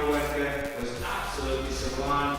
worker was absolutely sublime.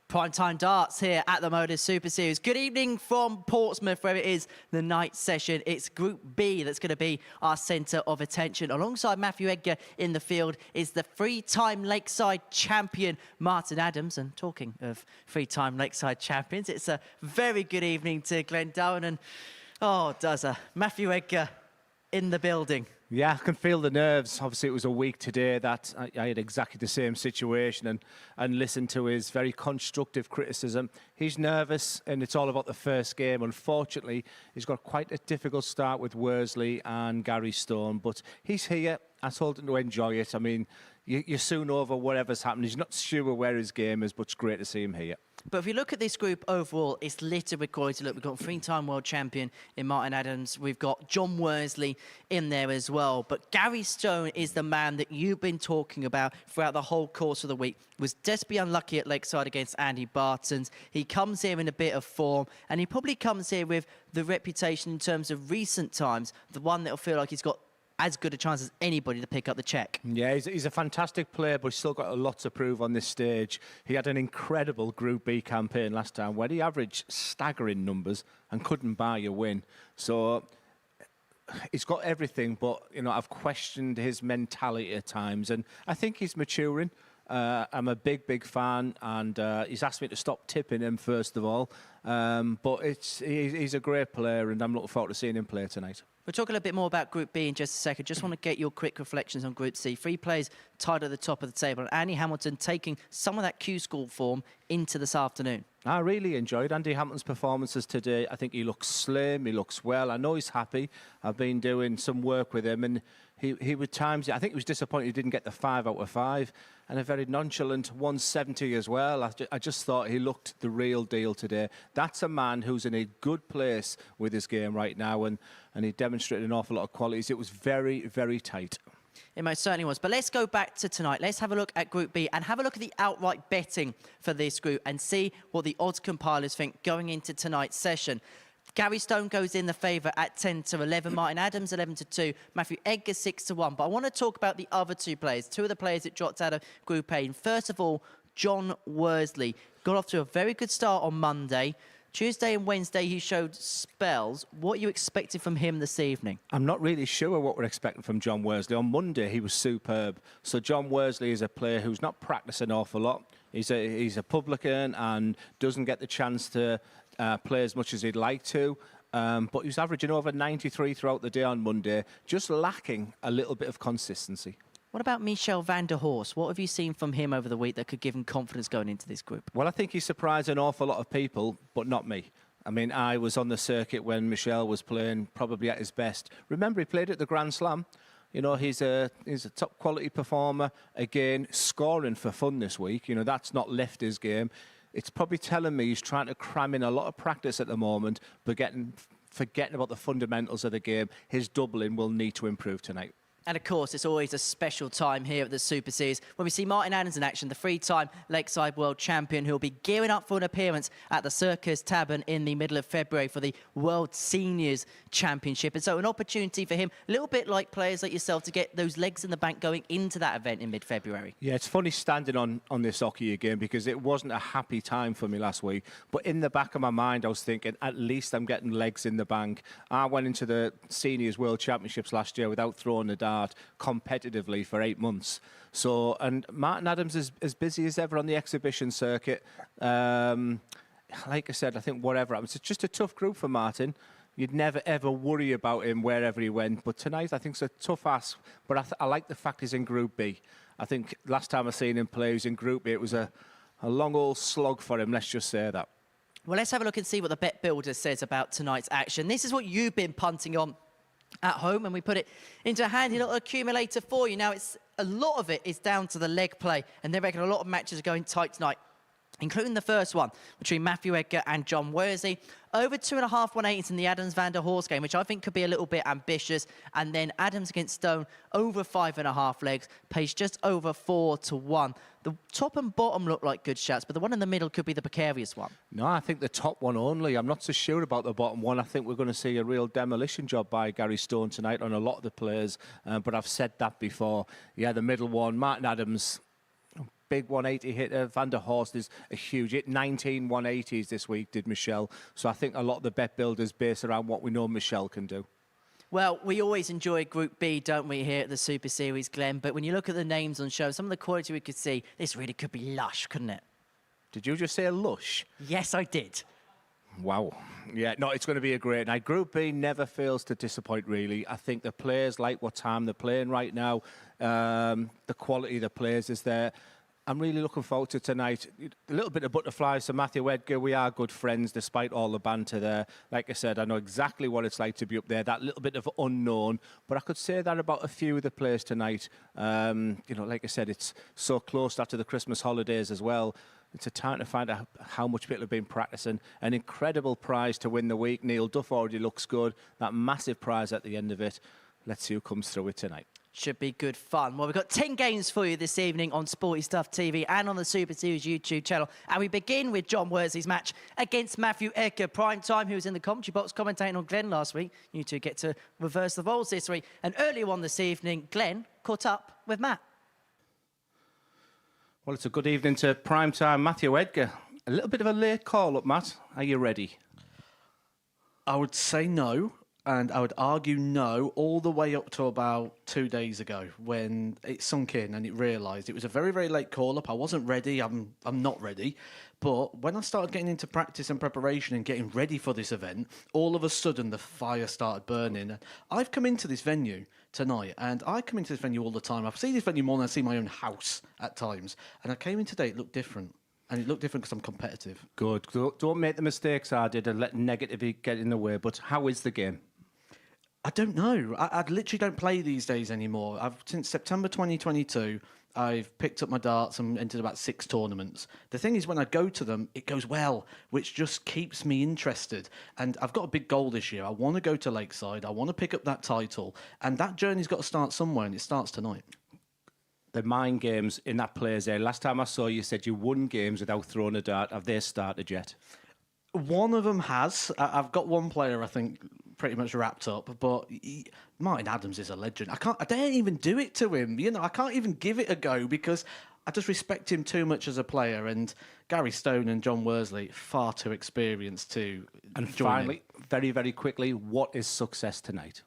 Primetime darts here at the MODUS Super Series. Good evening from Portsmouth, where it is the night session. It's Group B that's going to be our centre of attention. Alongside Matthew Edgar in the field is the three-time Lakeside champion, Martin Adams. And talking of three-time Lakeside champions, it's a very good evening to Glenn Darwin and, Matthew Edgar in the building. Yeah, I can feel the nerves. Obviously, it was a week today that I had exactly the same situation and listened to his very constructive criticism. He's nervous, and it's all about the first game. Unfortunately, he's got quite a difficult start with Worsley and Gary Stone, but he's here. I told him to enjoy it. I mean, you're soon over whatever's happened. He's not sure where his game is, but it's great to see him here. But if you look at this group overall, it's littered with quality. Look, we've got three-time world champion in Martin Adams. We've got John Worsley in there as well. But Gary Stone is the man that you've been talking about throughout the whole course of the week. Was desperately unlucky at Lakeside against Andy Bartons. He comes here in a bit of form, and he probably comes here with the reputation in terms of recent times, the one that'll feel like he's got as good a chance as anybody to pick up the check. Yeah, he's a fantastic player, but he's still got a lot to prove on this stage. He had an incredible Group B campaign last time where he averaged staggering numbers and couldn't buy a win. So he's got everything, but, you know, I've questioned his mentality at times, and I think he's maturing. I'm a big fan, and he's asked me to stop tipping him, first of all. But he's a great player, and I'm looking forward to seeing him play tonight. We'll talk a little bit more about Group B in just a second. Just want to get your quick reflections on Group C. Three players tied at the top of the table, and Andy Hamilton taking some of that Q-School form into this afternoon. I really enjoyed Andy Hamilton's performances today. I think he looks slim, he looks well. I know he's happy. I've been doing some work with him, and he would times, I think he was disappointed he didn't get the 5 out of 5, and a very nonchalant 170 as well. I just thought he looked the real deal today. That's a man who's in a good place with his game right now, and he demonstrated an awful lot of qualities. It was very, very tight. It most certainly was. But let's go back to tonight. Let's have a look at Group B and have a look at the outright betting for this group and see what the odds compilers think going into tonight's session. Gary Stone goes in the favour at 10-11. Martin Adams 11-2. Matthew Edgar 6-1. But I want to talk about the other two players, two of the players that dropped out of Group A. And first of all, John Worsley got off to a very good start on Monday. Tuesday and Wednesday, he showed spells. What are you expecting from him this evening? I'm not really sure what we're expecting from John Worsley. On Monday, he was superb. So John Worsley is a player who's not practicing an awful lot. He's a publican and doesn't get the chance to play as much as he'd like to. But he was averaging over 93 throughout the day on Monday, just lacking a little bit of consistency. What about Michel van der Horst? What have you seen from him over the week that could give him confidence going into this group? Well, I think he surprised an awful lot of people, but not me. I mean, I was on the circuit when Michel was playing probably at his best. Remember, he played at the Grand Slam. You know, he's a top quality performer. Again, scoring for fun this week. You know, that's not left his game. It's probably telling me he's trying to cram in a lot of practice at the moment, but forgetting about the fundamentals of the game. His doubling will need to improve tonight. And of course, it's always a special time here at the Super Series when we see Martin Adams in action, the three-time Lakeside World Champion, who'll be gearing up for an appearance at the Circus Tavern in the middle of February for the World Seniors Championship. And so an opportunity for him, a little bit like players like yourself, to get those legs in the bank going into that event in mid-February. Yeah, it's funny standing on this hockey again because it wasn't a happy time for me last week. But in the back of my mind, I was thinking, at least I'm getting legs in the bank. I went into the Seniors World Championships last year without throwing a dart competitively for 8 months. So, and Martin Adams is as busy as ever on the exhibition circuit. Like I said, I think whatever happens, it's just a tough group for Martin. You'd never, ever worry about him wherever he went. But tonight, I think it's a tough ask. But I like the fact he's in Group B. I think last time I seen him play, he was in Group B. It was a long old slog for him, let's just say that. Well, let's have a look and see what the Bet Builder says about tonight's action. This is what you've been punting on at home, and we put it into a handy little accumulator for you. Now, a lot of it is down to the leg play, and they reckon a lot of matches are going tight tonight. including the first one between Matthew Edgar and John Worsley. Over 2.5 180s in the Adams van der Horst game, which I think could be a little bit ambitious. And then Adams against Stone, over 5.5 legs, pays just over 4 to 1. The top and bottom look like good shots, but the one in the middle could be the precarious one. No, I think the top one only. I'm not so sure about the bottom one. I think we're going to see a real demolition job by Gary Stone tonight on a lot of the players. But I've said that before. Yeah, the middle one, Martin Adams, big 180 hitter. Van der Horst is a huge hit. 19 180s this week, did Michelle. So I think a lot of the bet builders base around what we know Michelle can do. Well, we always enjoy Group B, don't we, here at the Super Series, Glenn? But when you look at the names on show, some of the quality we could see, this really could be lush, couldn't it? Did you just say lush? Yes, I did. Wow. Yeah, no, it's going to be a great night. Group B never fails to disappoint, really. I think the players like what time they're playing right now. The quality of the players is there. I'm really looking forward to tonight. A little bit of butterflies for Matthew Edgar. We are good friends despite all the banter there. Like I said, I know exactly what it's like to be up there, that little bit of unknown. But I could say that about a few of the players tonight. Like I said, it's so close after the Christmas holidays as well. It's a time to find out how much people have been practicing. An incredible prize to win the week. Neil Duff already looks good. That massive prize at the end of it. Let's see who comes through it tonight. Should be good fun. Well, we've got 10 games for you this evening on Sporty Stuff TV and on the Super Series YouTube channel. And we begin with John Worsley's match against Matthew Edgar. Prime time, who was in the commentary box commentating on Glenn last week. You two get to reverse the roles this week. And earlier on this evening, Glenn caught up with Matt. Well, it's a good evening to prime time Matthew Edgar. A little bit of a late call up, Matt. Are you ready? I would say no. And I would argue no all the way up to about 2 days ago when it sunk in and it realised it was a very, very late call-up. I wasn't ready. I'm not ready. But when I started getting into practice and preparation and getting ready for this event, all of a sudden the fire started burning. I've come into this venue tonight, and I come into this venue all the time. I've seen this venue more than I see my own house at times. And I came in today, it looked different. And it looked different because I'm competitive. Good. Don't make the mistakes I did and let negativity get in the way. But how is the game? I don't know. I literally don't play these days anymore. Since September 2022, I've picked up my darts and entered about 6 tournaments. The thing is, when I go to them, it goes well, which just keeps me interested. And I've got a big goal this year. I want to go to Lakeside. I want to pick up that title. And that journey's got to start somewhere, and it starts tonight. The mind games in that player's area. Last time I saw you said you won games without throwing a dart. Have they started yet? One of them has. I've got one player, I think, pretty much wrapped up. But Martin Adams is a legend. I dare even do it to him. I can't even give it a go because I just respect him too much as a player. And Gary Stone and John Worsley, far too experienced to And join finally, in. very, very quickly, what is success tonight?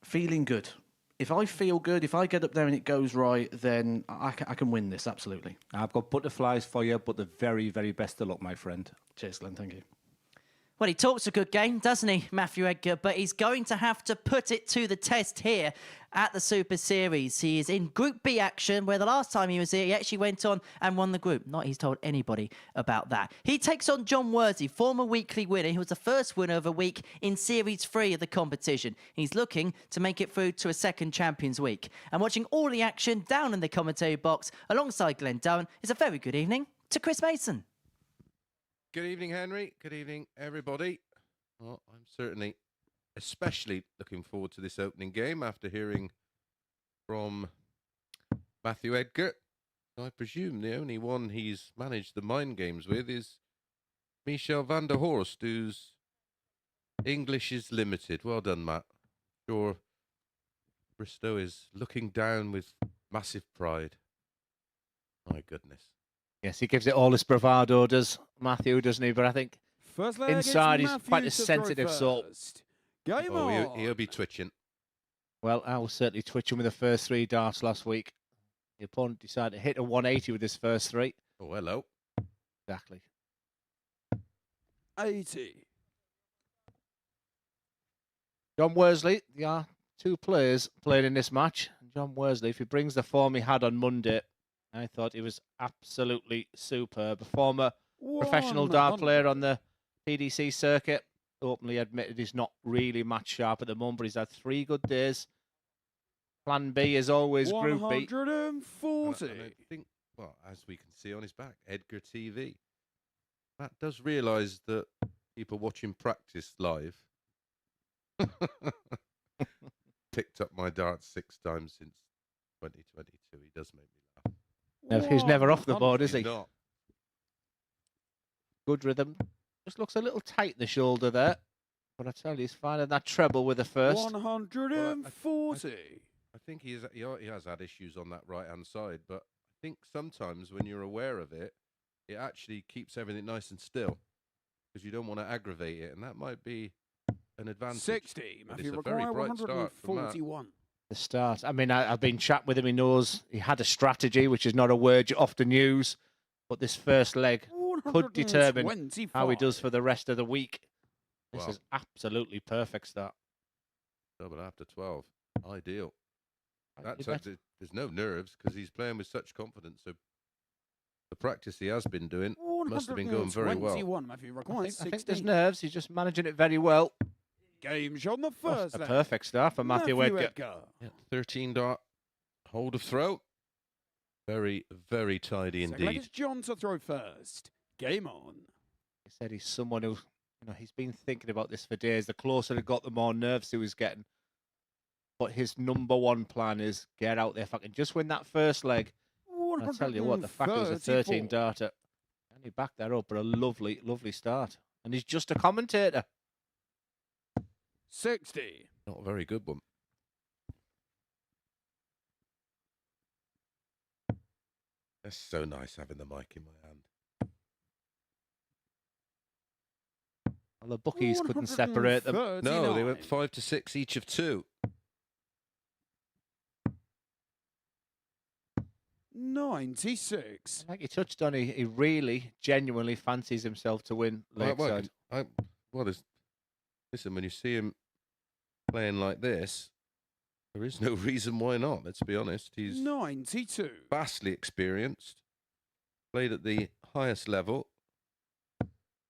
Feeling good. If I feel good, if I get up there and it goes right, then I can win this, absolutely. I've got butterflies for you, but the very, very best of luck, my friend. Cheers, Glenn. Thank you. Well, he talks a good game, doesn't he, Matthew Edgar? But he's going to have to put it to the test here at the Super Series. He is in Group B action, where the last time he was here, he actually went on and won the group. Not he's told anybody about that. He takes on John Worsley, former weekly winner. He was the first winner of a week in Series 3 of the competition. He's looking to make it through to a second Champions Week. And watching all the action down in the commentary box alongside Glenn Dowen is a very good evening to Chris Mason. Good evening, Henry. Good evening, everybody. Well, I'm certainly especially looking forward to this opening game after hearing from Matthew Edgar. I presume the only one he's managed the mind games with is Michel van der Horst, whose English is limited. Well done, Matt. Sure, Bristow is looking down with massive pride. My goodness. Yes, he gives it all his bravado, does Matthew, doesn't he? But I think First leg, inside it's he's quite a Matthew to sensitive throw soul. first. Game Oh, on. he'll be twitching. Well, I was certainly twitching with the first 3 darts last week. The opponent decided to hit a 180 with his first 3. Oh, hello. Exactly. 80. John Worsley, there are 2 players playing in this match. John Worsley, if he brings the form he had on Monday, I thought he was absolutely superb. A former professional dart player on the PDC circuit, openly admitted he's not really match sharp at the moment, but he's had 3 good days. Plan B is always Group B. 140. And I think well, as we can see on his back, Edgar TV. Matt does realise that people watching practice live picked up my darts 6 times since 2022. He does make me laugh. He's never off the board, is He's he? not. Good rhythm. Just looks a little tight, the shoulder there. But I tell you, he's finding that treble with the first. 140. I think he has had issues on that right-hand side, but I think sometimes when you're aware of it, it actually keeps everything nice and still because you don't want to aggravate it, and that might be an advantage. 60. But Matthew it's a very Require, bright start from Matt. 141. The start. I mean, I've been chatting with him. He knows he had a strategy, which is not a word you often use. But this first leg could determine how he does for the rest of the week. This Wow. is absolutely perfect start. Double after 12. Ideal. You bet. There's no nerves because he's playing with such confidence. So the practice he has been doing must have been going very well. 121. Matthew Require, I think there's 60. nerves. He's just managing it very well. Game shot on the Oh, first a leg. perfect start for Matthew Edgar. Yeah, 13 dart, hold of throw. Very, very tidy Second leg indeed. is John to throw first. Game on. He said he's someone who, he's been thinking about this for days. The closer he got, the more nerves he was getting. But his number one plan is get out there, fucking just win that first leg. And I tell you what, the fact it was a 13 darter, and he backed that up, but a lovely, lovely start. And he's just a commentator. 60. Not a very good one. That's so nice having the mic in my hand. Well, the bookies couldn't separate them. No, they went 5 to 6 each of 2. 96. Like you touched on, he really, genuinely fancies himself to win lakeside. Listen, when you see him playing like this, there is no reason why not. Let's be honest. He's 92. vastly experienced, played at the highest level,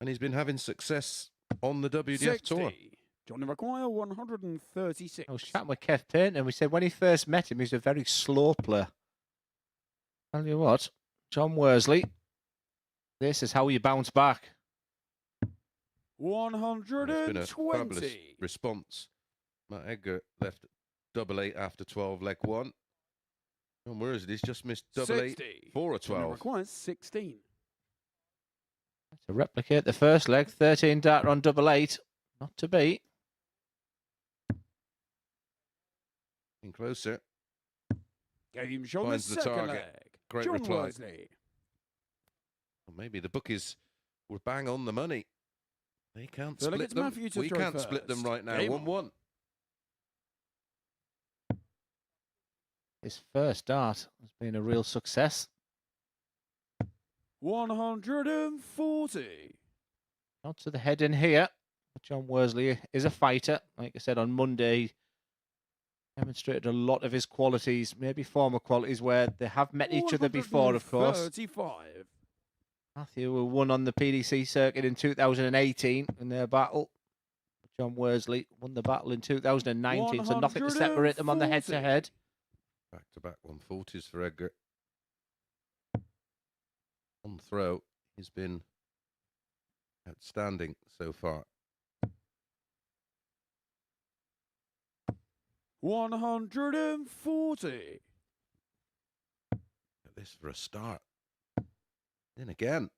and he's been having success on the WDF 60. tour. Johnny Require, 136. I was chatting with Kev Payne, and we said when he first met him, he's a very slow player. Tell you what, John Worsley, this is how you bounce back. It's been a fabulous 120. response. Matt Edgar left double 8 after 12, leg 1. And Worsley's just missed double 8 60. for a Johnny 12. Requires 16. To replicate the first leg, 13 darter on double 8, not to beat. In closer. Game shot on the Finds the second target. leg. Great John reply. Worsley. Well, maybe the bookies were bang on the money. They can't Third leg, split it's them. Matthew to We throw can't split them first. right now. Game 1-1. His first dart has been a real success. 140. Not to the head in here. But John Worsley is a fighter. Like I said, on Monday, he demonstrated a lot of his qualities, maybe former qualities, where they have met each other before, of course. 35. Matthew who won on the PDC circuit in 2018 in their battle. John Worsley won the battle in 2019, so nothing to separate them on the head-to-head. Back-to-back 140s for Edgar. On throw, he's been outstanding so far. 140. At this for a start. Then again.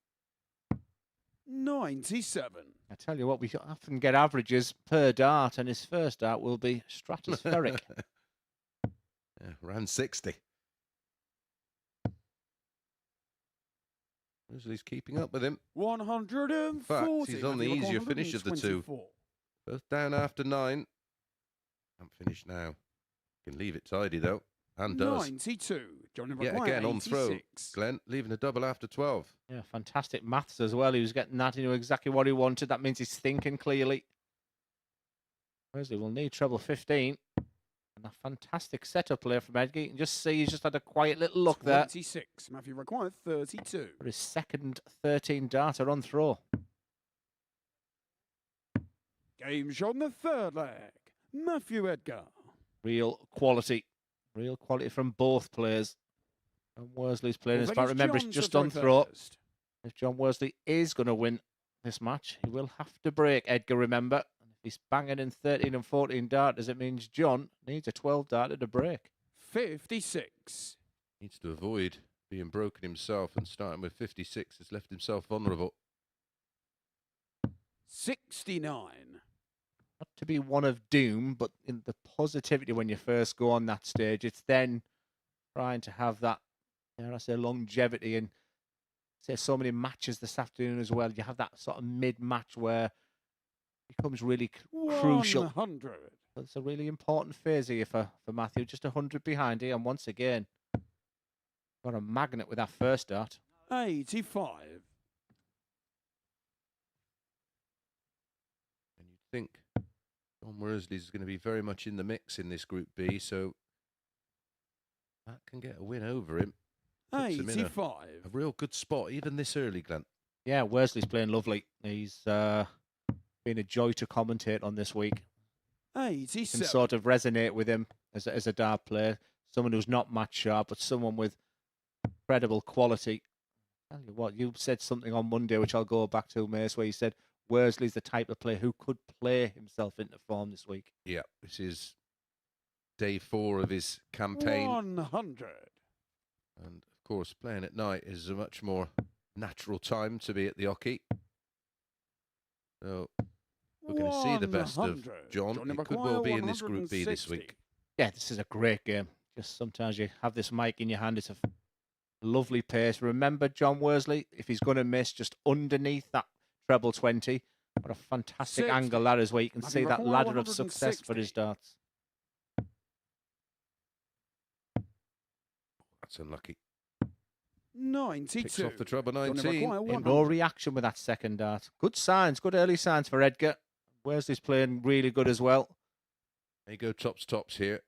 97. I tell you what, we often get averages per dart, and his first dart will be stratospheric. Yeah, around 60. Worsley's keeping up with him. 140. In fact, he's on the easier finish of the two. 124. Both down after 9. Can't finish now. Can leave it tidy though. And does. 92. Johnny Yet Require, again on throw. 86. Glenn leaving a double after 12. Yeah, fantastic maths as well. He was getting that. He knew exactly what he wanted. That means he's thinking clearly. Worsley will need treble 15. And a fantastic setup player from Edgar. You can just see he's just had a quiet little look there 26. Matthew Require, 32. for his second 13 darter on throw. Game shot on the third leg. Matthew Edgar. Real quality from both players. And Worsley's playing his Well, part. that is Remember, it's John just to on throw throw. first. If John Worsley is going to win this match, he will have to break Edgar, remember. And if he's banging in 13 and 14 darters, it means John needs a 12 darter to break. 56. Needs to avoid being broken himself, and starting with 56 has left himself vulnerable. 69. Not to be one of doom, but in the positivity when you first go on that stage, it's then trying to have that, dare I say, longevity. And say so many matches this afternoon as well. You have that sort of mid-match where it becomes really crucial. 100. It's a really important phase here for Matthew. Just 100 behind here, and once again, got a magnet with that first dart. 85. And you'd think John Worsley's going to be very much in the mix in this Group B, so that can get a win over him. Puts him in 85. a real good spot, even this early, Glenn. Yeah, Worsley's playing lovely. He's been a joy to commentate on this week. You 87. can sort of resonate with him as a dart player. Someone who's not match sharp, but someone with credible quality. Tell you what, you said something on Monday, which I'll go back to, Mace, where you said Worsley's the type of player who could play himself into form this week. Yeah, this is day 4 of his campaign. 100. And of course, playing at night is a much more natural time to be at the hockey. So we're going to see the best of 100. John. Johnny It could McGuire, well be in this Group B this 160. week. Yeah, this is a great game. Just sometimes you have this mic in your hand. It's a lovely pace. Remember, John Worsley, if he's going to miss just underneath that treble 20, what a fantastic 60. angle that is, where you can Matthew see that McGuire, ladder of success for his 160. darts. That's unlucky. 92. Picks off the treble Johnny 19. McGuire, Yeah, 100. no reaction with that second dart. Good signs, good early signs for Edgar. Worsley's playing really good as well. They go tops here.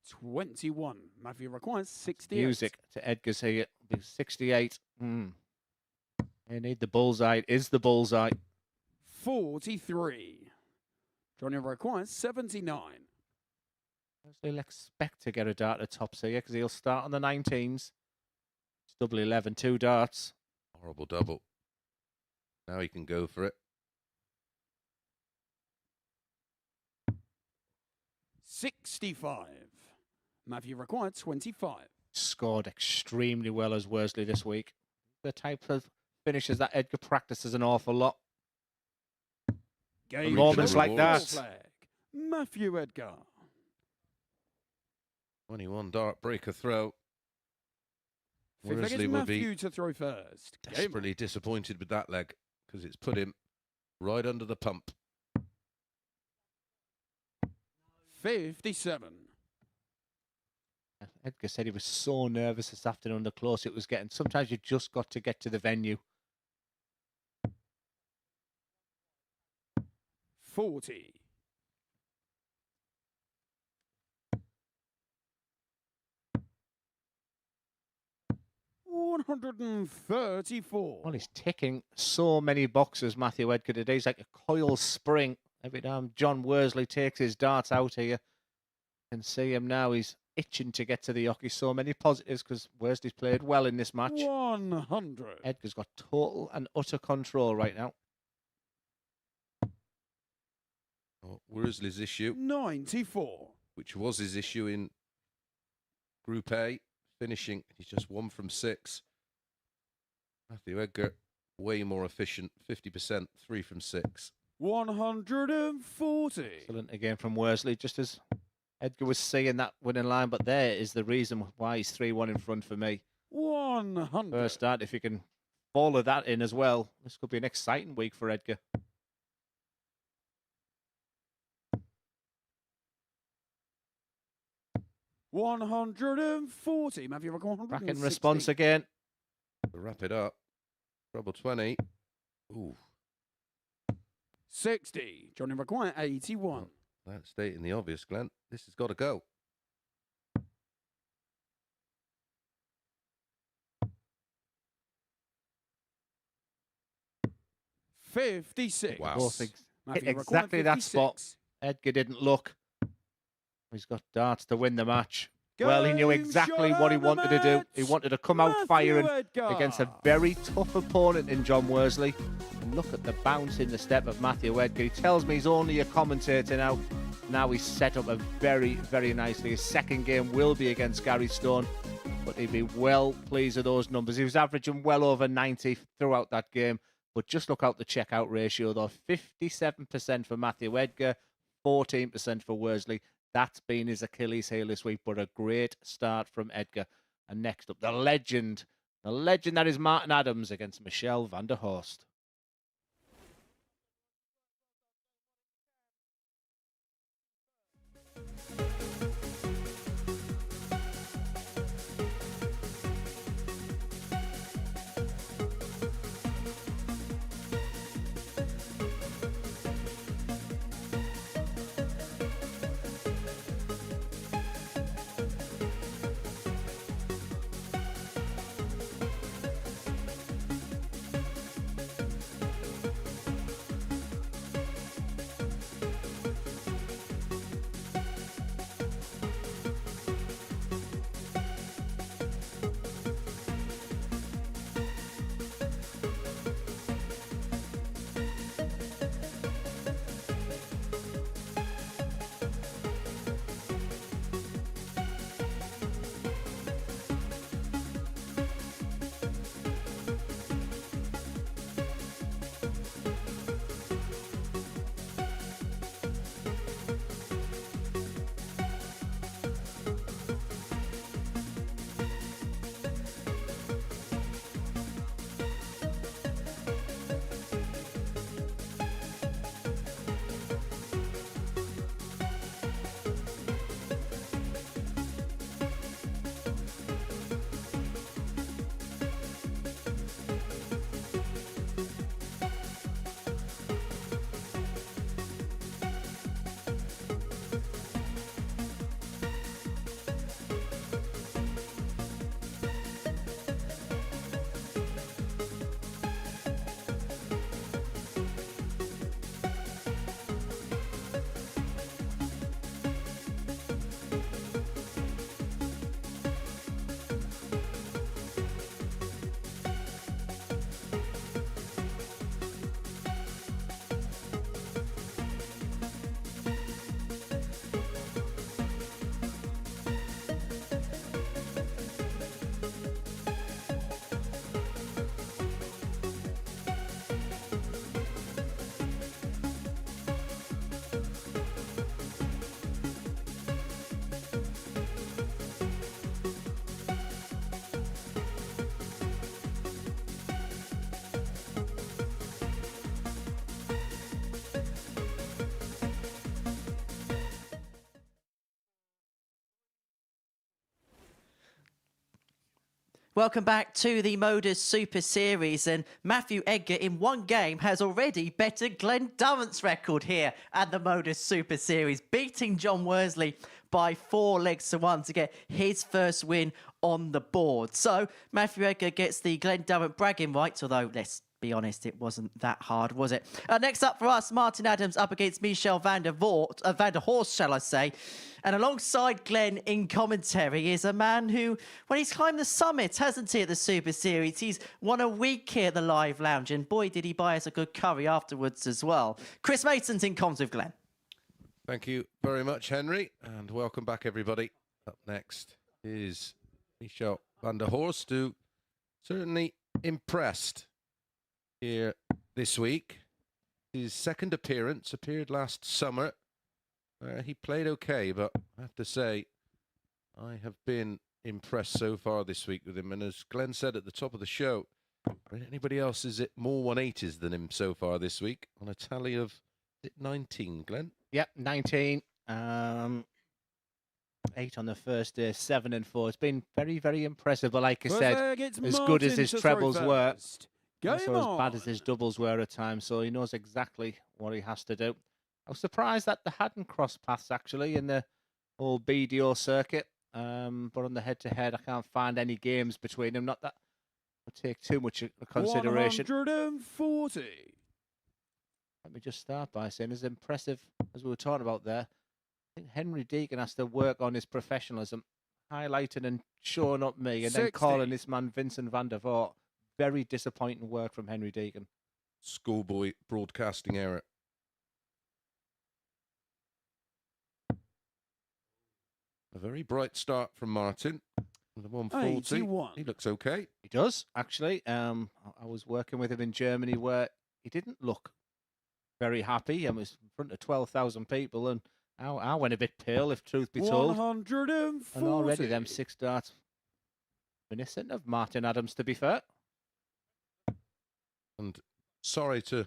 21. Matthew requires 68. Music to Edgar's here. 68. They need the bullseye. It is the bullseye. 43. Johnny requires 79. They'll expect to get a dart at tops here because he'll start on the 19s. It's double 11, 2 darts. Horrible double. Now he can go for it. 65. Matthew required 25. Scored extremely well as Worsley this week. The type of finishes that Edgar practices an awful lot. Game Moments like that. Flag. Matthew Edgar. 21 dart breaker throw. Fifth leg is Worsley will be Matthew to throw first. Game desperately disappointed with that leg because it's put him right under the pump. 57. Edgar said he was so nervous this afternoon, the close it was getting. Sometimes you just got to get to the venue. 40. 134. Well, he's ticking so many boxes, Matthew Edgar, today. He's like a coil spring. Every time John Worsley takes his darts out here, you can see him now. He's itching to get to the hockey. So many positives because Worsley's played well in this match. 100. Edgar's got total and utter control right now. Oh, Worsley's issue, 94. which was his issue in Group A, finishing. He's just 1 from 6. Matthew Edgar, way more efficient, 50%, 3 from 6. 140. Excellent again from Worsley, just as Edgar was seeing that winning line. But there is the reason why he's 3-1 in front for me. 100. First start, if you can follow that in as well, this could be an exciting week for Edgar. $140. Matthew record 160. Back in response again. To wrap it up, treble 20. Ooh, 60. Johnny require 81. that's stating the obvious, Glenn. This has got to go. $56. Wow. Both Matthew hit required exactly that spot. 56. Edgar didn't look. He's got darts to win the match. Well, he knew exactly what he wanted to do. He wanted to come out firing against a very tough opponent in John Worsley. And look at the bounce in the step of Matthew Edgar. He tells me he's only a commentator now. Now he's set up a very, very nicely. His second game will be against Gary Stone, but he'd be well pleased with those numbers. He was averaging well over 90 throughout that game. But just look out the checkout ratio, though. 57% for Matthew Edgar, 14% for Worsley. That's been his Achilles heel this week, but a great start from Edgar. And next up, the legend that is Martin Adams against Michelle van der Horst. Welcome back to the MODUS Super Series, and Matthew Edgar in one game has already bettered Glenn Durrant's record here at the MODUS Super Series, beating John Worsley by 4 legs to 1 to get his first win on the board. So Matthew Edgar gets the Glenn Durrant bragging rights, although let's be honest, it wasn't that hard, was it? Next up for us, Martin Adams up against Michelle van der Horst, shall I say. And alongside Glenn in commentary is a man who, well, he's climbed the summit, hasn't he, at the Super Series? He's won a week here at the Live Lounge, and boy, did he buy us a good curry afterwards as well. Chris Mason's in comms with Glenn. Thank you very much, Henry, and welcome back, everybody. Up next is Michelle van der Horst, who certainly impressed here this week. His second appearance appeared last summer. He played okay, but I have to say, I have been impressed so far this week with him. And as Glenn said at the top of the show, anybody else is it more 180s than him so far this week on a tally of 19, Glenn? Yep, 19. 8 on the first day, 7 and 4. It's been very, very impressive. But like I said, as good as his trebles were, also as bad as his doubles were at times. So he knows exactly what he has to do. I was surprised that they hadn't crossed paths actually in the whole BDO circuit. But on the head-to-head, I can't find any games between them. Not that would take too much consideration. 140. Let me just start by saying, as impressive as we were talking about there, think Henry Deacon has to work on his professionalism, highlighting and showing up me, and then 60. calling this man Vincent van der Voort. Very disappointing work from Henry Deacon. Schoolboy broadcasting error. A very bright start from Martin. With a 140. 81. He looks okay. He does, actually. I was working with him in Germany where he didn't look very happy and was in front of 12,000 people, and I went a bit pale, if truth be told. 140. And already them 6 darts reminiscent of Martin Adams, to be fair. And sorry to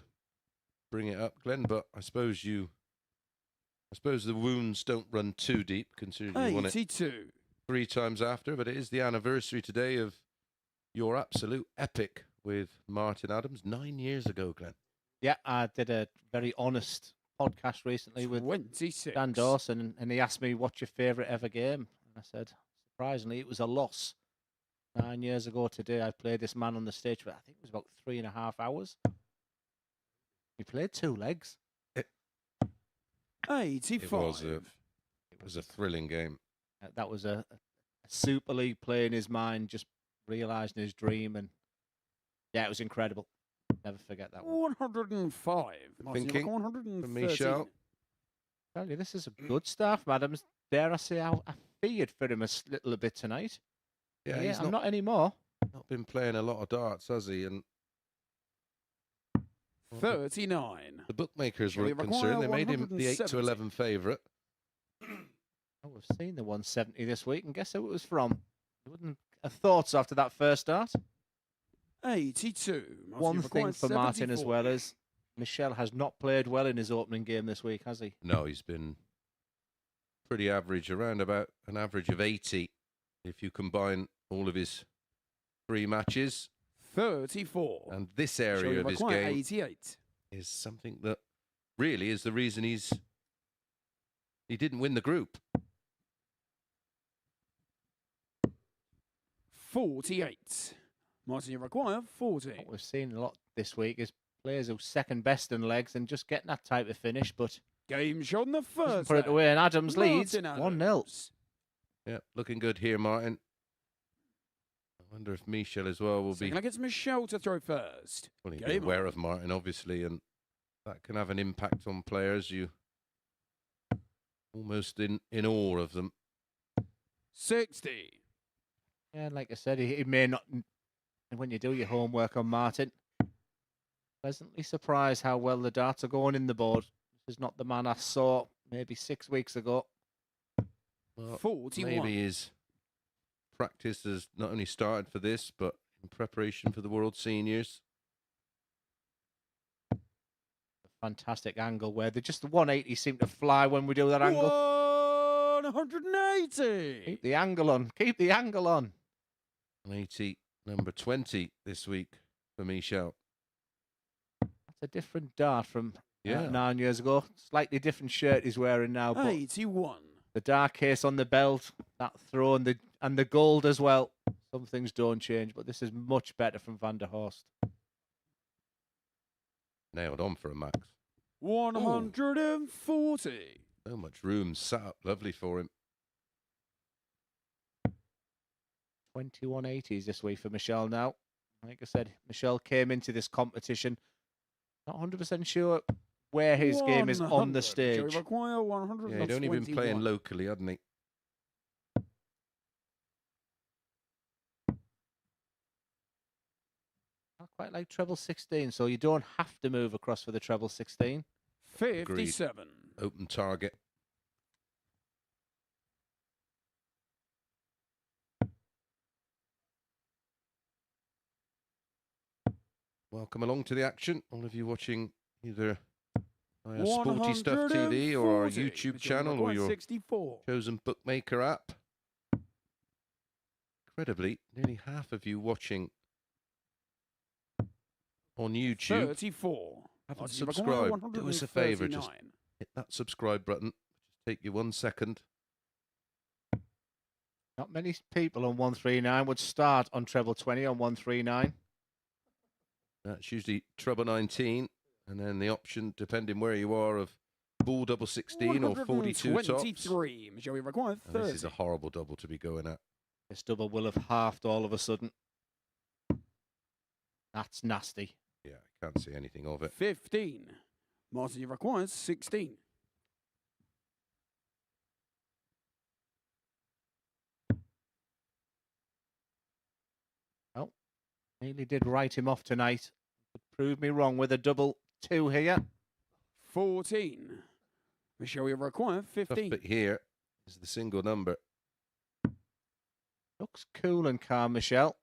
bring it up, Glenn, but I suppose the wounds don't run too deep, considering you won it 82. 3 times after. But it is the anniversary today of your absolute epic with Martin Adams 9 years ago, Glenn. Yeah, I did a very honest podcast recently with 26. Dan Dawson, and he asked me, what's your favourite ever game? And I said, surprisingly, it was a loss. 9 years ago today, I played this man on the stage for, I think it was about 3.5 hours. He played 2 legs. 85. It was a thrilling game. That was a Super League play in his mind, just realising his dream. And yeah, it was incredible. Never forget that one. 105. Martin, Thinking you're 113. from Michel. Tell you, this is a good start, madams. Dare I say, I feared for him a little bit tonight. Yeah, Yeah, he's I'm not not anymore. been playing a lot of darts, has he? And 39. the bookmakers Shall were we require concerned. They made him the 8 to 170? 11 favourite. Oh, we've seen the 170 this week, and guess who it was from? You wouldn't have thought so after that first start. 82. Martin, One you've thing required for Martin as 74. well is Michel has not played well in his opening game this week, has he? No, he's been pretty average, around about an average of 80 if you combine all of his 3 matches. 34. And this Shall area we of his require game 88. is something that really is the reason he didn't win the group. 48. Martin, you require 40. What we've seen a lot this week is players who second best in legs and just getting that type of finish, but Game shot in the doesn't first. put it set. away. And Adams leads Martin 1-0. Adams. Yeah, looking good here, Martin. I wonder if Michel as well will be Second against Michel to throw first. well, he'll be Game aware on. of Martin, obviously, and that can have an impact on players. You almost in awe of them. 60. Yeah, like I said, he may not. And when you do your homework on Martin, pleasantly surprised how well the darts are going in the board. This is not the man I saw maybe 6 weeks ago. Well, 41. maybe his practice has not only started for this, but in preparation for the World Seniors. A fantastic angle where the 180 seem to fly when we do that angle. 180. Keep the angle on. Keep the angle on. 80, number 20 this week for Michel. That's a different dart from Yeah. 9 years ago. Slightly different shirt he's wearing now, but 81. the dark case on the belt, that throw, and the gold as well. Some things don't change, but this is much better from Van der Horst. Nailed on for a max. 140. So much room sat up lovely for him. 2180s this week for Michel now. Like I said, Michel came into this competition not 100% sure where his game is on 100. the Shall we stage. require 121. Yeah, he'd only been playing locally, hadn't he? I quite like treble 16, so you don't have to move across for the treble 16. 57. Open target. Welcome along to the action. All of you watching either via Sporty Stuff TV or our 140. YouTube Shall we channel or require your 64. chosen bookmaker app. Incredibly, nearly half of you watching on YouTube 34. haven't Martin, you require subscribed. Do us a favour, just 139. hit that subscribe button. Just take you 1 second. Not many people on 139 would start on treble 20 on 139. That's usually treble 19, and then the option, depending where you are, of Bull double 16 or 42 tops. 123. Majority required And 30. this is a horrible double to be going at. This double will have halved all of a sudden. That's nasty. Yeah, I can't see anything of it. 15. Martin requires 16. Well, nearly did write him off tonight. Prove me wrong with a double 2 here. 14. Michelle, require Tough 15. bit here is the single number. Looks cool and calm, Michelle.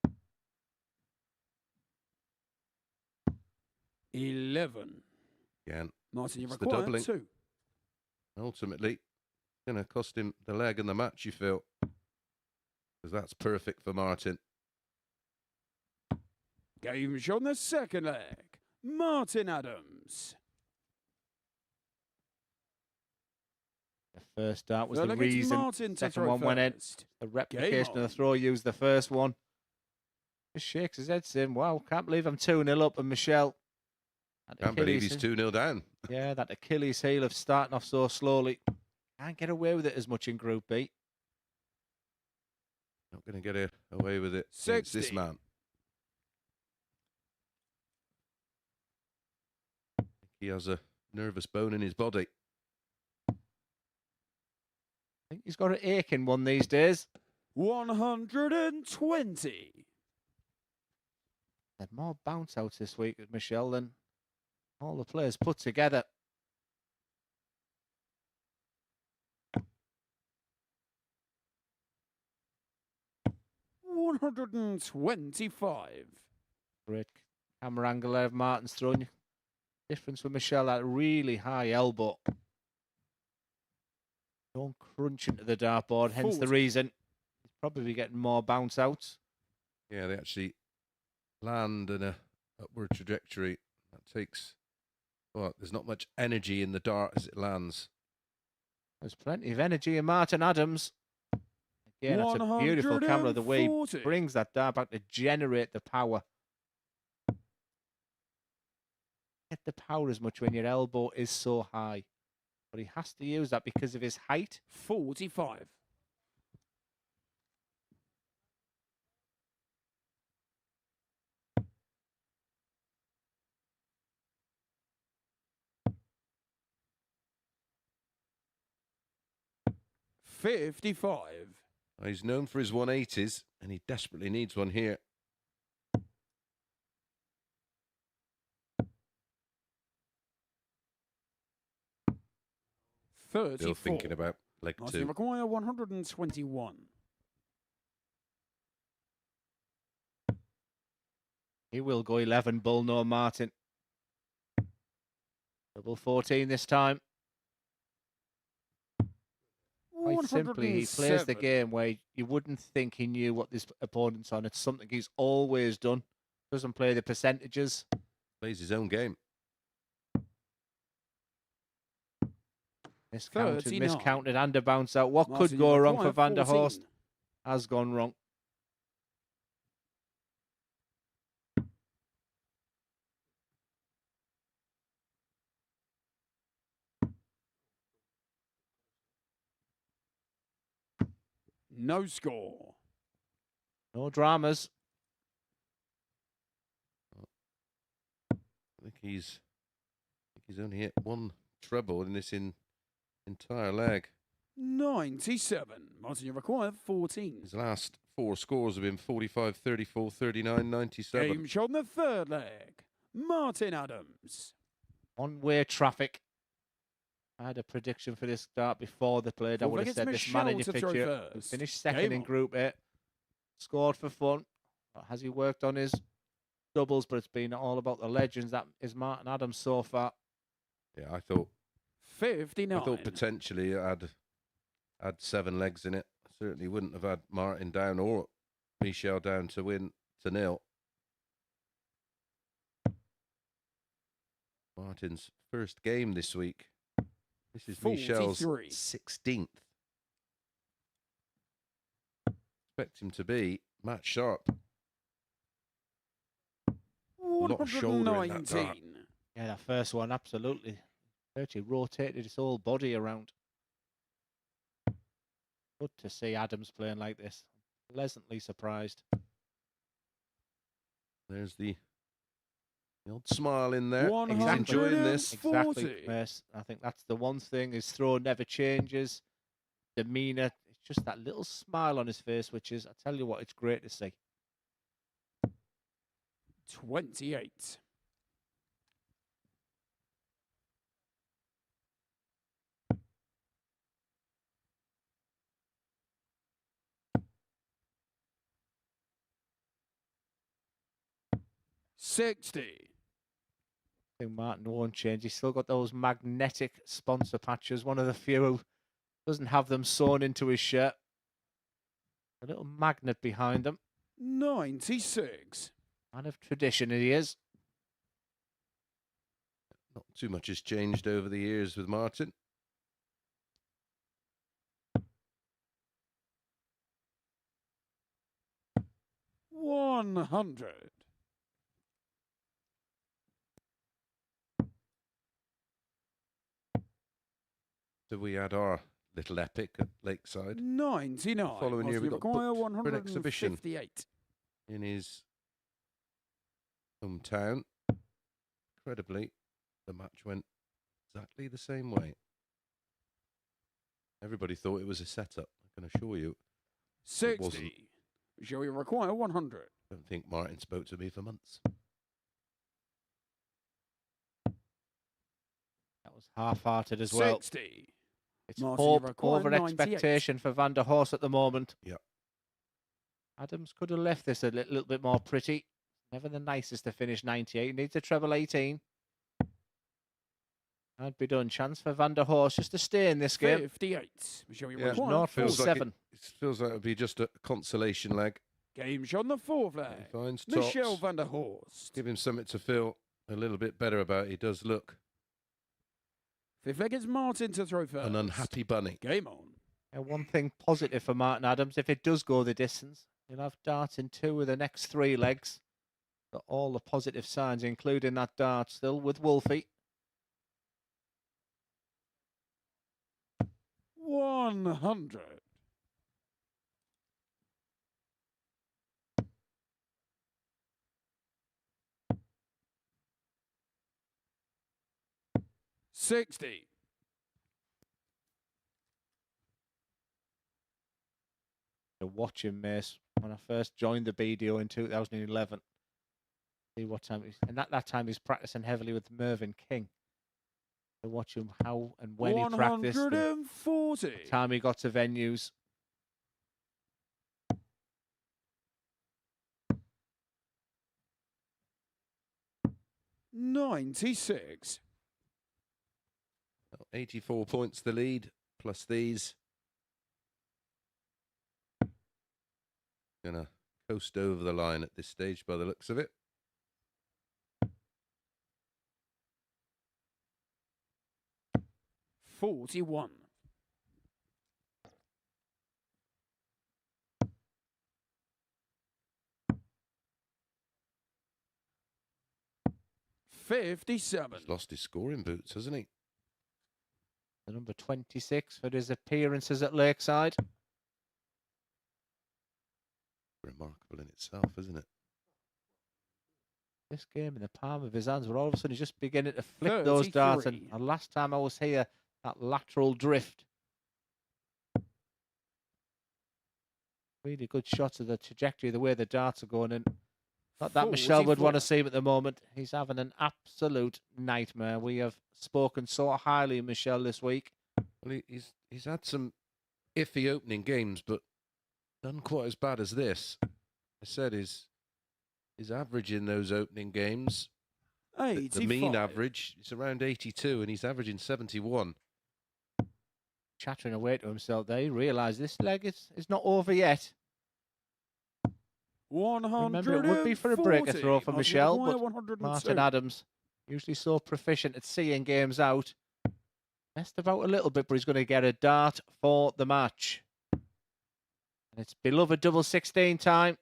11. Again, Martin, It's the require doubling. 2. ultimately, going to cost him the leg and the match, you feel. Because that's perfect for Martin. Game shot on the second leg. Martin Adams. The first dart was Third the leg, it's reason. Martin to Second throw one went in. first. The replication of the on. throw used the first one. Just shakes his head saying, wow, can't believe I'm 2-0 up. And Michelle. that Can't believe he's Achilles- 2-0 down. Yeah, that Achilles heel of starting off so slowly. Can't get away with it as much in Group B. Not going to get away with it against this 60. man. He has a nervous bone in his body. I think he's got an ache in one these days. 120. Had more bounce outs this week with Michelle than all the players put together. $125. Great camera angle there of Martin's throwing. Difference with Michelle, that really high elbow. Don't crunch into the dartboard, hence the 40. reason he's probably getting more bounce outs. Yeah, they actually land in a upward trajectory. That takes, well, there's not much energy in the dart as it lands. There's plenty of energy in Martin Adams. Again, that's a beautiful camera, the way he 140. brings that dart back to generate the power. Get the power as much when your elbow is so high. But he has to use that because of his height. 45. $55. He's known for his 180s, and he desperately needs one here. Still 34. thinking about leg Martin 2. require 121. He will go 11 bull, no Martin. Double 14 this time. Quite simply, he plays the 107. game where you wouldn't think he knew what this opponent's on. It's something he's always done. Doesn't play the percentages. Plays his own game. Miscounted, 39. miscounted, and a bounce out. What Martin, could you go wrong for require Van der Horst 14. has gone wrong. No score. No dramas. I think he's only hit one treble in this entire leg. 97. Martin, you require 14. His last 4 scores have been 45, 34, 39, 97. Game shot on the third leg. Martin Adams. One-way traffic. I had a prediction for this start before they played. I Fourth would leg, have it's said this Michelle manager to throw picture who first. finished second Game in on. Group A. Scored for fun. Has he worked on his doubles? But it's been all about the legends. That is Martin Adams so far. Yeah, I thought 59. potentially it had 7 legs in it. Certainly wouldn't have had Martin down or Michel down to win to 0. Martin's first game this week. This is Michel's 43. 16th. Expect him to be match sharp. lot of shoulder in that dart. 119. Yeah, that first one, absolutely. Virtually rotated his whole body around. Good to see Adams playing like this. Pleasantly surprised. There's the old smile in there. He's 140. enjoying this. Exactly, 40. Mace. I think that's the one thing. His throw never changes. Demeanour. It's just that little smile on his face, which is, I tell you what, it's great to see. 28. $60. I think Martin won't change. He's still got those magnetic sponsor patches. One of the few who doesn't have them sewn into his shirt. A little magnet behind them. 96. Man of tradition he is. Not too much has changed over the years with Martin. $100. So we had our little epic at Lakeside 99. Following year, we got require booked for an exhibition. 158. in his hometown. Incredibly, the match went exactly the same way. Everybody thought it was a setup, I can assure you. 60. Shall we require 100? I don't think Martin spoke to me for months. That was half-hearted as well. 60. It's Martin, you hope require over 98. expectation for Van der Horst at the moment. Yeah. Adams could have left this a little bit more pretty. Never the nicest to finish 98. Needs a treble 18. Can't be done. Chance for Van der Horst just to stay in this game. 58. Shall we Yeah, require not feels like 7. it feels like it would be just a consolation leg. Game shot on the fourth He leg. finds Michel tops. van der Horst. Give him something to feel a little bit better about. He does look Fifth leg is Martin to throw first. an unhappy bunny. Game on. And one thing positive for Martin Adams, if it does go the distance, he'll have darts in 2 of the next 3 legs. Got all the positive signs, including that dart still with Wolfie. 100. $60. To watch him, Mace, when I first joined the BDO in 2011. See what time he's, and at that time he's practicing heavily with Mervyn King. To watch him how and when he practiced. The 140. time he got to venues. $96. 84 points the lead, plus these. Gonna coast over the line at this stage by the looks of it. $41. $57. He's lost his scoring boots, hasn't he? The number 26 for his appearances at Lakeside. Remarkable in itself, isn't it? This game in the palm of his hands, but all of a sudden he's just beginning to flick those darts. And 33. last time I was here, that lateral drift. Really good shots of the trajectory, the way the darts are going in. Not that Michel would want to 44. see him at the moment. He's having an absolute nightmare. We have spoken so highly of Michel this week. Well, he's had some iffy opening games, but none quite as bad as this. I said his average in those opening games, the mean 85. average, is around 82, and he's averaging 71. Chattering away to himself there. He realised this leg is not over yet. 140. Remember, it would be for a breaker throw for Martin Michel, require but 102. Martin Adams, usually so proficient at seeing games out, messed about a little bit, but he's going to get a dart for the match. And it's beloved double 16 time.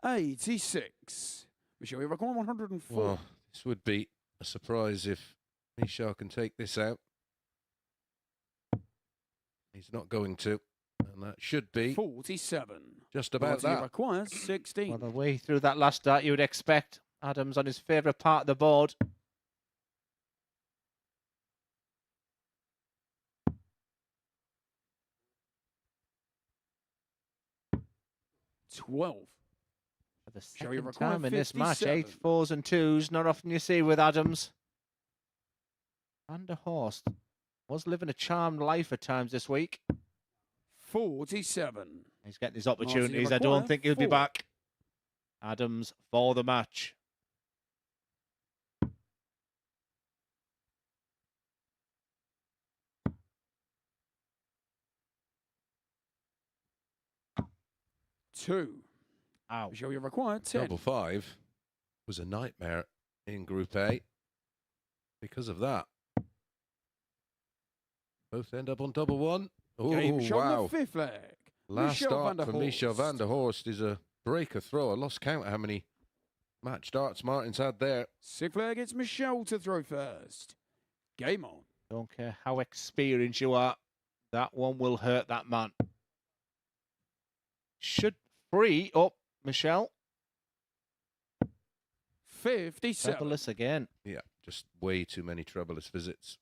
86. Michel, we require 104. Well, this would be a surprise if Michel can take this out. He's not going to, and that should be 47. just about Penalty that. requires 16. Well, the way through that last dart, you would expect Adams on his favourite part of the board. $12. For the Shall we second require time in this match, 57? 8 4s and 2s. Not often you see with Adams. Van der Horst was living a charmed life at times this week. 47. He's getting his opportunities. I require don't think he'll be 4. back. Adams for the match. Two. Ow. Shall we require 10? Double 5 was a nightmare in Group A because of that. Both end up on double 1. Oh, Game shot on wow. the fifth leg. Last Michel start van der for Michel van Horst. der Horst is a breaker throw. I lost count how many match darts Martin's had there. Sixth leg, it's Michel to throw first. Game on. Don't care how experienced you are. That one will hurt that man. Should free up Michel. 57. Troublous again. Yeah, just way too many troublous visits.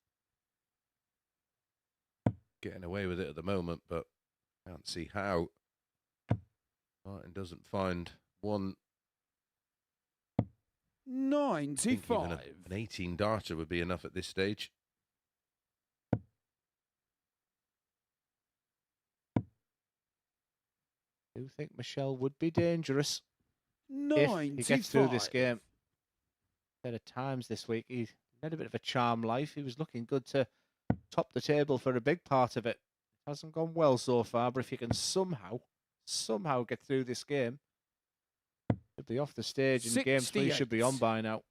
Getting away with it at the moment, but can't see how. Martin doesn't find one. I think even 95. an 18 darter would be enough at this stage. I do think Michel would be dangerous 95. if he gets through this game. Said at times this week, he led a bit of a charm life. He was looking good to top the table for a big part of it. Hasn't gone well so far, but if you can somehow get through this game, should be off the stage and game 3 should be on 68. by now.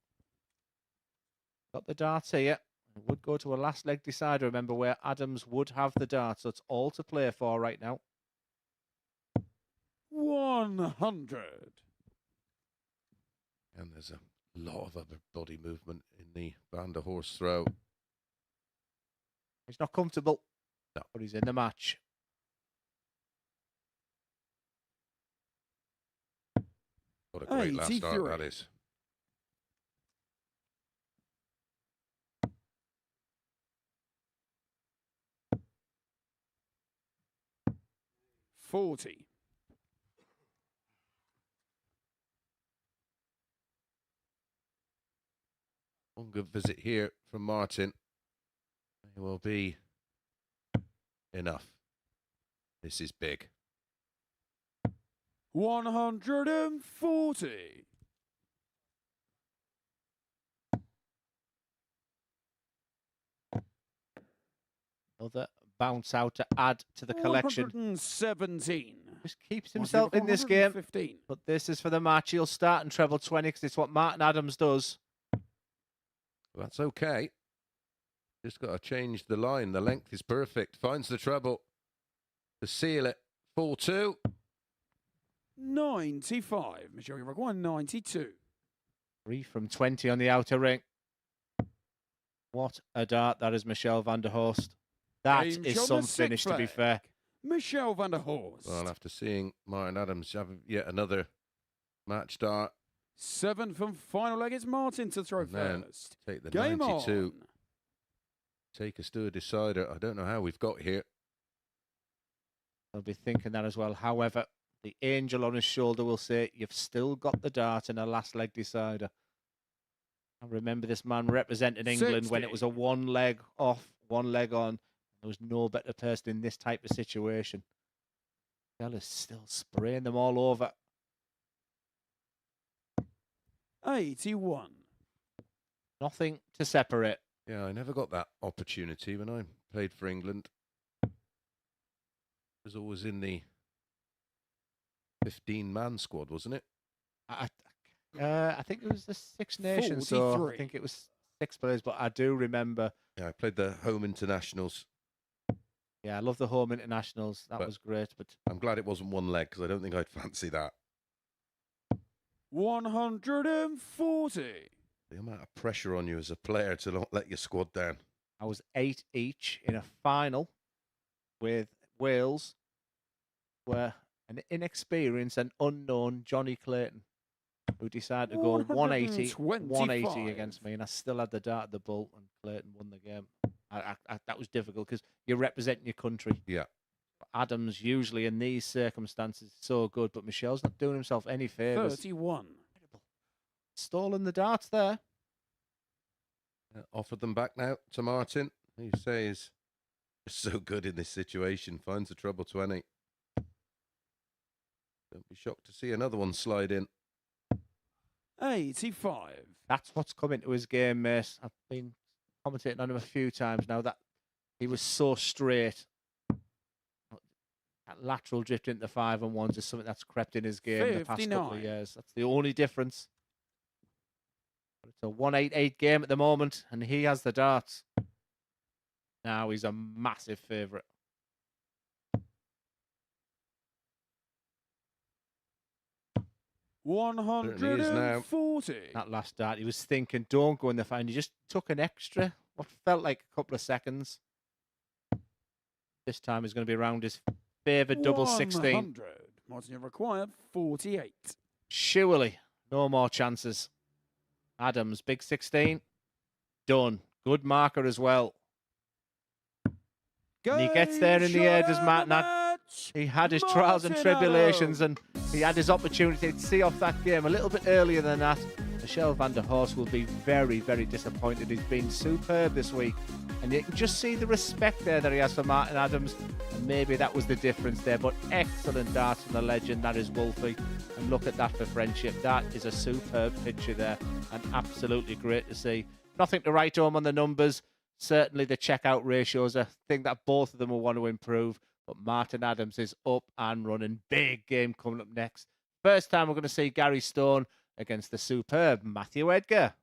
Got the dart here. It would go to a last leg decider, remember, where Adams would have the dart, so it's all to play for right now. 100. And there's a lot of other body movement in the Van der Horst throw. He's not comfortable, No. but he's in the match. What a great last start 83. that is. $40. One good visit here from Martin. It will be enough. This is big. 140. Another bounce out to add to the collection. 117. Just keeps himself in this game. 115. But this is for the match. He'll start in treble 20 because it's what Martin Adams does. That's okay. Just got to change the line. The length is perfect. Finds the treble to seal it. 4-2. 95. Michel, you require 92. 3 from 20 on the outer ring. What a dart that is, Michel van der Horst. That Game is shot some the sixth finish, to be leg. fair. Michel van der Horst. Well, after seeing Martin Adams have yet another match dart, 7 from final leg. It's Martin to throw and then first. take the Game 92. on. Take us to a decider. I don't know how we've got here. I'll be thinking that as well. However, the angel on his shoulder will say, you've still got the dart in a last leg decider. I remember this man representing England when it was a 60. one leg off, one leg on. There was no better person in this type of situation. Fella's still spraying them all over. 81. Nothing to separate. Yeah, I never got that opportunity when I played for England. I was always in the 15-man squad, wasn't it? I think it was the Six Nations, so I 43. think it was 6 players, but I do remember. Yeah, I played the home internationals. Yeah, I love the home internationals. That But- was great, but I'm glad it wasn't one leg because I don't think I'd fancy that. 140. The amount of pressure on you as a player to not let your squad down. I was 8 each in a final with Wales, where an inexperienced and unknown Johnny Clayton, who decided to go 180 125. against me, and I still had the dart at the bull, and Clayton won the game. That was difficult because you're representing your country. Yeah. Adams usually in these circumstances so good, but Michel's not doing himself any favours. 31. Stalling the darts there. Offered them back now to Martin, who says so good in this situation, finds the treble 20. Don't be shocked to see another one slide in. 85. That's what's come into his game, mate. I've been commentating on him a few times now that he was so straight. That lateral drift into 5 and 1s is something that's crept in his game the past couple of 59. years. That's the only difference. But it's a 188 game at the moment, and he has the darts. Now he's a massive favourite. Certainly is now. 140. That last dart, he was thinking, don't go in the final. He just took an extra, what felt like a couple of seconds. This time he's going to be around his favoured double 16. 100. Martin, you require 48. Surely, no more chances. Adams, big 16. Done. Good marker as well. And he gets there in the air, does Martin. He had his trials and Martin tribulations, and he had his opportunity to see off that game a little bit earlier than that. Michel van der Horst will be very, very disappointed. He's been superb this week. And you can just see the respect there that he has for Martin Adams. And maybe that was the difference there. But excellent darts from the legend, that is Wolfie. And look at that for friendship. That is a superb picture there. And absolutely great to see. Nothing to write home on the numbers. Certainly the checkout ratio is a thing that both of them will want to improve. But Martin Adams is up and running. Big game coming up next. First time we're going to see Gary Stone against the superb Matthew Edgar.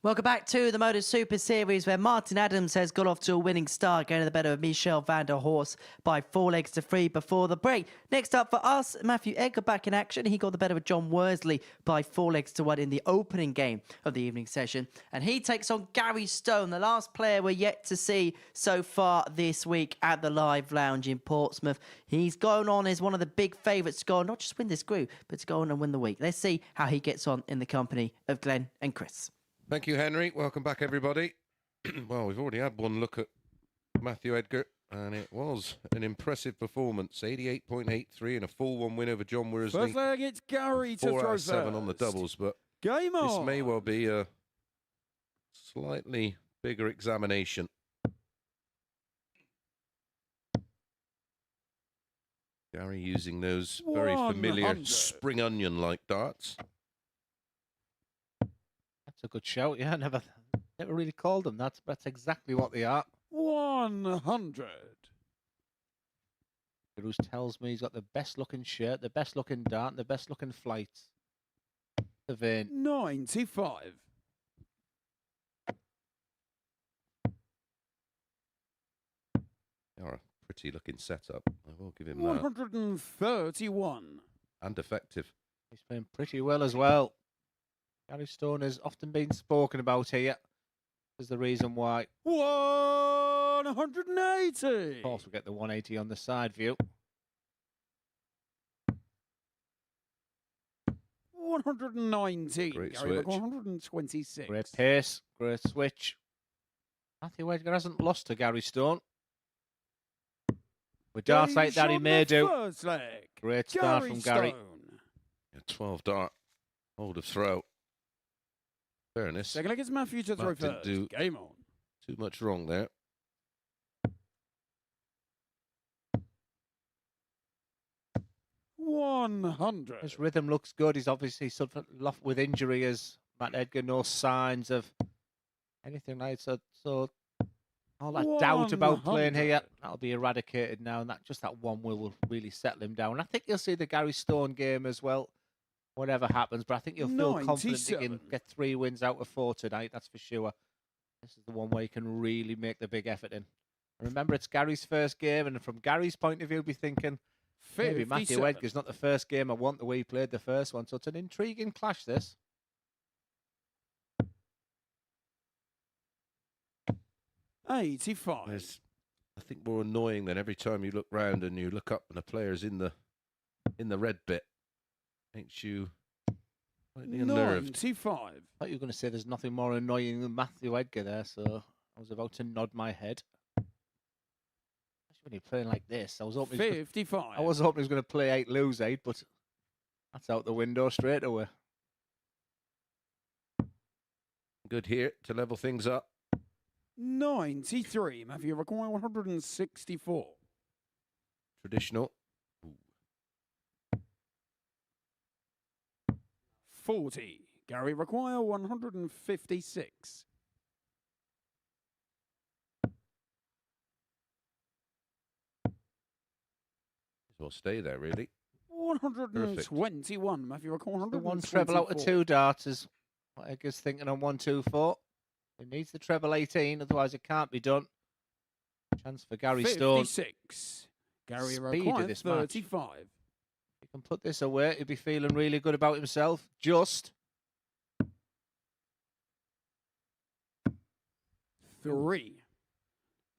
Welcome back to the MODUS Super Series, where Martin Adams has got off to a winning start, getting the better of Michel van der Horst by 4-3 before the break. Next up for us, Matthew Edgar back in action. He got the better of John Worsley by 4-1 in the opening game of the evening session. And he takes on Gary Stone, the last player we're yet to see so far this week at the Live Lounge in Portsmouth. He's going on as one of the big favourites to go on, not just win this group, but to go on and win the week. Let's see how he gets on in the company of Glenn and Chris. Thank you, Henry. Welcome back, everybody. Well, we've already had one look at Matthew Edgar, and it was an impressive performance. 88.83 and a full one win over John Worsley. First leg, it's Gary to 4 throw out of 7 first. on the doubles, but Game on. this may well be a slightly bigger examination. Gary using those very familiar 100. spring onion-like darts. That's a good shout. Yeah, never really called them that. That's exactly what they are. 100. Bruce tells me he's got the best looking shirt, the best looking dart, and the best looking flight. The vein. 95. They are a pretty looking setup. I will give him that. 131. And effective. He's playing pretty well as well. Gary Stone has often been spoken about here. There's the reason why. 180. Of course, we get the 180 on the side view. 119. Great Gary switch. 126. Great pace, great switch. Matthew Edgar hasn't lost to Gary Stone. With darts like that, he may do. First leg. Great start Gary from Gary. Stone. A 12 dart. Hold of throw. Fairness. Second leg is Matthew to throw Matt didn't first. do- Game on. Too much wrong there. 100. His rhythm looks good. He's obviously suffered with injury as Matt Edgar. No signs of anything like that. So all that doubt about playing here, 100. that'll be eradicated now. And that one will really settle him down. I think you'll see the Gary Stone game as well, whatever happens. But I think you'll feel confident he can 97. get 3 wins out of 4 tonight. That's for sure. This is the one where he can really make the big effort in. And remember, it's Gary's first game. And from Gary's point of view, be thinking, maybe Matthew 57. Edgar's not the first game I want the way he played the first one. So it's an intriguing clash, this. 85. There's nothing more annoying than every time you look round and you look up and a player's in the red bit. Makes you slightly unnerved. 95. I thought you were going to say there's nothing more annoying than Matthew Edgar there, so I was about to nod my head. Especially when you're playing like this. I was hoping he 55. was going to play 8, lose 8, but that's out the window straight away. Good here to level things up. 93. Matthew require 164. Traditional. 40. Gary require 156. Well, stay there, really. 121. Matthew require The 124. one treble out of 2 darts is what Edgar's thinking on 124. He needs the treble 18, otherwise it can't be done. Chance for Gary Stone. 56. Gary Speed of require this match. 35. He can put this away. He'll be feeling really good about himself. Just 3.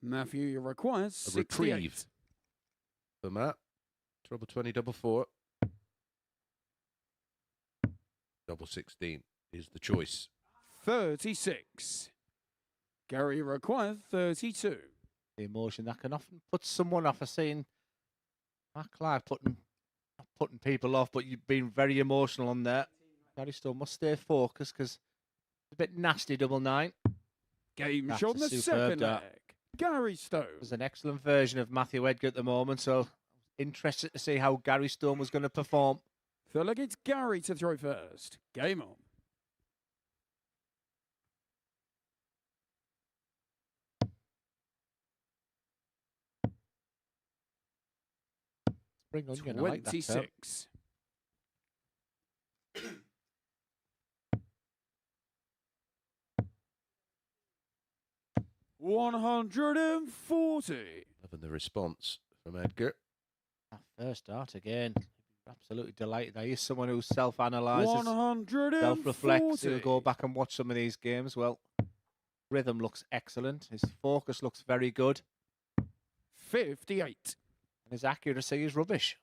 Matthew requires A 68. reprieve for Matt. Treble 20, double 4. Double 16 is the choice. 36. Gary requires 32. the emotion that can often put someone off. I've seen Matt Clark not putting people off, but you've been very emotional on there. Gary Stone must stay focused because it's a bit nasty, double 9. Game That's shot a in the superb second dart. leg. Gary Stone. There's an excellent version of Matthew Edgar at the moment, so I was interested to see how Gary Stone was going to perform. Third leg, it's Gary to throw first. Game on. Spring onion, I like that term. 26. 140. Loving the response from Edgar. That first start again. Absolutely delighted. He is someone who self-analyses, 140. self-reflects. He'll go back and watch some of these games. Well, rhythm looks excellent. His focus looks very good. 58. And his accuracy is rubbish.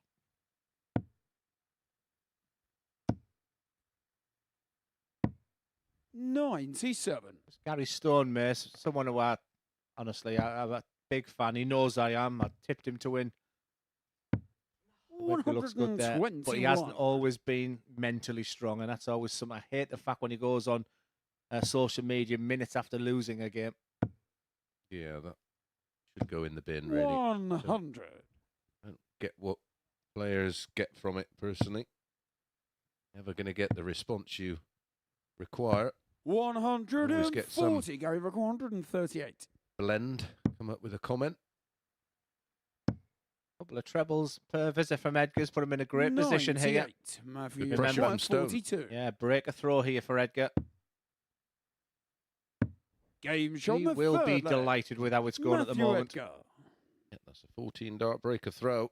$97. Gary Stone, Mace, someone who honestly, I'm a big fan. He knows I am. I tipped him to win. He looks good there, but he hasn't always been mentally strong, and that's always something. I hate the fact when he goes on social media minutes after losing a game. Yeah, that should go in the bin, really. 100. Don't get what players get from it, personally. Never going to get the response you require. 140. Gary Rook, 138. Blend, come up with a comment. Couple of trebles per visit from Edgar's put him in a great position here. Matthew, Good pressure from Stone. 42. Yeah, break a throw here for Edgar. Game shot. He will be delighted with how it's going at the moment. Yeah, that's a 14-dart breaker throw.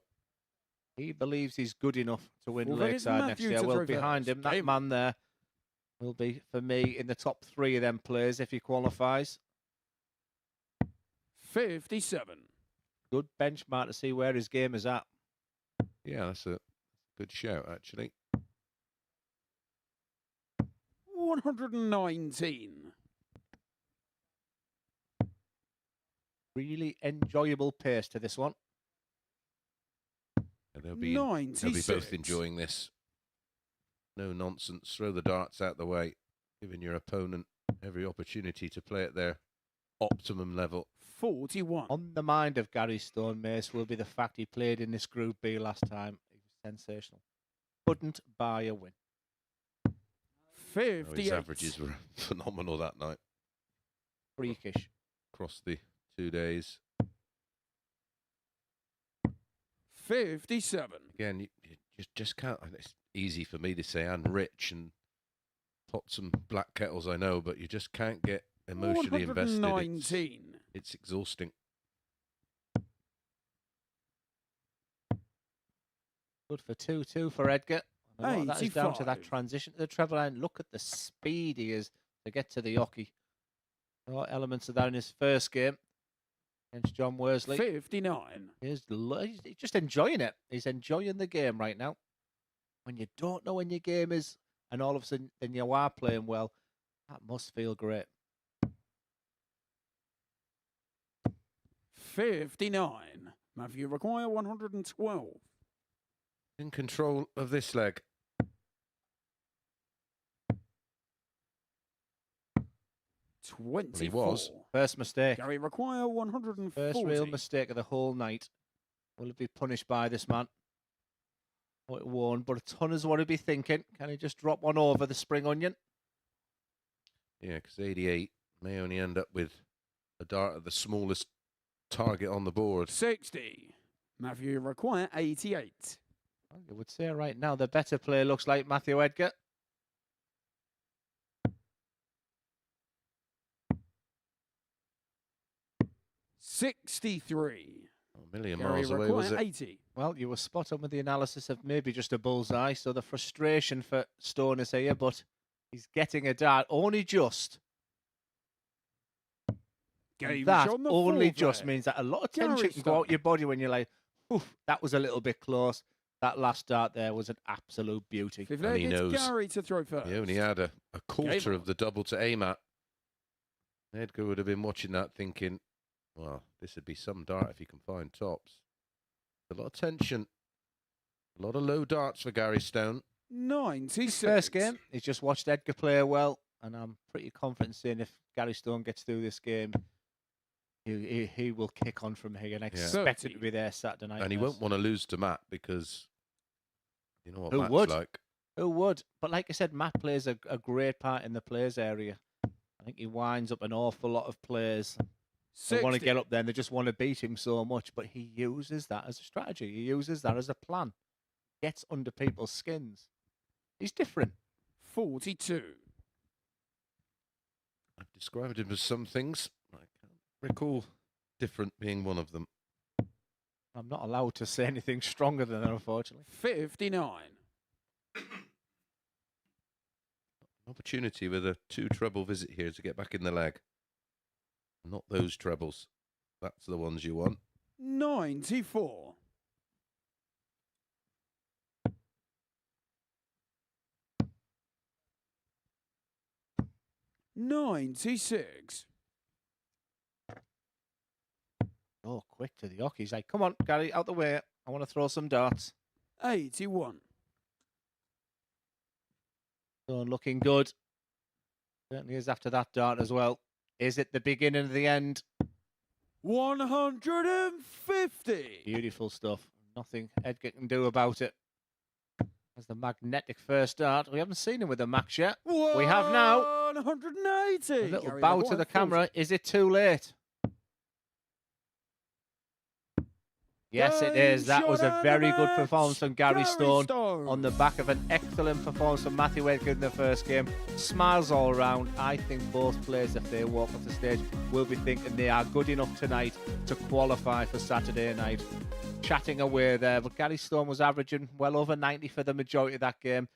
He believes he's good enough to win Well, that is Lakeside next Matthew year. to Well, throw behind first. him, that Game. man there will be, for me, in the top 3 of them players if he qualifies. 57. Good benchmark to see where his game is at. Yeah, that's a good shout, actually. 119. Really enjoyable pace to this one. And they'll be both enjoying this. No nonsense. Throw the darts out the way, giving your opponent every opportunity to play at their optimum level. 41. On the mind of Gary Stone, Mace, will be the fact he played in this Group B last time. He was sensational. Couldn't buy a win. 58. His averages were phenomenal that night. Freakish. Across the 2 days. 57. Again, you just can't. It's easy for me to say I'm rich and pot some black kettles, I know, but you just can't get emotionally invested. 119. It's exhausting. Good for 2-2 for Edgar. And a lot of that is down to that 85. transition to the treble line. Look at the speed he is to get to the hockey. A lot of elements of that in his first game against John Worsley. 59. He's just enjoying it. He's enjoying the game right now. When you don't know when your game is, and all of a sudden then you are playing well, that must feel great. 59. Matthew require 112. In control of this leg. 24. He was. First mistake. Gary require 140. First real mistake of the whole night. Will it be punished by this man? Oh, it won't, but a ton is what he'll be thinking. Can he just drop one over the spring onion? Yeah, because 88 may only end up with a dart at the smallest target on the board. 60. Matthew require 88. Well, you would say right now the better player looks like Matthew Edgar. $63. A million Gary miles away, require was it? 80. Well, you were spot on with the analysis of maybe just a bullseye. So the frustration for Stone is here, but he's getting a dart only just. Game That shot on the only fourth just leg. means that a lot of Gary tension can go out Stone. your body when you're like, oof, that was a little bit close. That last dart there was an absolute beauty. Fifth And leg, he it's knows. Gary to throw first. He only had a quarter on. of the double to aim at. Edgar would have been watching that thinking, well, this would be some dart if he can find tops. A lot of tension. A lot of low darts for Gary Stone. 96. First game, he's just watched Edgar play well, and I'm pretty confident saying if Gary Stone gets through this game, he will kick on from here and expect it to be there Saturday night. And he won't want to lose to Matt because you know what Who Matt's would? like. Who would? But like I said, Matt plays a great part in the players area. I think he winds up an awful lot of players. They want to 60. get up there and they just want to beat him so much, but he uses that as a strategy. He uses that as a plan. Gets under people's skins. He's different. 42. I've described him as some things. I can't Recall different being one of them. I'm not allowed to say anything stronger than that, unfortunately. 59. Opportunity with a 2 treble visit here to get back in the leg. Not those trebles. That's the ones you want. 94. 96. Oh, quick to the hockey. He's like, come on, Gary, out the way. I want to throw some darts. 81. So looking good. Certainly is after that dart as well. Is it the beginning of the end? 150. Beautiful stuff. Nothing Edgar can do about it. As the magnetic first dart. We haven't seen him with a max yet. We have now. 180. A little Gary bow Level to the 140. camera. Is it too late? Yes, it is. That was a very good performance from Gary Stone on the back of an excellent performance from Matthew Edgar in the first game. Smiles all around. I think both players, if they walk off the stage, will be thinking they are good enough tonight to qualify for Saturday night. Chatting away there, but Gary Stone was averaging well over 90 for the majority of that game.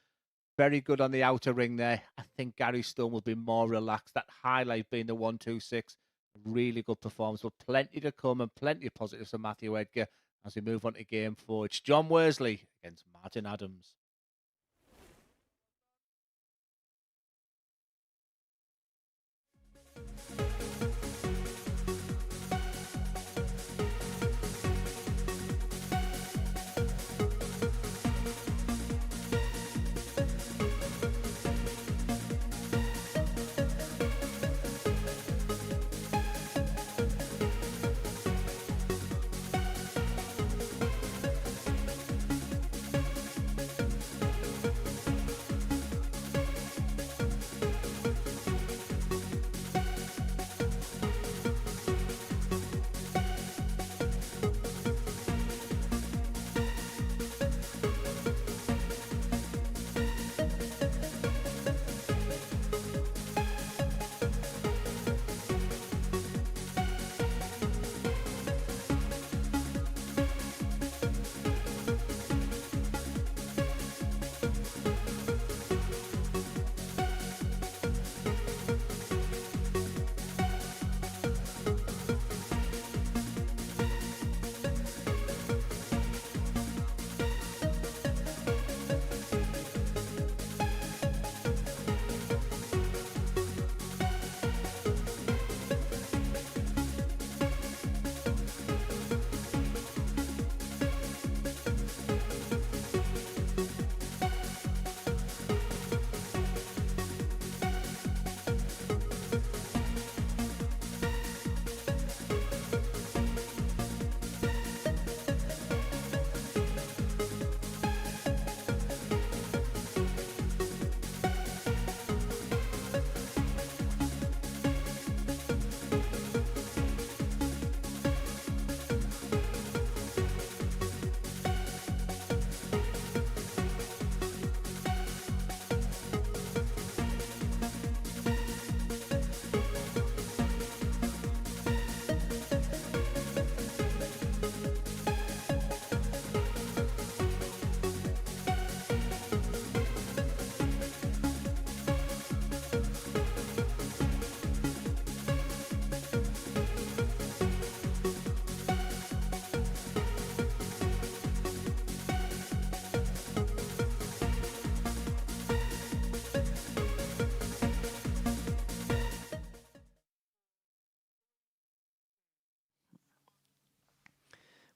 Very good on the outer ring there. I think Gary Stone will be more relaxed. That highlight being the 1-2-6. Really good performance, but plenty to come and plenty of positives for Matthew Edgar as we move on to game 4. It's John Worsley against Martin Adams.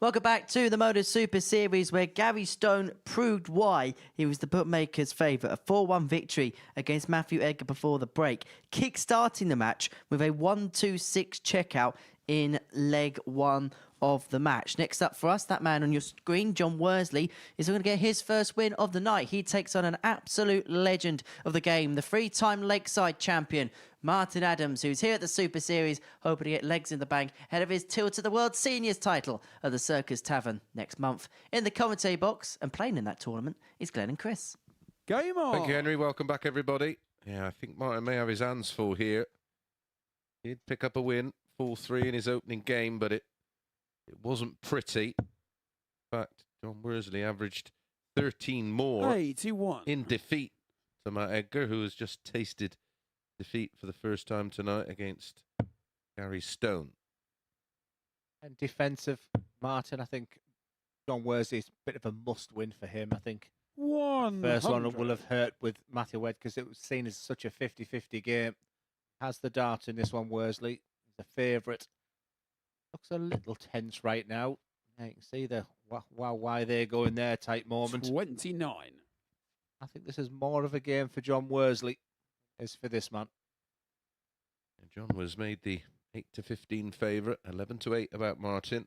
Welcome back to the MODUS Super Series, where Gary Stone proved why he was the bookmaker's favourite. A 4-1 victory against Matthew Edgar before the break, kick-starting the match with a 1-2-6 checkout in leg 1 of the match. Next up for us, that man on your screen, John Worsley, is going to get his first win of the night. He takes on an absolute legend of the game, the 3-time Lakeside champion, Martin Adams, who's here at the Super Series, hoping to get legs in the bank ahead of his tilt to the World Seniors title at the Circus Tavern next month. In the commentary box and playing in that tournament is Glenn and Chris. Game on. Thank you, Henry. Welcome back, everybody. Yeah, I think Martin may have his hands full here. He'd pick up a win 4-3 in his opening game, but it wasn't pretty. In fact, John Worsley averaged 13 more 81. in defeat to Matt Edgar, who has just tasted defeat for the first time tonight against Gary Stone. And defensive, Martin, I think John Worsley's a bit of a must-win for him. I think 100. first one will have hurt with Matthew Wed because it was seen as such a 50-50 game. Has the dart in this one, Worsley. He's a favourite. Looks a little tense right now. Yeah, you can see the why they're going there type moment. 29. I think this is more of a game for John Worsley as for this man. And John was made the 8-15 favourite, 11-8 about Martin.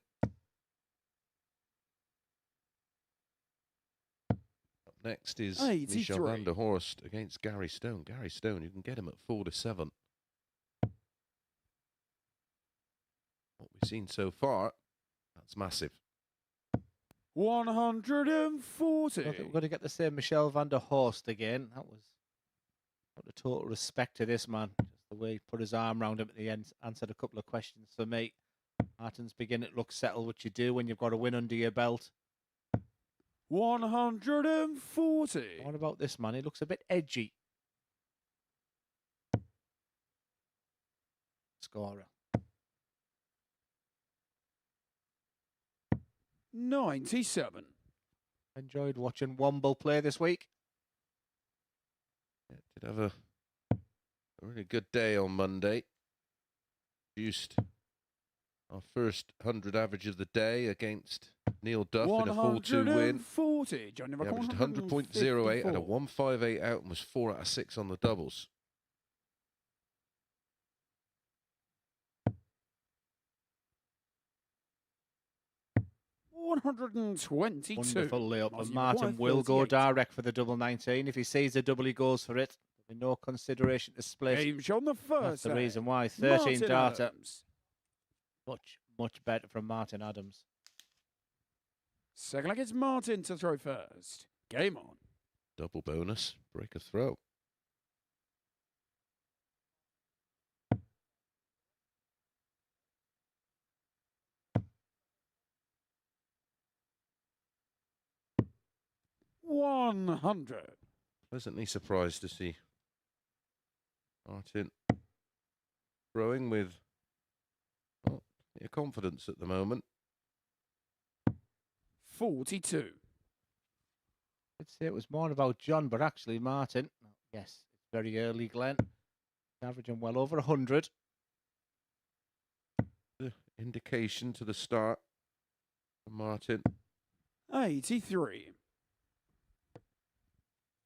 Up next is 83. Michel van der Horst against Gary Stone. Gary Stone, you can get him at 4-7. What we've seen so far, that's massive. 140. I think we're going to get the same Michel van der Horst again. That was got the total respect to this man. Just the way he put his arm around him at the end, answered a couple of questions for me. Martin's beginning to look settled, what you do when you've got a win under your belt. 140. What about this man? He looks a bit edgy. Scorer. 97. Enjoyed watching Womble play this week. Yeah, did have a really good day on Monday. Produced our first 100 average of the day against Neil Duff in a 4-2 win. 140. Johnny He averaged 100.08 and a 158 out and was 4 out of 6 on the doubles. $122. Wonderful layup. And Aussie Martin required will go 38. direct for the double 19. If he sees a double, he goes for it. There'll be no consideration to split. James on the That's first. the reason why. Martin 13 data. Adams. Much better from Martin Adams. Second leg, it's Martin to throw first. Game on. Double bonus, break a throw. $100. Pleasantly surprised to see Martin throwing with confidence at the moment. 42. I'd say it was more about John, but actually Martin. Yes, it's very early, Glenn. Averaging well over 100. The indication to the start from Martin. 83.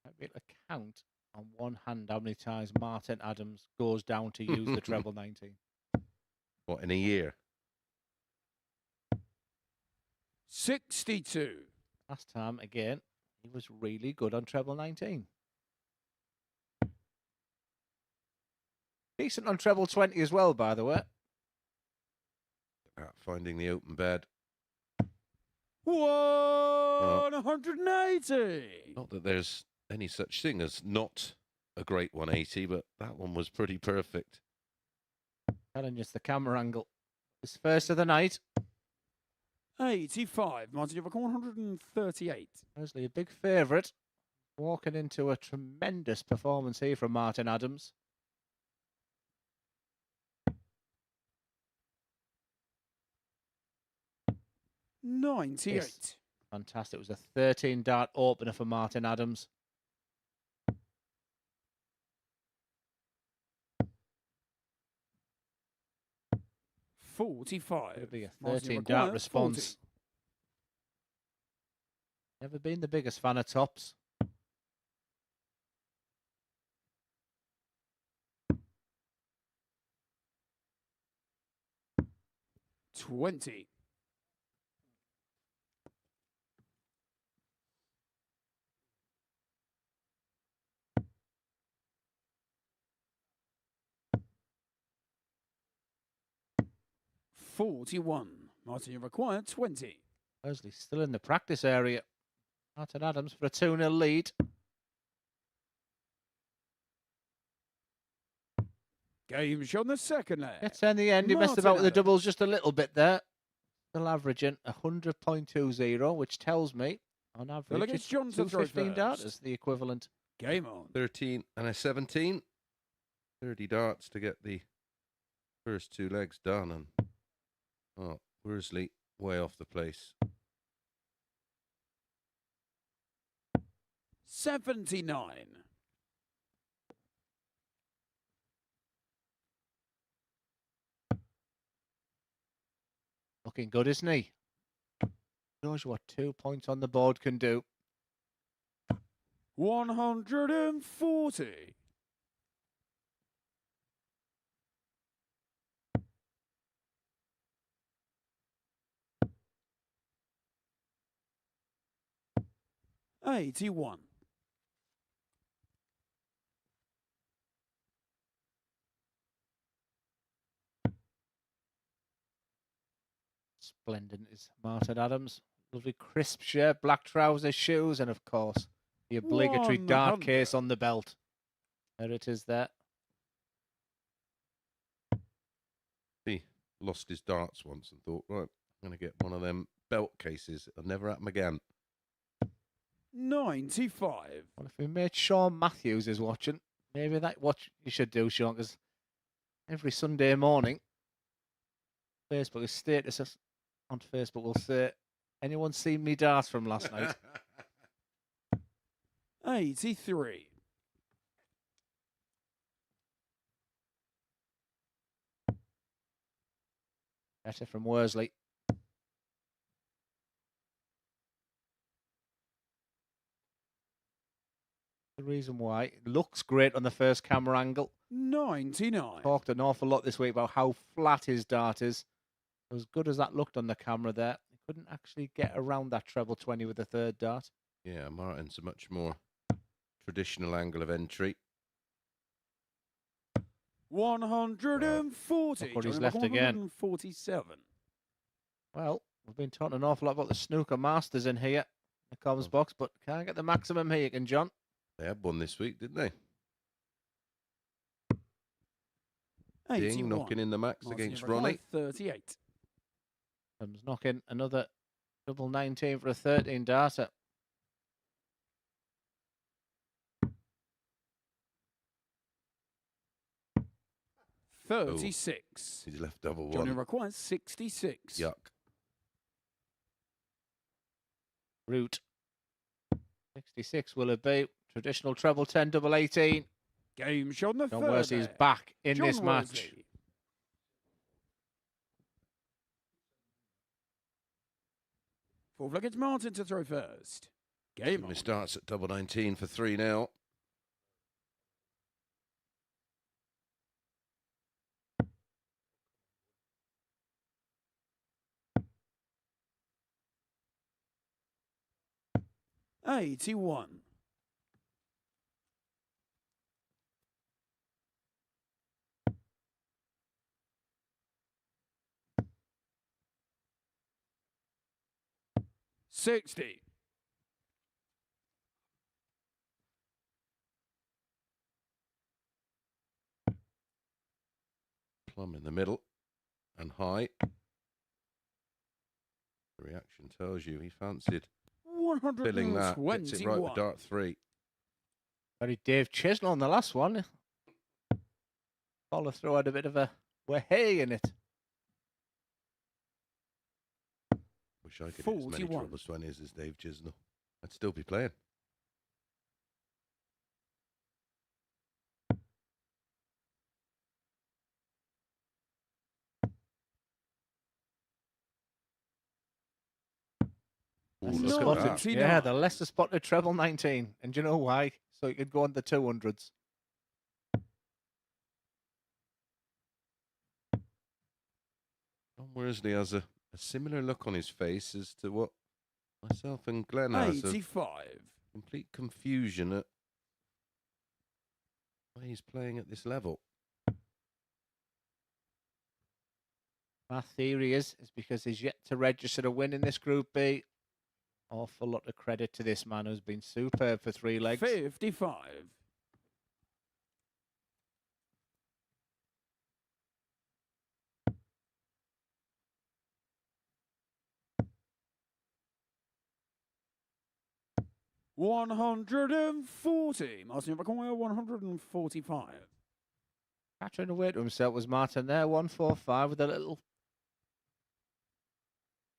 Might be able to count on one hand how many times Martin Adams goes down to use the treble 19. What, in a year? 62. Last time, again, he was really good on treble 19. Decent on treble 20 as well, by the way. Finding the open bed. 180. Not that there's any such thing as not a great 180, but that one was pretty perfect. Telling you, it's the camera angle. It's first of the night. 85. Martin, you've got 138. Worsley, a big favourite. Walking into a tremendous performance here from Martin Adams. $98. Yes. Fantastic. It was a 13 dart opener for Martin Adams. It'll 45. be a Martin, 13 you've dart got response. 40. Never been the biggest fan of tops. $20. $41. Martin, you've acquired 20. Worsley still in the practice area. Martin Adams for a 2-0 lead. Game shot on the second leg. Gets there in the end. He messed Martin about with the Adams. doubles just a little bit there. Still averaging 100.20, which tells me on average against it's John to throw 215 first. darters, the equivalent. Game on. 13 and a 17. 30 darts to get the first 2 legs done. And Worsley way off the place. 79. Looking good, isn't he? Shows you what 2 points on the board can do. 140. $81. Splendid is Martin Adams. Lovely crisp shirt, black trousers, shoes, and of course the obligatory dart 100. case on the belt. There it is there. He lost his darts once and thought, right, I'm going to get one of them belt cases. It'll never happen again. 95. Well, if we made Sean Matthews is watching, maybe that's what you should do, Sean, because every Sunday morning, Facebook, status on Facebook will say, anyone seen me darts from last night? 83. Better from Worsley. The reason why it looks great on the first camera angle. 99. Talked an awful lot this week about how flat his dart is. As good as that looked on the camera there, he couldn't actually get around that treble 20 with the third dart. Yeah, Martin's a much more traditional angle of entry. 140. Look what he's Joining left back again. 147. Well, we've been talking an awful lot about the snooker masters in here, the comms box, but can't get the maximum here, can John? They had one this week, didn't they? 81. Ding, knocking in the max Martin against Adams, Ronnie. 38. Comes knocking another double 19 for a 13 darter. Oh. 36. He's left double Johnny one. requires 66. Yuck. Root. 66 will it be? Traditional treble 10, double 18. Game shot on the John third Worsley's leg. back in John this match. Worsley. Fourth leg, it's Martin to throw first. Game on. He starts at double 19 for 3 now. $81. $60. Plumb in the middle and high. The reaction tells you he fancied filling that. Gets it right with 121. dart 3. Very Dave Chisnell on the last one. Follow through had a bit of a way in it. Wish I could hit as many 41. treble 20s as Dave Chisnell. I'd still be playing. Ooh, Leicester look at spotted- that. 99. Yeah, the Leicester spotted treble 19. And do you know why? So you could go on the 200s. John Worsley has a similar look on his face as to what myself and Glenn has. Of 85. complete confusion at why he's playing at this level. My theory is because he's yet to register a win in this Group B. Awful lot of credit to this man who's been superb for 3 legs. 55. 140. Martin require 145. Pattering away to himself was Martin there, 145 with a little.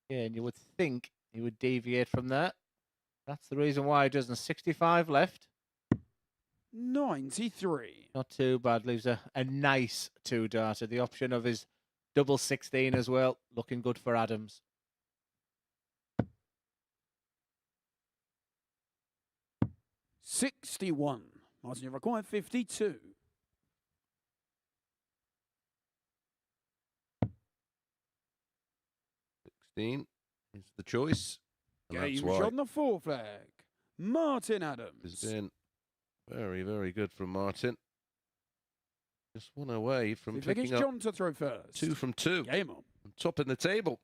Yeah, and you would think he would deviate from that. That's the reason why he doesn't. 65 left. 93. Not too bad. Leaves a nice two-darter. The option of his double 16 as well. Looking good for Adams. $61. Martin require 52. Is the choice. And Game that's why shot on the 4 flag. Martin it's Adams. been very, very good from Martin. Just one away from See if against picking up John to throw first. 2 from 2. Game on. On top in the table.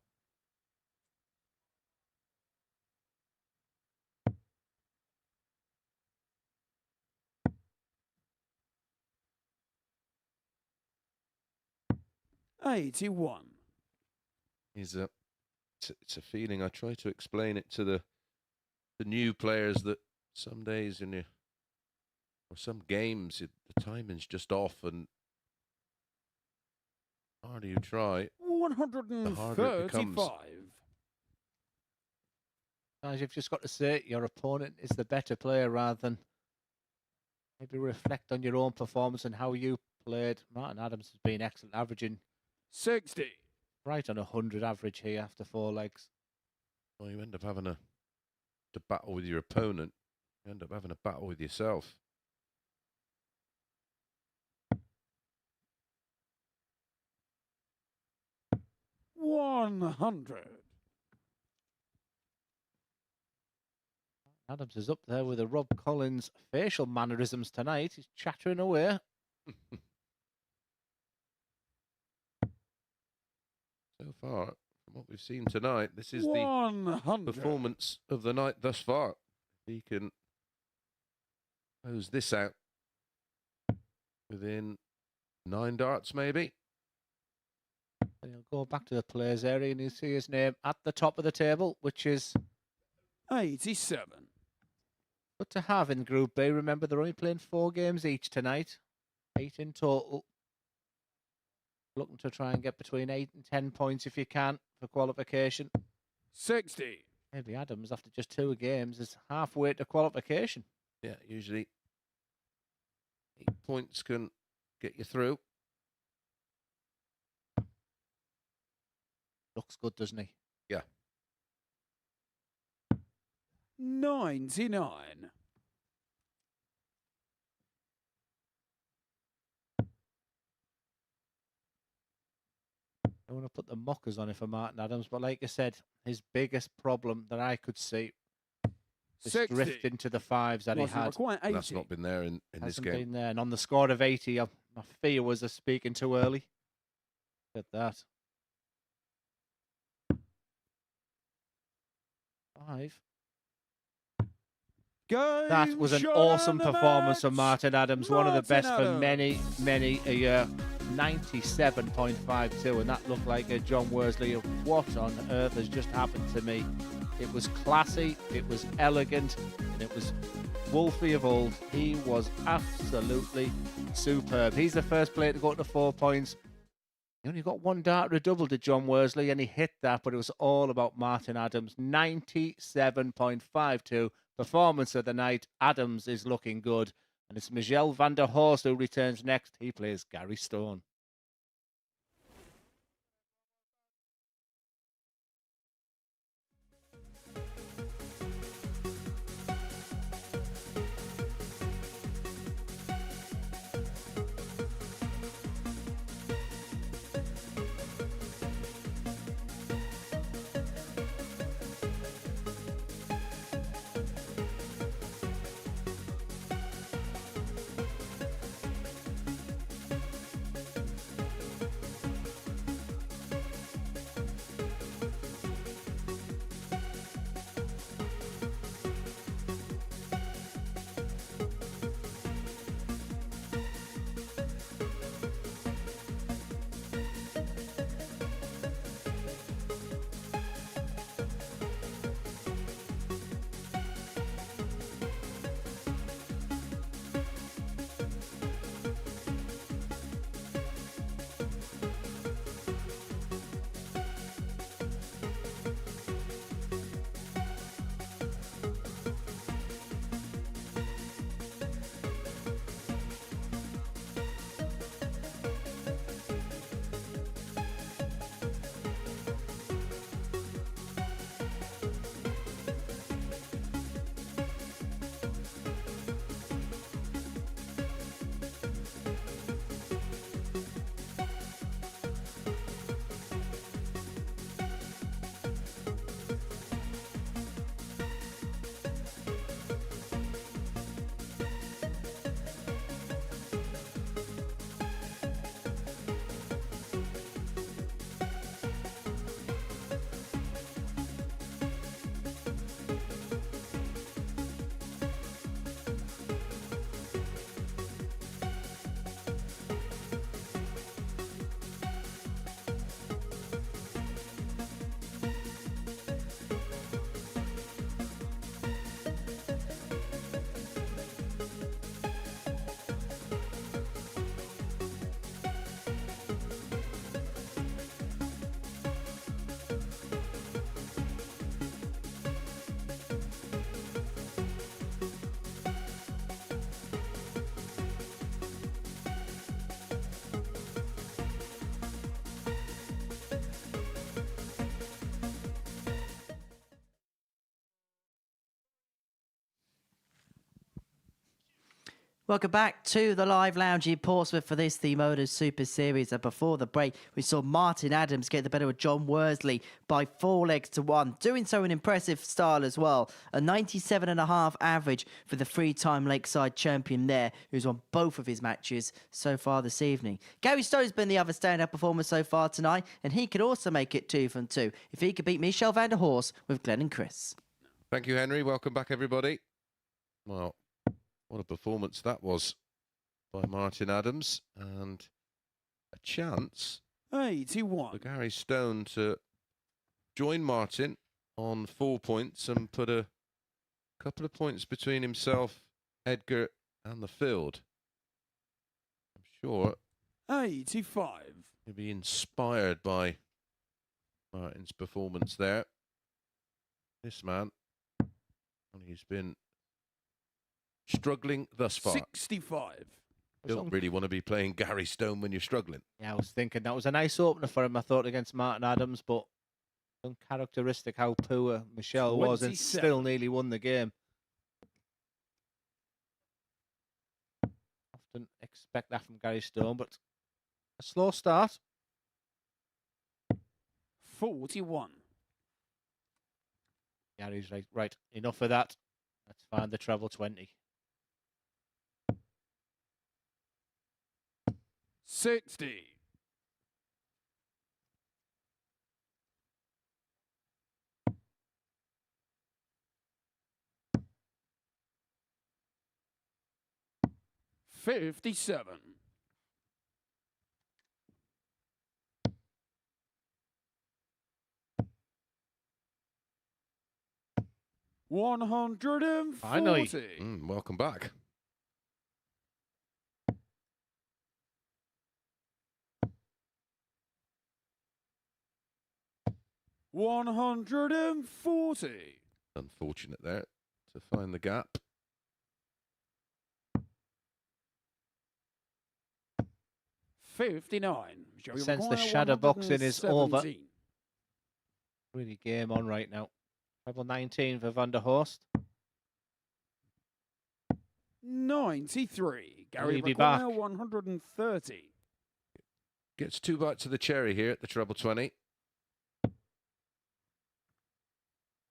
$81. It's a feeling. I try to explain it to the new players that some days or some games the timing's just off, and the harder you try, the harder it becomes. 135. Guys, you've just got to say your opponent is the better player rather than maybe reflect on your own performance and how you played. Martin Adams has been excellent, averaging 60. right on 100 average here after 4 legs. Well, you end up having to battle with your opponent. You end up having a battle with yourself. $100. Adams is up there with the Rob Collins facial mannerisms tonight. He's chattering away. So far, from what we've seen tonight, this is the 100. performance of the night thus far. He can close this out within 9 darts, maybe. And he'll go back to the players area and you see his name at the top of the table, which is 87. good to have in Group B. Remember, they're only playing 4 games each tonight, 8 in total. Looking to try and get between 8 and 10 points if you can for qualification. 60. Maybe Adams, after just 2 games, is halfway to qualification. Yeah, usually 8 points can get you through. Looks good, doesn't he? Yeah. 99. I want to put the mockers on it for Martin Adams, but like I said, his biggest problem that I could see is 60. drift into the 5s that he Martin had. require 80. That's not been there in this Hasn't game. been there. And on the score of 80, my fear was a speaking too early. Look at that. 5. Game That was an shot awesome and the performance from match. Martin Adams. One of the Martin best for Adams. many, many a year. 97.52, and that looked like a John Worsley. What on earth has just happened to me? It was classy, it was elegant, and it was Wolfie of old. He was absolutely superb. He's the first player to go to 4 points. He only got 1 dart or a double to John Worsley, and he hit that, but it was all about Martin Adams. 97.52 performance of the night. Adams is looking good. And it's Michel van der Horst who returns next. He plays Gary Stone. Welcome back to the live lounge in Portsmouth for this, the MODUS Super Series. And before the break, we saw Martin Adams get the better of John Worsley by 4 legs to 1, doing so in impressive style as well. A 97.5 average for the 3-time Lakeside champion there, who's won both of his matches so far this evening. Gary Stone's been the other standout performer so far tonight, and he could also make it 2 from 2 if he could beat Michel van der Horst with Glenn and Chris. Thank you, Henry. Welcome back, everybody. Well, what a performance that was by Martin Adams, and a chance 81. for Gary Stone to join Martin on 4 points and put a couple of points between himself, Edgar, and the field. I'm sure 85. he'll be inspired by Martin's performance there. This man, and he's been struggling thus far. 65. You don't really want to be playing Gary Stone when you're struggling. Yeah, I was thinking that was a nice opener for him, I thought, against Martin Adams, but uncharacteristic how poor Michelle was and 27. still nearly won the game. Often expect that from Gary Stone, but a slow start. 41. Gary's right, enough of that. Let's find the treble 20. 60. 57. 140. Finally. Welcome back. 140. Unfortunate there to find the gap. 59. Since the shadow boxing is over. Really game on right now. Treble 19 for Van der Horst. 93. Gary He'll be require back. 130. Gets 2 bites of the cherry here at the treble 20.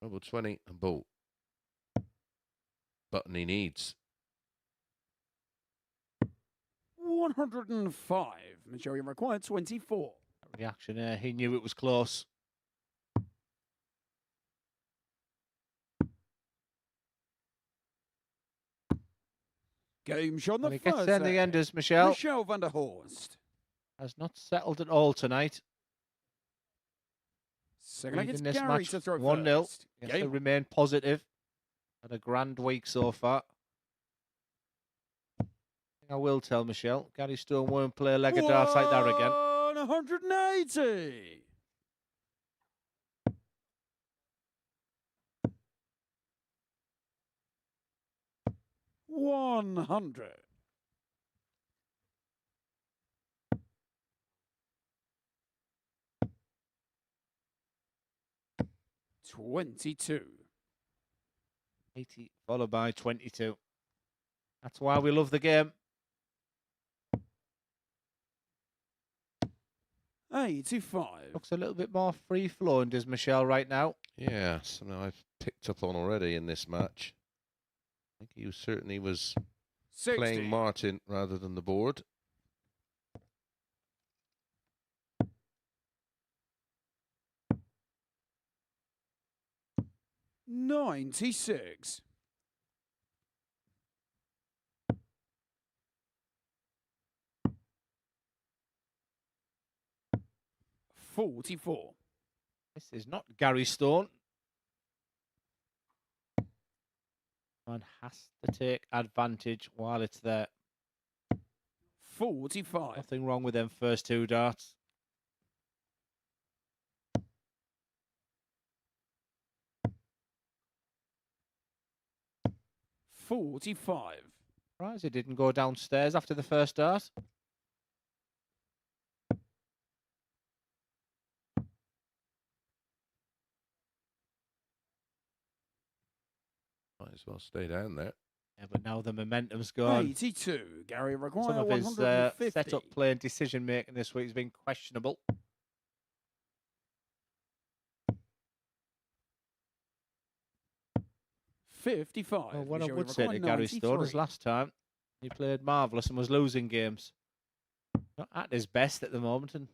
Treble 20 and ball. Button he needs. 105. Majority required 24. Reaction there. He knew it was close. Game shot on the And he gets first there in the leg. end as Michel Michel van der Horst. has not settled at all tonight. Second leg, it's Leading this Gary match to throw 1-0. first. He has to Game. remain positive. Had a grand week so far. I will tell Michel, Gary Stone won't play a leg of darts like that again. 180. 100. 22. 80 followed by 22. That's why we love the game. 85. Looks a little bit more free-flowing, does Michel, right now? Yeah, something I've picked up on already in this match. I think he certainly was 60. playing Martin rather than the board. 96. 44. This is not Gary Stone. Man has to take advantage while it's there. 45. Nothing wrong with them first 2 darts. 45. Surprised he didn't go downstairs after the first dart. Might as well stay down there. Yeah, but now the momentum's gone. 82. Gary Some require of his 150. setup play and decision making this week has been questionable. 55. Well, what I Michelle, would you say to require Gary Stone is 93. last time he played marvellous and was losing games. Not at his best at the moment, and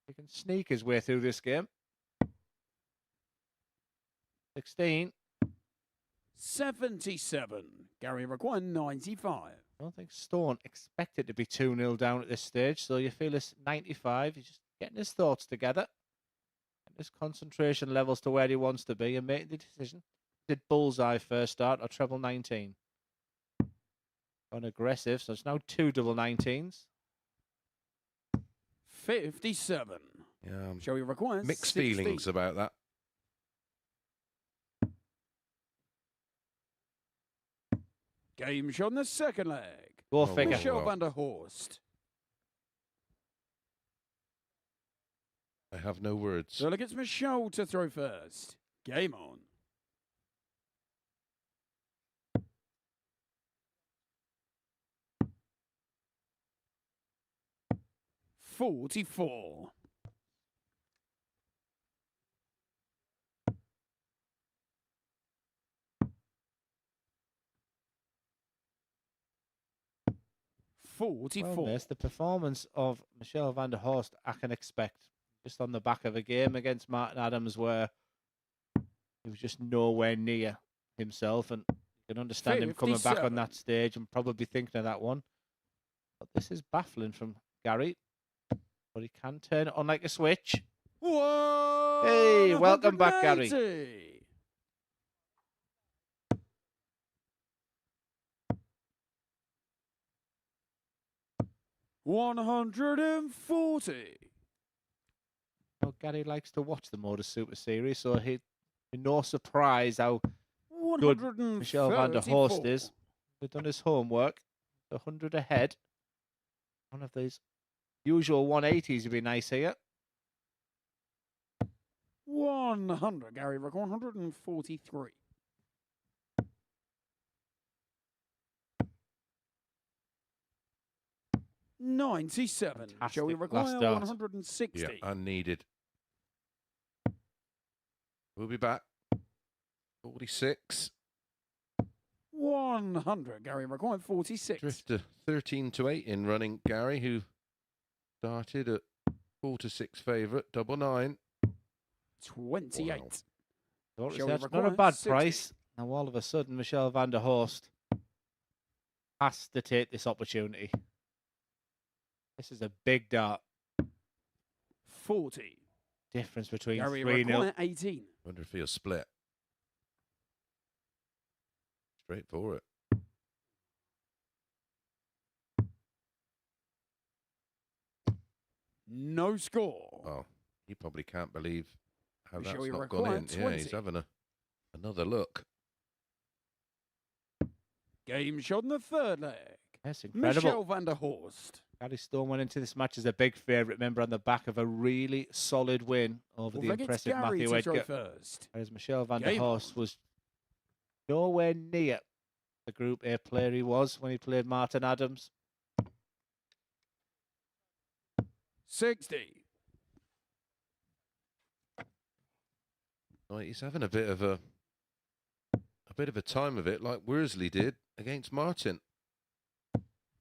he can sneak his way through this game. 16. 77. Gary require 95. I don't think Stone expected to be 2-0 down at this stage, so you feel this 95. He's just getting his thoughts together, getting his concentration levels to where he wants to be, and making the decision. Did bullseye first start or treble 19? On aggressive, so it's now 2 double 19s. 57. Yeah, Shall we require mixed 60. feelings about that. Game shot in the second leg. Go Oh, figure. wow. Michelle van der Horst. I have no words. So look, it's Michelle to throw first. Game on. $44. Well, miss, the performance of Michelle van der Horst I can expect just on the back of a game against Martin Adams where he was just nowhere near himself, and you can understand him coming back on 57. that stage and probably thinking of that one. But this is baffling from Gary, but he can turn it on like a switch. Whoa! Hey, welcome back, Gary. 180. $140. Well, Gary likes to watch the MODUS Super Series, so he no surprise how good Michelle van der Horst is. He's done his homework. 100 ahead. One of these usual 180s would be nice here. 100. Gary Rick, 143. $97. Joey Fantastic last require start. 160. Yeah, unneeded. We'll be back. 46. 100. Gary required 46. Drifter 13 to 8 in running. Gary, who started at 4 to 6 favourite, double 9. 28. Wow. Thought Shall we that's not a record? bad 60. price. Now all of a sudden, Michelle van der Horst has to take this opportunity. This is a big dart. 40. Difference between Gary 3-0. required 18. Wonder if he'll split. Straight for it. No score. Oh, he probably can't believe how Shall that's we not gone in. require Yeah, he's 20? having another look. Game shot in the third leg. That's incredible. Michelle van der Horst. Gary Stone went into this match as a big favourite, remember, on the back of a really solid win over the Well, it's impressive Gary Matthew to throw Edgar. first. Whereas Michelle van der Game Horst on. was nowhere near the Group A player he was when he played Martin Adams. 60. Oh, he's having a bit of a time of it, like Worsley did against Martin.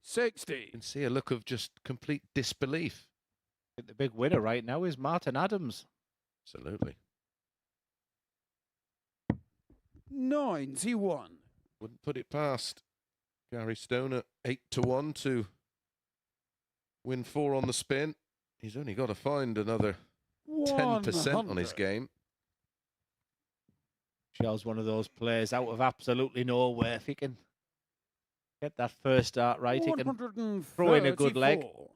60. You can see a look of just complete disbelief. I think the big winner right now is Martin Adams. Absolutely. 91. Wouldn't put it past Gary Stone at 8 to 1 to win 4 on the spin. He's only got to find another 10% on his 100. game. Michelle's one of those players out of absolutely nowhere. If he can get that first start right, he can throw in a good leg. 134.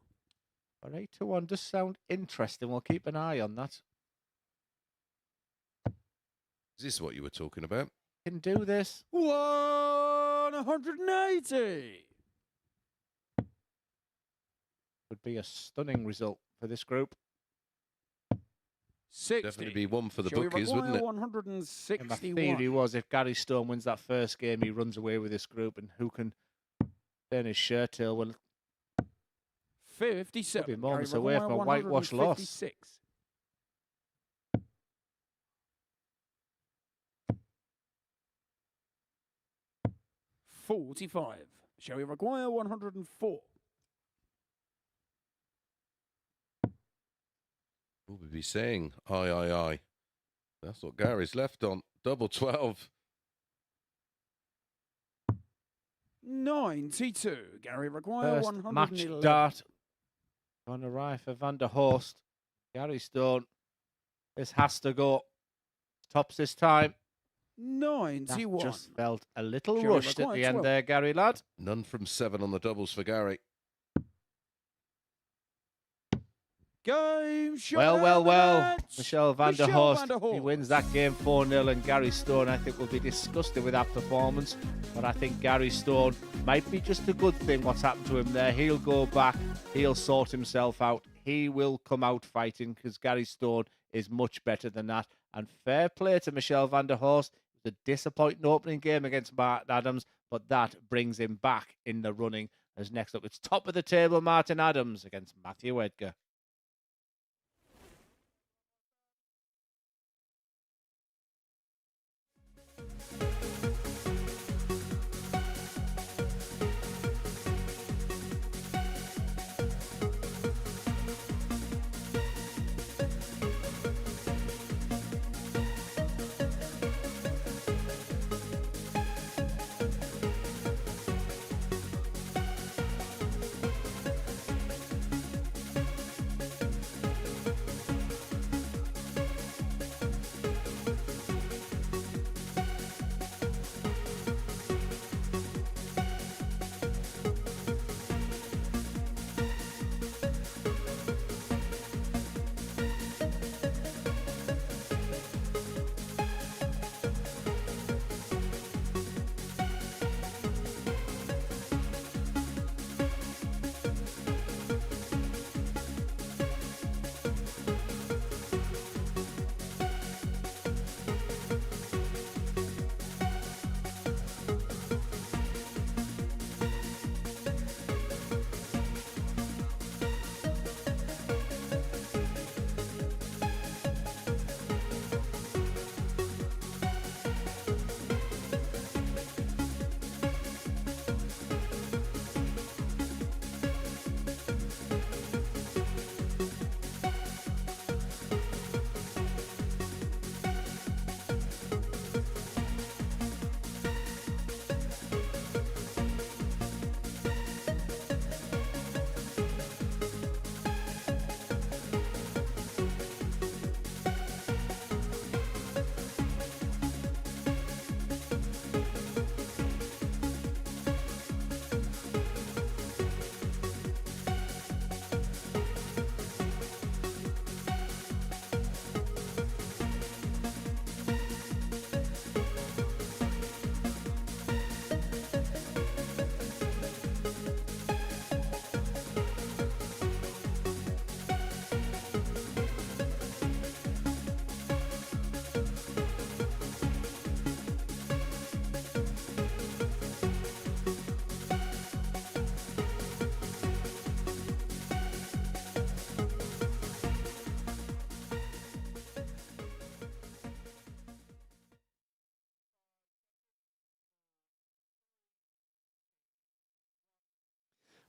But 8 to 1 does sound interesting. We'll keep an eye on that. Is this what you were talking about? Can do this. 180. Would be a stunning result for this group. 60. Definitely be one for the Shall we bookies, require wouldn't it? 161. And my theory was if Gary Stone wins that first game, he runs away with this group, and who can turn his shirt tail? Well, 57. Could be moments Gary away Maguire, from a whitewash loss. 156. 45. Shall we require 104? Will we be saying aye, aye, aye? That's what Gary's left on. Double 12. 92. Gary Maguire, First match 111. start on the right for Van der Horst. Gary Stone. This has to go. Tops this time. 91. That just felt a little Shall we rushed at require the end 12? there, Gary lad. None from 7 on the doubles for Gary. Game shot. Well. match. Michel van der Michel Horst. van der Horst. He wins that game 4-0, and Gary Stone, I think, will be disgusted with that performance. But I think Gary Stone might be just a good thing what's happened to him there. He'll go back. He'll sort himself out. He will come out fighting because Gary Stone is much better than that. And fair play to Michel van der Horst. It was a disappointing opening game against Martin Adams, but that brings him back in the running. As next up, it's top of the table, Martin Adams against Matthew Edgar.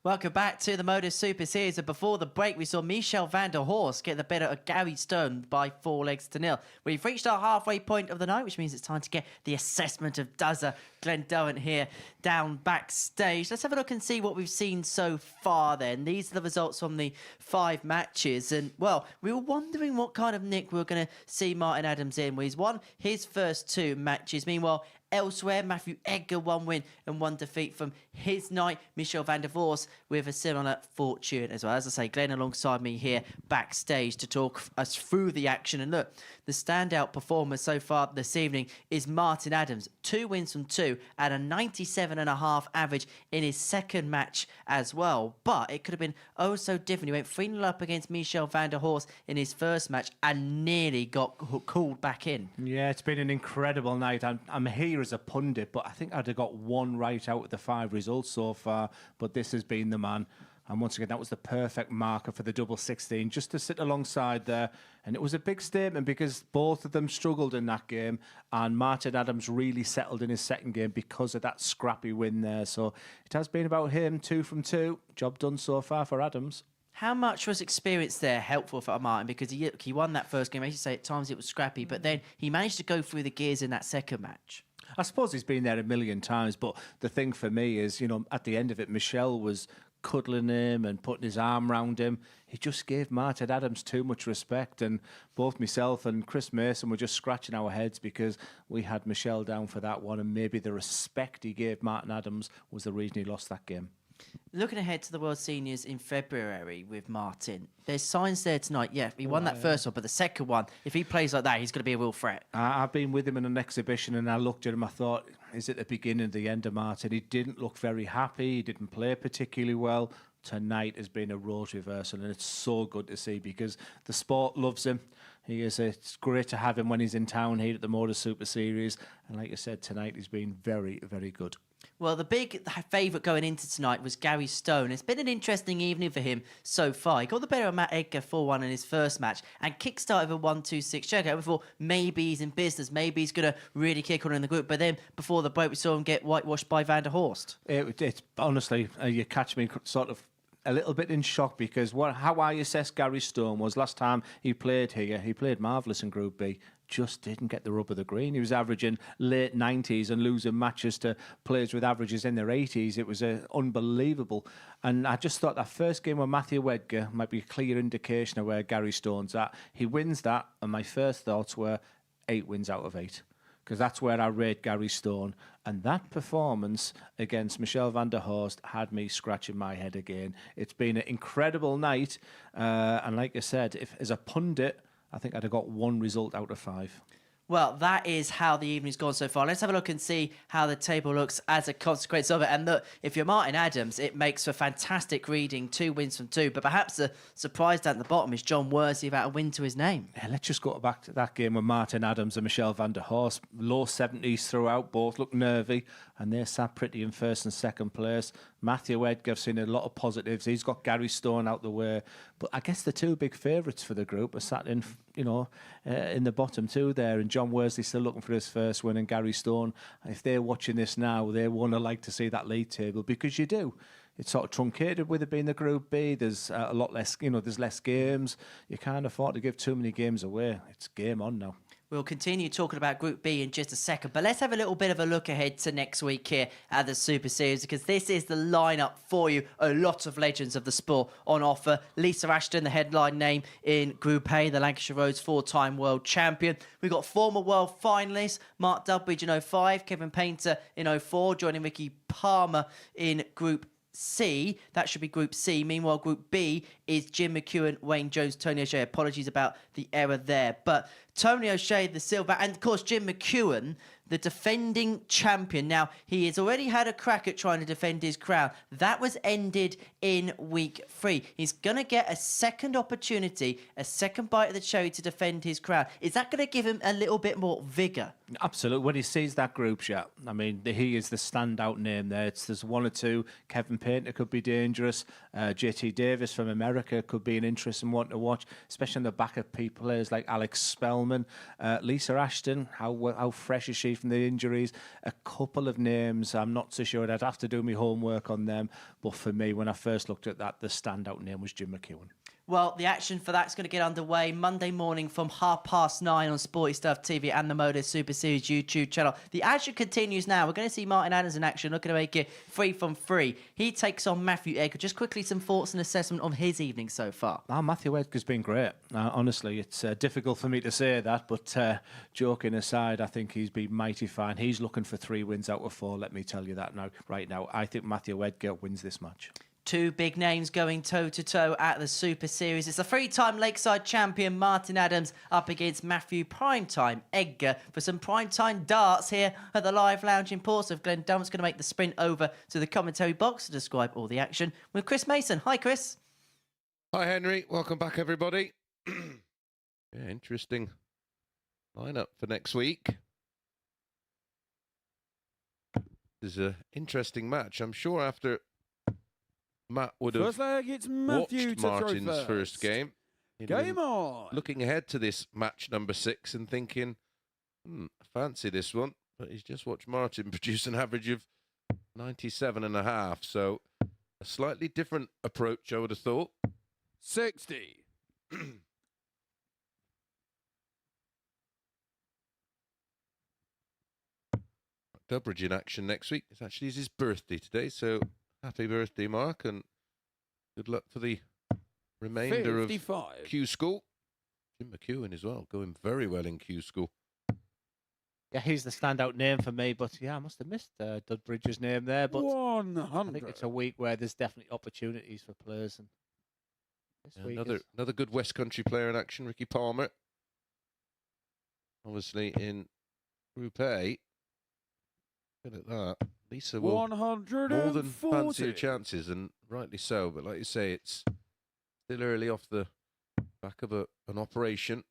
Welcome back to the Modus Super Series. And before the break, we saw Michel van der Horst get the better of Gary Stone by 4-0. We've reached our halfway point of the night, which means it's time to get the assessment of Duzza Glenn Derwent here down backstage. Let's have a look and see what we've seen so far then. These are the results from the 5 matches. And, well, we were wondering what kind of nick we were going to see Martin Adams in. Well, he's won his first 2 matches. Meanwhile, Elsewhere, Matthew Edgar, 1 win and 1 defeat from his knight, Michel van der Voors, with a similar fortune as well. As I say, Glenn alongside me here backstage to talk us through the action. And look, the standout performer so far this evening is Martin Adams. 2 wins from 2 at a 97.5 average in his second match as well. But it could have been oh so different. He went 3-0 up against Michel van der Voors in his first match and nearly got called back in. Yeah, it's been an incredible night. I'm here as a pundit, but I think I'd have got 1 right out of the 5 results so far. But this has been the man. And once again, that was the perfect marker for the double 16, just to sit alongside there. And it was a big statement because both of them struggled in that game. And Martin Adams really settled in his second game because of that scrappy win there. So it has been about him, 2 from 2. Job done so far for Adams. How much was experience there helpful for Martin? Because he won that first game. As you say, at times it was scrappy, but then he managed to go through the gears in that second match. I suppose he's been there a million times, but the thing for me is, at the end of it, Michel was cuddling him and putting his arm round him. He just gave Martin Adams too much respect, and both myself and Chris Mason were just scratching our heads because we had Michel down for that one, and maybe the respect he gave Martin Adams was the reason he lost that game. Looking ahead to the World Seniors in February with Martin, there's signs there tonight. Yeah, he won that first one, but the second one, if he plays like that, he's going to be a real threat. I've been with him in an exhibition and I looked at him, I thought, is it the beginning of the end of Martin? He didn't look very happy, he didn't play particularly well. Tonight has been a roles reversal and it's so good to see because the sport loves him. It's great to have him when he's in town here at the MODUS Super Series. And like I said, tonight he's been very, very good. Well, the big favourite going into tonight was Gary Stone. It's been an interesting evening for him so far. He got the better of Matt Edgar 4-1 in his first match and kick-started with a 1-2-6 showdown. We thought maybe he's in business, maybe he's going to really kick on in the group. But then before the break, we saw him get whitewashed by Van der Horst. It's honestly, you catch me sort of a little bit in shock because how I assessed Gary Stone was last time he played here, he played marvellous in Group B. Just didn't get the rub of the green. He was averaging late 90s and losing matches to players with averages in their 80s. It was unbelievable. And I just thought that first game with Matthew Edgar might be a clear indication of where Gary Stone's at. He wins that, and my first thoughts were 8 wins out of 8. Because that's where I rate Gary Stone. And that performance against Michel van der Horst had me scratching my head again. It's been an incredible night. And like I said, if as a pundit, I think I'd have got 1 result out of 5. Well, that is how the evening's gone so far. Let's have a look and see how the table looks as a consequence of it. And look, if you're Martin Adams, it makes for fantastic reading, 2 wins from 2. But perhaps the surprise down at the bottom is John Worsley about a win to his name. Yeah, let's just go back to that game with Martin Adams and Michel van der Horst. Low 70s throughout, both look nervy, and they sat pretty in first and second place. Matthew Edgar, I've seen a lot of positives. He's got Gary Stone out the way. But I guess the 2 big favourites for the group are sat in, in the bottom 2 there. And John Worsley still looking for his first win. And Gary Stone, if they're watching this now, they want to like to see that league table because you do. It's sort of truncated with it being the Group B. There's a lot less, there's less games. You can't afford to give too many games away. It's game on now. We'll continue talking about Group B in just a second, but let's have a little bit of a look ahead to next week here at the Super Series because this is the lineup for you. A lot of legends of the sport on offer. Lisa Ashton, the headline name in Group A, the Lancashire Roads 4-time world champion. We've got former world finalists, Mark Dudbridge in 05, Kevin Painter in 04, joining Ricky Palmer in Group C. That should be Group C. Meanwhile, Group B is Jim McEwen, Wayne Jones, Tony O'Shea. Apologies about the error there. But Tony O'Shea, the silver, and of course Jim McEwen, the defending champion. Now, he has already had a crack at trying to defend his crown. That was ended in week 3. He's going to get a second opportunity, a second bite of the cherry to defend his crown. Is that going to give him a little bit more vigour? Absolutely. When he sees that group shot, I mean, he is the standout name there. There's 1 or 2. Kevin Painter could be dangerous. JT Davis from America could be an interesting one to watch, especially on the back of players like Alex Spellman. Lisa Ashton, how fresh is she from the injuries? A couple of names. I'm not so sure. I'd have to do my homework on them. But for me, when I first looked at that, the standout name was Jim McEwen. Well, the action for that's going to get underway Monday morning from 9:30 on Sporty Stuff TV and the MODUS Super Series YouTube channel. The action continues now. We're going to see Martin Adams in action, looking to make it 3 from 3. He takes on Matthew Edgar. Just quickly, some thoughts and assessment of his evening so far. Matthew Edgar's been great. Honestly, it's difficult for me to say that, but joking aside, I think he's been mighty fine. He's looking for 3 wins out of 4, let me tell you that right now. I think Matthew Edgar wins this match. 2 big names going toe-to-toe at the Super Series. It's a 3-time Lakeside champion Martin Adams up against Matthew Primetime Edgar for some primetime darts here at the Live Lounge in Portsmouth. Glenn Dunham's going to make the sprint over to the commentary box to describe all the action with Chris Mason. Hi, Chris. Hi, Henry. Welcome back, everybody. Yeah, interesting lineup for next week. This is an interesting match. I'm sure after Matt would have First leg, it's Matthew watched to throw Martin's first game. He'd Game been on. looking ahead to this match number 6 and thinking, I fancy this one. But he's just watched Martin produce an average of 97.5. So a slightly different approach, I would have thought. 60. Durbridge in action next week. It's actually his birthday today, so happy birthday, Mark, and good luck for the remainder 55. of Q School. Jim McEwen as well, going very well in Q School. Yeah, he's the standout name for me, but yeah, I must have missed Dudbridge's name there. But 100. I think it's a week where there's definitely opportunities for players. And this week Another good West Country player in action, Ricky Palmer. Obviously in Group A. Look at that. Lisa will 140. more than fancy her chances, and rightly so. But like you say, it's still early off the back of an operation.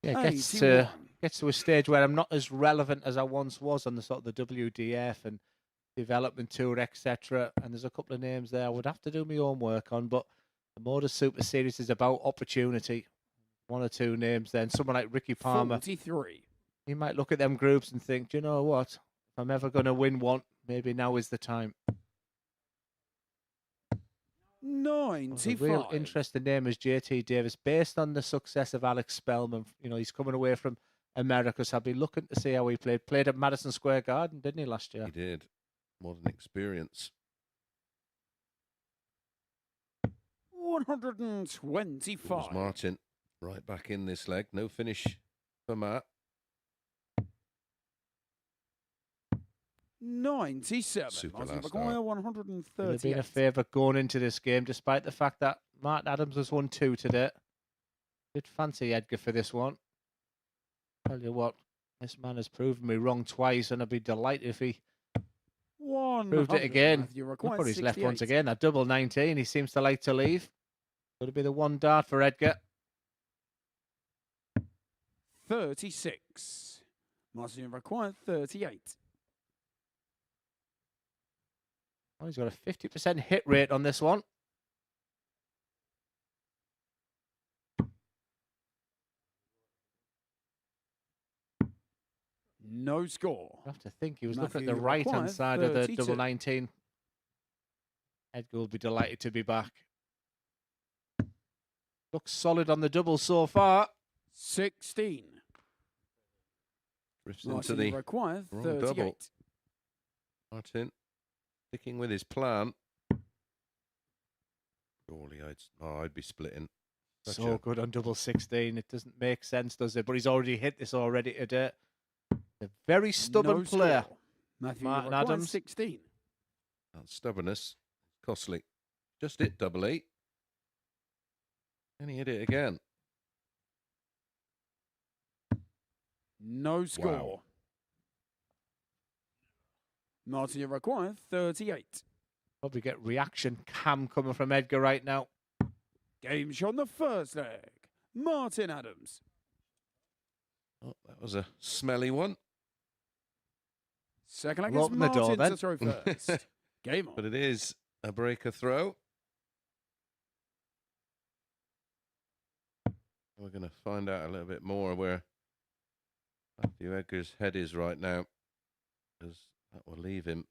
Yeah, gets 81. to a stage where I'm not as relevant as I once was on the sort of the WDF and development tour, etc. And there's a couple of names there I would have to do my homework on, but the MODUS Super Series is about opportunity. 1 or 2 names then. Someone like Ricky Palmer. 43. He might look at them groups and think, do you know what? If I'm ever going to win one, maybe now is the time. A 95. real interesting name is JT Davis, based on the success of Alex Spellman. You know, he's coming away from America, so I'll be looking to see how he played. Played at Madison Square Garden, didn't he, last year? He did. Modern experience. 125. There's Martin right back in this leg. No finish for Matt. 97. Super Martin last Maguire, start. Would have been a 138. favour going into this game, despite the fact that Martin Adams has won 2 today. Did fancy Edgar for this one. Tell you what, this man has proven me wrong twice, and I'd be delighted if he 100. proved it again. Matthew Look requires what he's left 68. once again. That double 19, he seems to like to leave. Could it be the 1 dart for Edgar? 36. Martin required 38. Oh, he's got a 50% hit rate on this one. No score. I have to think he was Matthew looking at the right-hand required side of the 32. double 19. Edgar will be delighted to be back. Looks solid on the double so far. 16. Drifts into Martin the required wrong 38. double. Martin sticking with his plan. Surely I'd be splitting. Such So a- good on double 16. It doesn't make sense, does it? But he's already hit this already today. A very stubborn No player. score. Matthew Martin required Adams. 16. That stubbornness, costly. Just hit double 8. And he hit it again. No score. Wow. Martin required 38. Probably get reaction cam coming from Edgar right now. Game shot on the first leg. Martin Adams. Oh, that was a smelly one. Second leg We'll is open the door Martin then. to throw first. Game on. But it is a breaker throw. We're going to find out a little bit more where Matthew Edgar's head is right now, because that will leave him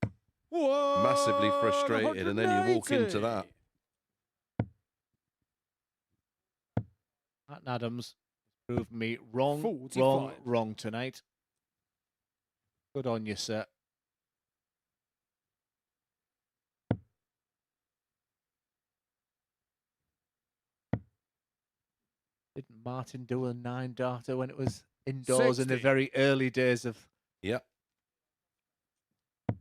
massively frustrated, and then you walk into that. Martin Adams proved me wrong, 45. wrong tonight. Good on you, sir. Didn't Martin do a 9-darter when it was indoors in the 60. very early days of... Yep. I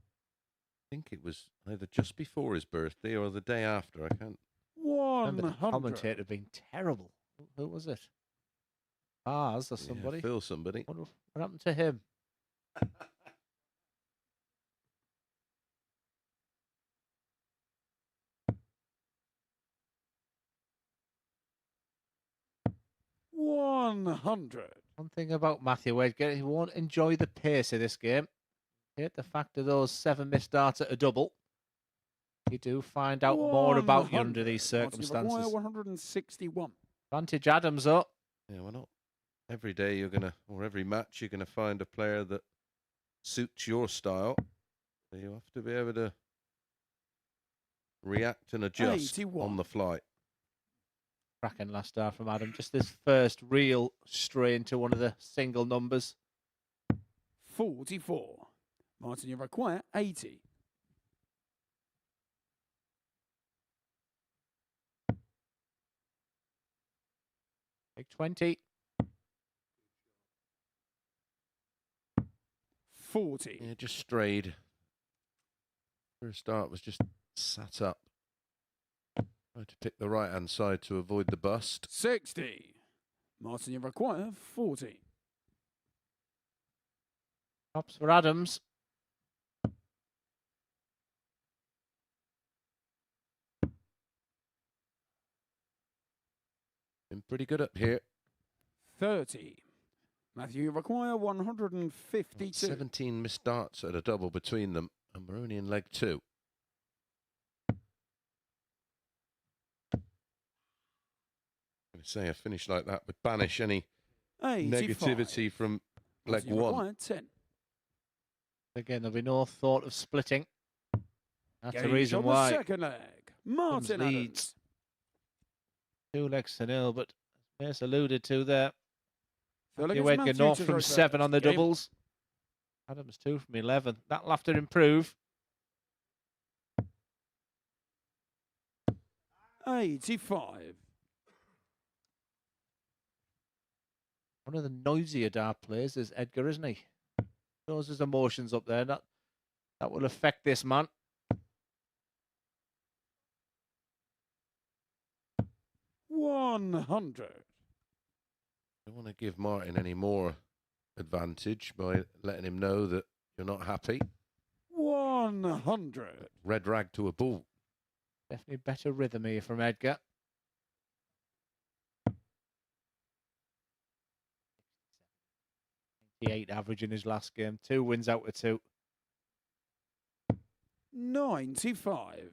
think it was either just before his birthday or the day after. I can't. remember the 100. commentator being terrible. Who was it? Bars or somebody? Yeah, Phil somebody. What happened to him? One 100. One thing about Matthew Edgar, he won't enjoy the pace of this game. Hate the fact of those 7 missed darts at a double. You do find out more about you under 100. these Martin, you require circumstances. 161. Advantage Adams up. Yeah, why not? Every day you're gonna, or every match you're gonna find a player that suits your style. So you have to be able to react and adjust 81. on the fly. Cracking last dart from Adam. Just this first real stray into one of the single numbers. 44. Martin, you require 80. Big 20. 40. Yeah, just strayed. First start was just sat up. Tried to pick the right hand side to avoid the bust. 60. Martin, you require 40. Tops for Adams. Been pretty good up here. 30. Matthew, you require 152. 17 missed darts at a double between them, and we're only in leg 2. I'm going to say a finish like that would banish any 85. negativity from leg Martin, you 1. require 10. Again, there'll be no thought of splitting. That's the Gauge reason on why. The second leg. Martin Leeds. Adams. 2 legs to 0, but as Mace alluded to there, Feel like you it's went Matthew north to from throw 7 on the first. Game. doubles. Adams 2 from 11. That'll have to improve. 85. One of the noisier dart players is Edgar, isn't he? Shows his emotions up there. That will affect this man. 100. Don't want to give Martin any more advantage by letting him know that you're not happy. 100. Red rag to a bull. Definitely better rhythm here from Edgar. 88 average in his last game. 2 wins out of 2. 95.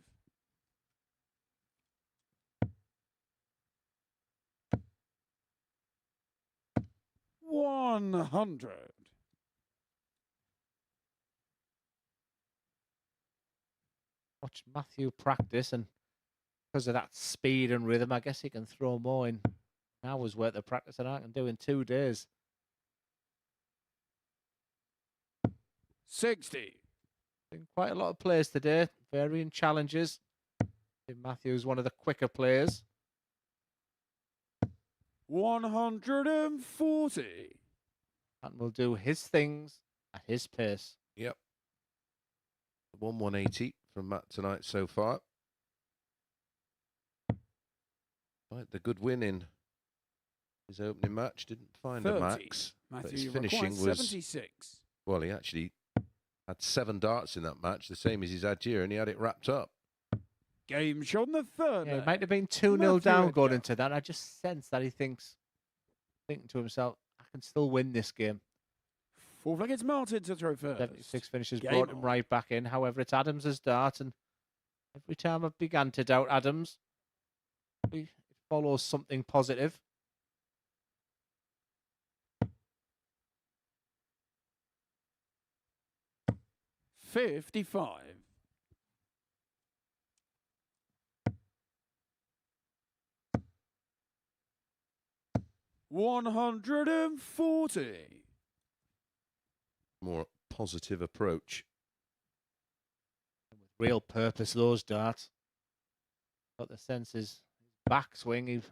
100. Watch Matthew practice, and because of that speed and rhythm, I guess he can throw more in an hour's worth of practice than I can do in 2 days. 60. Been quite a lot of players today, varying challenges. Matthew's one of the quicker players. 140. And will do his things at his pace. Yep. 180 from Matt tonight so far. Right, the good win in his opening match. Didn't find 30. a max. But Matthew, his you finishing require was, 76. well, he actually had 7 darts in that match, the same as he's had here, and he had it wrapped up. Game shot on the third. Yeah, it leg. might have been 2-0 Matthew down going Edgar. into that. I just sense that he thinking to himself, I can still win this game. Fourth leg, it's Martin to throw first. 76 finishes Game brought him on. right back in. However, it's Adams' dart, and every time I've begun to doubt Adams, it follows something positive. 55. 140. More positive approach. Real purpose, those darts. Got the sense his backswing, he's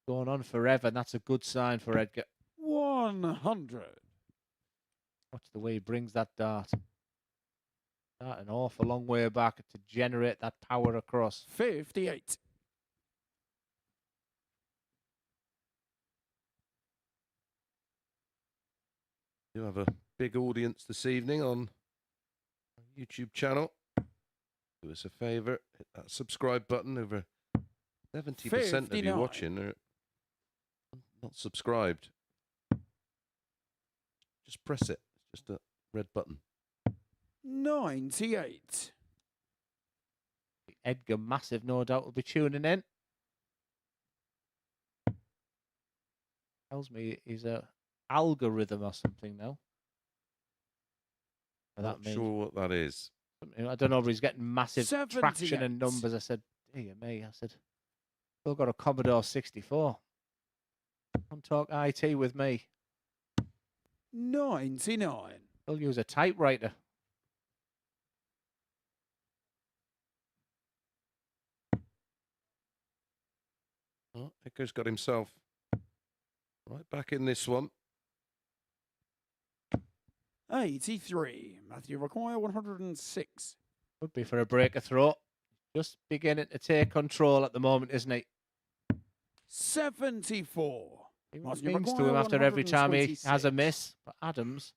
going on forever, and that's a good sign for Edgar. 100. Watch the way he brings that dart. Dart an awful long way back to generate that power across. 58. You have a big audience this evening on our YouTube channel. Do us a favour, hit that subscribe button. Over 70% of you 59. watching are not subscribed. Just press it. It's just a red button. 98. Edgar, massive, no doubt, will be tuning in. Tells me he's a algorithm or something now. Not sure what that is. I don't know, but he's getting massive 78. traction and numbers. I said, dear me, I said, still got a Commodore 64. Don't talk IT with me. 99. He'll use a typewriter. Oh, Edgar's got himself right back in this one. 83. Matthew require 106. Would be for a breaker throw. Just beginning to take control at the moment, isn't he? 74. He Matthew means to require him after every time he has a 126. miss. But Adams,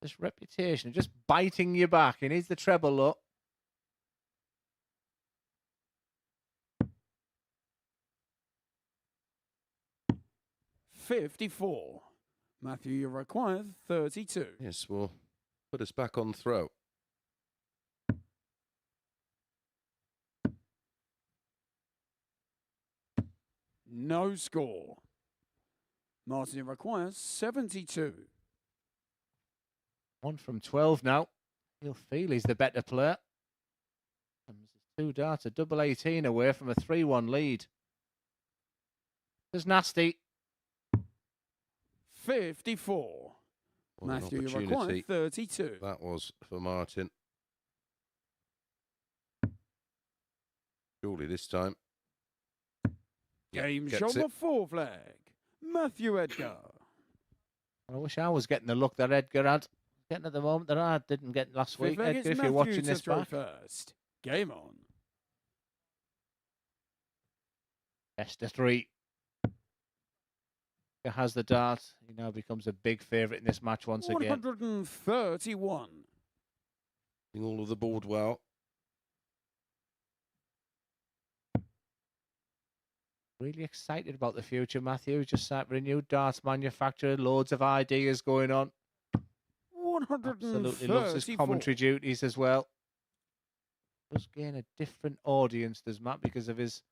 this reputation of just biting you back. He needs the treble up. $54. Matthew, you require 32. Yes, will put us back on throw. No score. Martin requires 72. 1 from 12 now. He'll feel he's the better player. Adams is 2 darts, a double 18 away from a 3-1 lead. This is nasty. 54. What an Matthew, you require opportunity 32. that was for Martin. Surely this time. Yep, Game gets shot it. the 4 flag. Matthew Edgar. I wish I was getting the look that Edgar had. Getting at the moment that I didn't get last week. Fifth leg, Edgar, it's if you're Matthew watching to this throw back. first. Game on. Best of 3. He has the dart. He now becomes a big favourite in this match once again. 131. Doing all of the board well. Really excited about the future, Matthew. Just sat with a new darts manufacturer. Loads of ideas going on. 134. Absolutely loves his commentary duties as well. Does gain a different audience, does Matt, because of his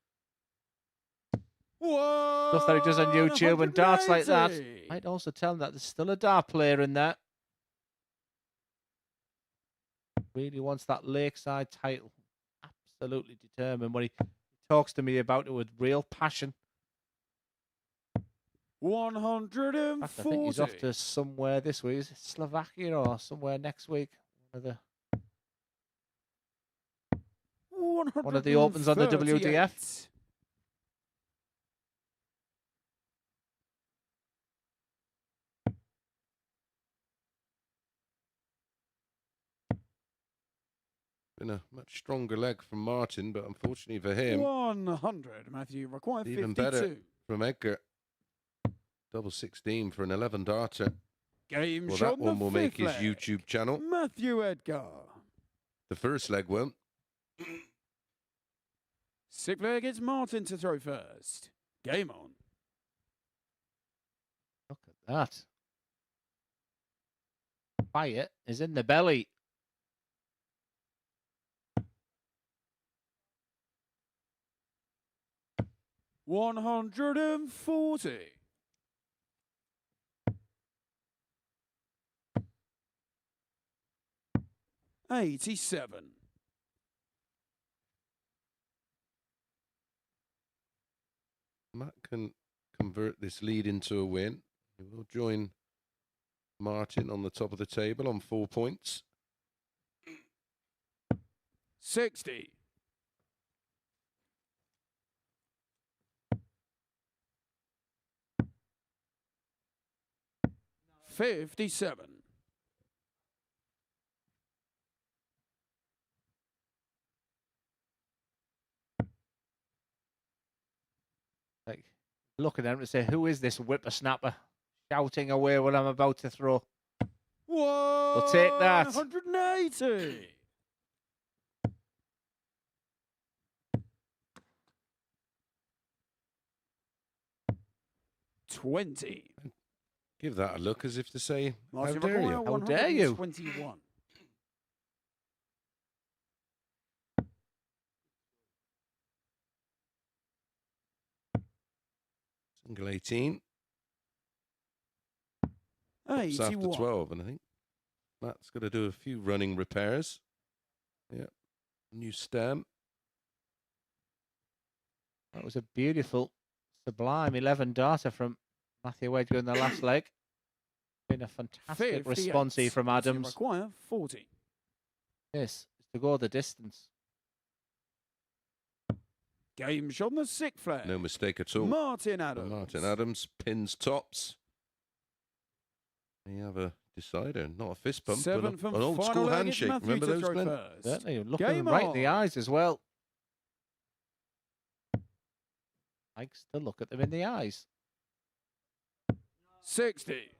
stuff that he does on YouTube and darts like that. 180. Might also tell him that there's still a dart player in there. Really wants that Lakeside title. Absolutely determined. When he talks to me about it with real passion. In fact, 140. I think he's off to somewhere this week. Is it Slovakia or somewhere next week? One of the opens on the WDF. Been a much stronger leg from Martin, but unfortunately for him, 100. Matthew required even 52. better from Edgar. Double 16 for an 11 darter. Game Well, shot that one the will make his fifth leg. YouTube channel. Matthew Edgar. The first leg won't. Sixth leg, it's Martin to throw first. Game on. Look at that. Fire is in the belly. $140. $87. Matt can convert this lead into a win. He will join Martin on the top of the table on 4 points. 60. 57. Like, looking at him to say, who is this whippersnapper shouting away what I'm about to throw? We'll take that. 180. 20. Give that a look as if to say, Martin how dare you? Maguire, How dare you? 121. Single 18. It's after 81. 12, and I think Matt's got to do a few running repairs. Yeah. New stem. That was a beautiful, sublime 11 darter from Matthew Wedgwood in the last leg. Been a fantastic 58. response here from Martin Adams. Maguire, 40. Yes, to go the distance. Game shot on the 6th flag. No mistake at all. Martin Adams. Martin Adams pins tops. We have a decider, not a fist bump, but Seventh and an old final school leg, it's handshake. Matthew Remember to those, throw Glenn? first. Certainly, looking Game them right in the on. eyes as well. Likes to look at them in the eyes. 60.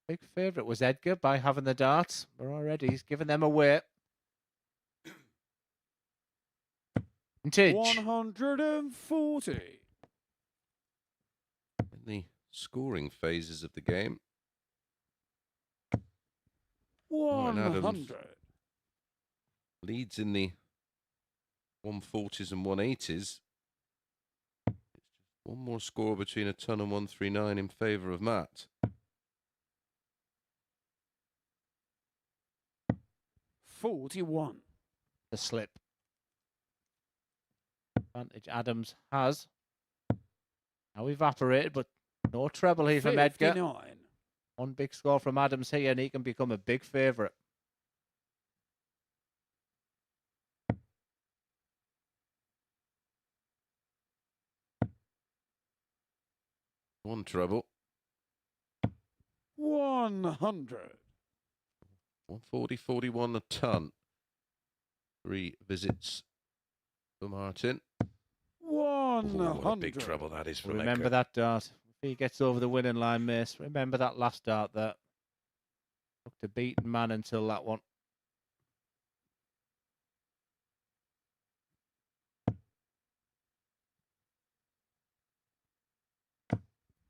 Big favourite was Edgar by having the darts. But already he's given them away. Vintage. 140. In the scoring phases of the game. Martin Adams 100. leads in the 140s and 180s. It's just one more score between a ton and 139 in favour of Matt. 41. The slip. Advantage Adams has. Now evaporated, but no treble here from Edgar. 59. One big score from Adams here, and he can become a big favourite. One treble. 100. 140, 41 a ton. 3 visits for Martin. 100. Ooh, what a big treble that is for Remember Edgar. that dart. If he gets over the winning line, Mace, remember that last dart there. Looked a beaten man until that one.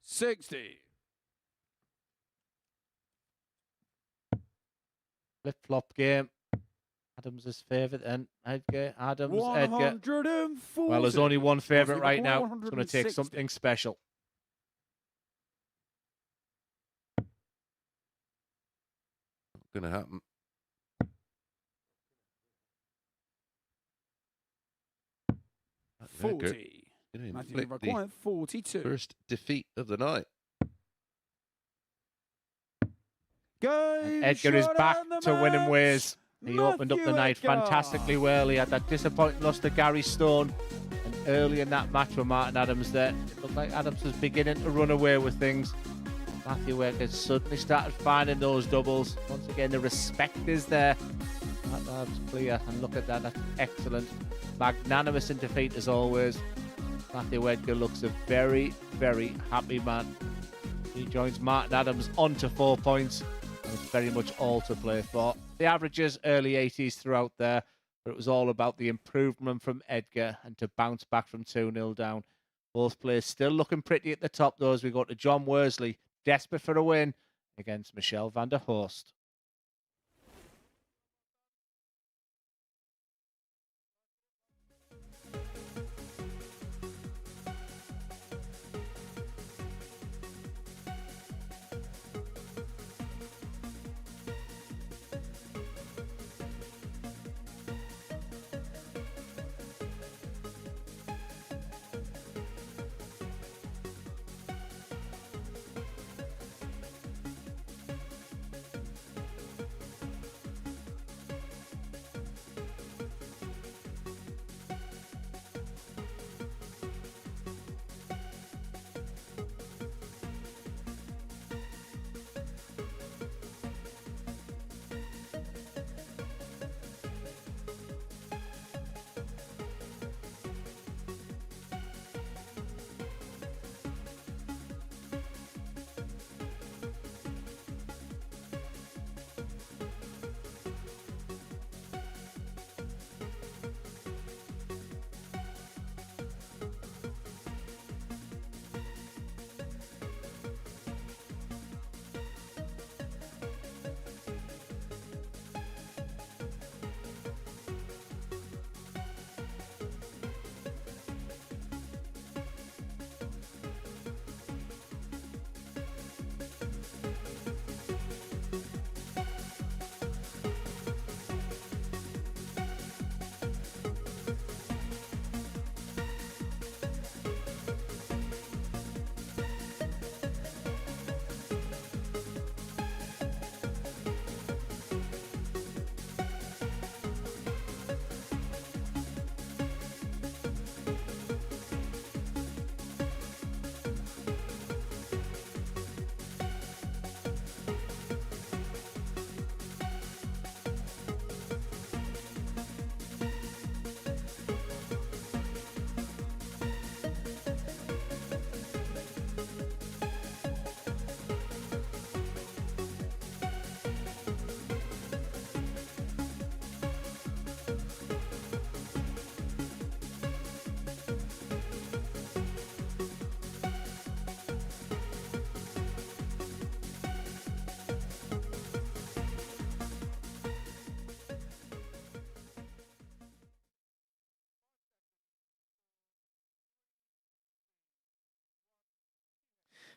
$60. Flip-flop game. Adams' favourite then. Edgar, Adams, Edgar. 140. Well, there's only one favourite right now. Maguire, It's going to take 160. something special. Not going to happen. Edgar, 40. you know, Matthew inflict the Maguire, 42. first defeat of the night. Game Edgar is shot back and the to winning match. ways. He opened up the Matthew night Edgar. fantastically well. He had that disappointing loss to Gary Stone. And early in that match with Martin Adams there, it looked like Adams was beginning to run away with things. Matthew Edgar suddenly started finding those doubles. Once again, the respect is there. That's clear. And look at that. That's excellent. Magnanimous in defeat as always. Matthew Edgar looks a very, very happy man. He joins Martin Adams on to 4 points. And it's very much all to play for. The averages, early 80s throughout there, but it was all about the improvement from Edgar and to bounce back from 2-0 down. Both players still looking pretty at the top, though, as we go to John Worsley, desperate for a win against Michelle van der Horst.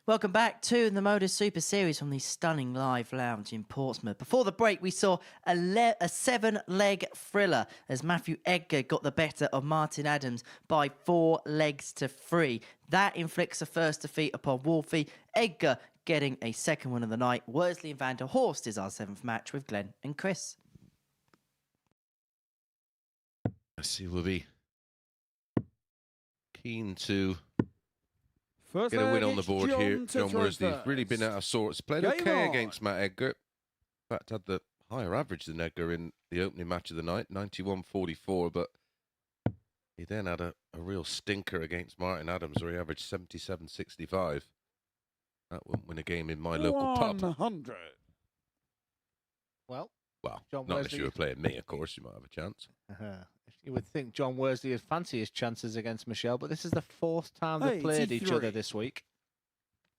Welcome back to the MODUS Super Series from the stunning live lounge in Portsmouth. Before the break, we saw a 7-leg thriller as Matthew Edgar got the better of Martin Adams by 4-3. That inflicts a first defeat upon Wolfie. Edgar getting a second win of the night. Worsley and Van der Horst is our 7th match with Glenn and Chris. I see we'll be keen to First get a win leg, on the it's board here. to John throw Worsley's first. really been out of sorts. Played Game okay on. against Matt Edgar. In fact, had the higher average than Edgar in the opening match of the night, 91.44, but he then had a real stinker against Martin Adams where he averaged 77.65. That wouldn't win a game in my local pub. 100. Well, Well, John not unless Worsley- you were playing me, of course, you might have a chance. you would think John Worsley would fancy his chances against Michelle, but this is the 4th time they've played each 83. other this week.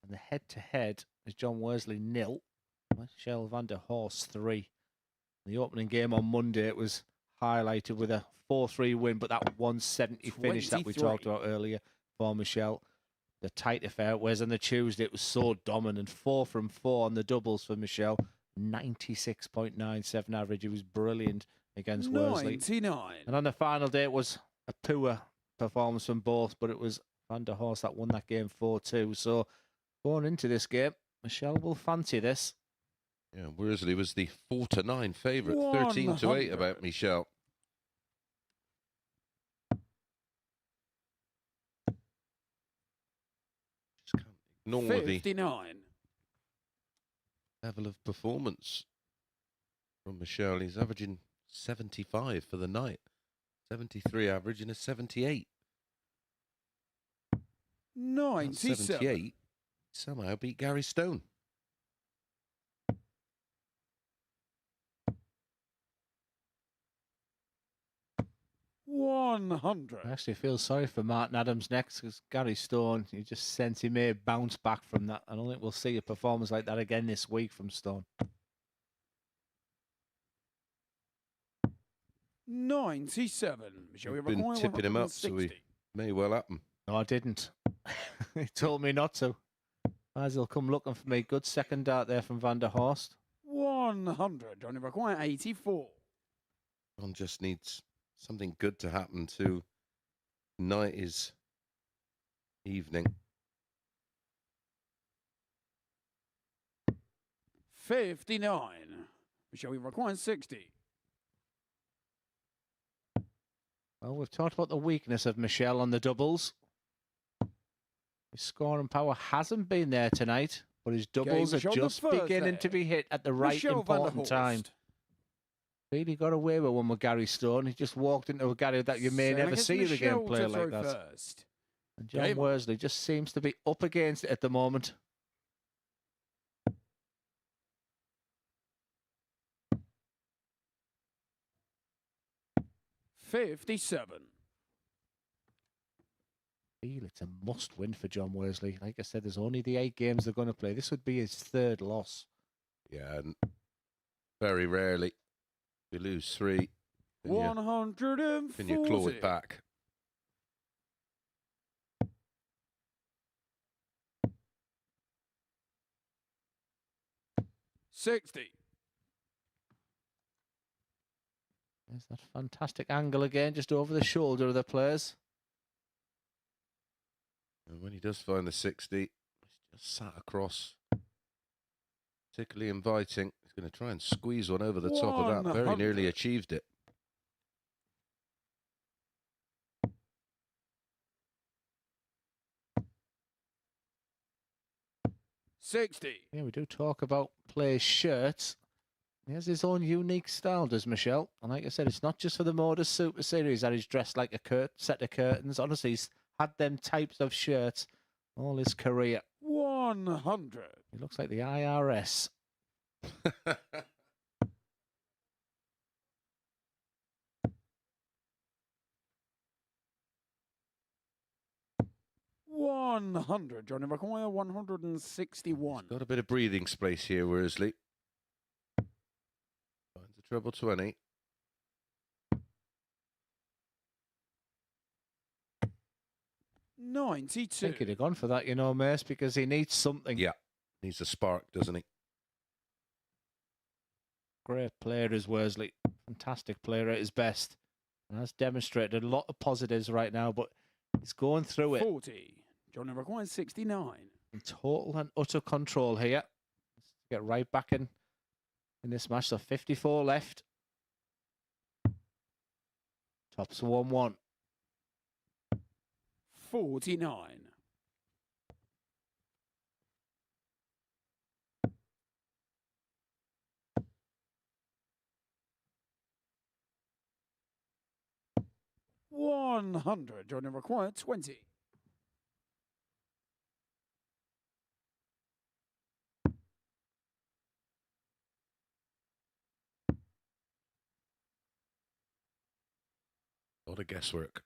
And the head-to-head is John Worsley 0, Michelle van der Horst 3. The opening game on Monday, it was highlighted with a 4-3 win, but that 170 finish that we 23. talked about earlier for Michelle, the tight affair. Whereas on the Tuesday, it was so dominant. 4 from 4 on the doubles for Michelle, 96.97 average. It was brilliant against Worsley. 99. And on the final day, it was a poor performance from both, but it was Van der Horst that won that game 4-2. So going into this game, Michelle will fancy this. Yeah, Worsley was the 4-9 favourite, 13-8 100. about Michelle. Just can't ignore the 59. level of performance from Michelle. He's averaging 75 for the night, 73 average and a 78. 97. 78 somehow beat Gary Stone. I 100. actually feel sorry for Martin Adams next because Gary Stone, you just sense he may bounce back from that. I don't think we'll see a performance like that again this week from Stone. 97. Shall we We've been require tipping him up, so 160? May well happen. No, I didn't. He told me not to. As he'll come looking for me. Good second dart there from Van der Horst. 100. Only require 84. John just needs something good to happen to night his evening. 59. Shall we require 60? Well, we've talked about the weakness of Michelle on the doubles. His scoring power hasn't been there tonight, but his doubles Game are on the just first beginning leg. to be hit at the right Michelle van der important time. Horst. Really got away with one with Gary Stone. He just walked into a Gary that you may Second never against see again Michelle play to like throw that. First. And John Game on. Worsley just seems to be up against it at the moment. $57. Feel it's a must win for John Worsley. Like I said, there's only the 8 games they're going to play. This would be his 3rd loss. Yeah, and very rarely you lose 3. Can 140. you claw it back? $60. There's that fantastic angle again, just over the shoulder of the players. And when he does find the 60, he's just sat across. Particularly inviting. He's going to try and squeeze one over the top of that. Very 100. nearly achieved it. $60. Yeah, we do talk about players' shirts. He has his own unique style, does Michelle? And like I said, it's not just for the Modus Super Series that he's dressed like a set of curtains. Honestly, he's had them types of shirts all his career. 100. He looks like the IRS. $100. Johnny McCoy, 161. Got a bit of breathing space here, Worsley. Finds the treble 20. 92. think he'd have gone for that, you know, Mace, because he needs something. Yeah, needs a spark, doesn't he? Great player is Worsley. Fantastic player at his best. And has demonstrated a lot of positives right now, but he's going through it. 40. Johnny requires 69. In total and utter control here. Let's get right back in this match. So 54 left. Tops 1-1. 49. $100. Johnny required 20. A lot of guesswork.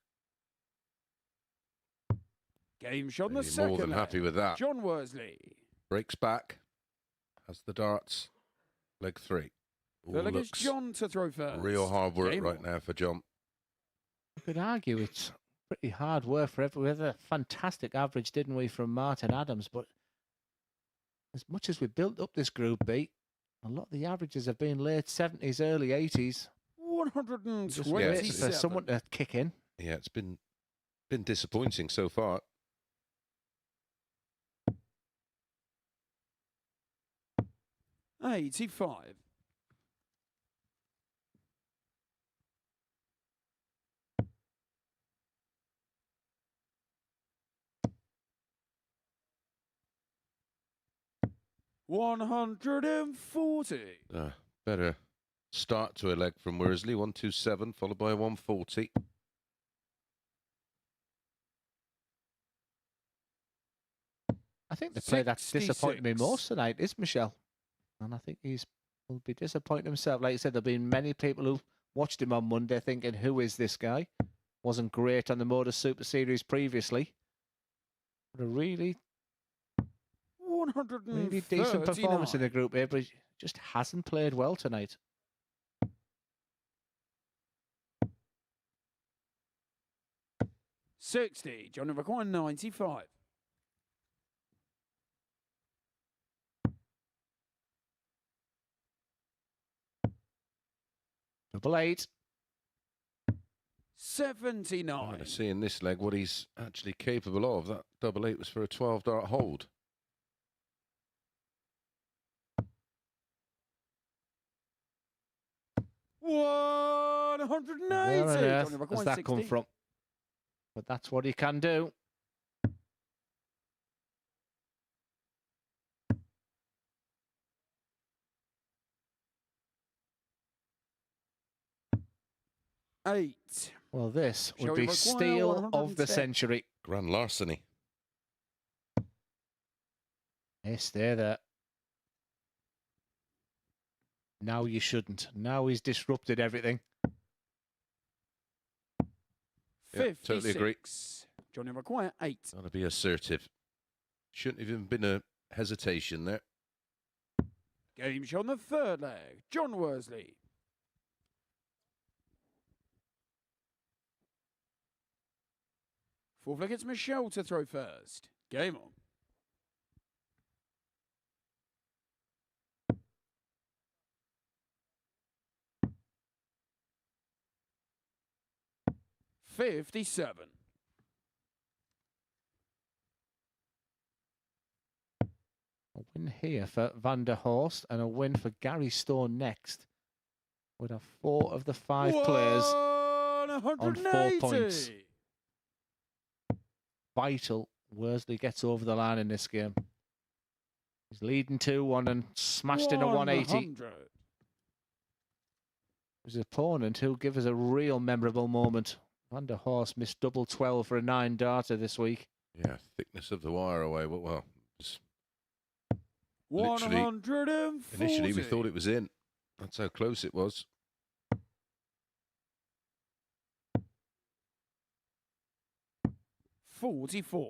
Game shot on the He's second. more than happy leg. with that. John Worsley. Breaks back. Has the darts. Leg 3. Ooh, The leg is looks John to throw first. real hard work Game right on. now for John. You could argue it's pretty hard work for everyone. We had a fantastic average, didn't we, from Martin Adams? But as much as we built up this Group B, a lot of the averages have been late 70s, early 80s. 127. Just waiting for someone to kick in. Yeah, it's been disappointing so far. $85. $140. Better start to a leg from Worsley. 127, followed by a 140. I think the player that's disappointed me 66. most tonight is Michelle. And I think will be disappointed himself. Like I said, there have been many people who watched him on Monday thinking, who is this guy? Wasn't great on the MODUS Super Series previously. But a really decent performance in the Group A, but he just hasn't played well tonight. $60. Johnny required 95. Double 8. 79. I'm going to see in this leg what he's actually capable of. That double 8 was for a 12-dart hold. $180. Where on Johnny earth required does that come 60. from? But that's what he can do. $8. Well, this Shall would we be require steal of the 110? century. Grand larceny. Hey, stay there. Now you shouldn't. Now he's disrupted everything. Yeah, totally agree. 56. Johnny required 8. Got to be assertive. Shouldn't have even been a hesitation there. Game shot on the third leg. John Worsley. Fourth leg, it's Michelle to throw first. Game on. $57. A win here for Van der Horst and a win for Gary Stone next. Would have 4 of the 5 players on 4 points. Vital. Worsley gets over the line in this game. He's leading 2-1 and smashed in a 180. 100. His opponent who'll give us a real memorable moment. Van der Horst missed double 12 for a 9-darter this week. Yeah, thickness of the wire away. Well, it's literally, 140. initially we thought it was in. That's how close it was. $44.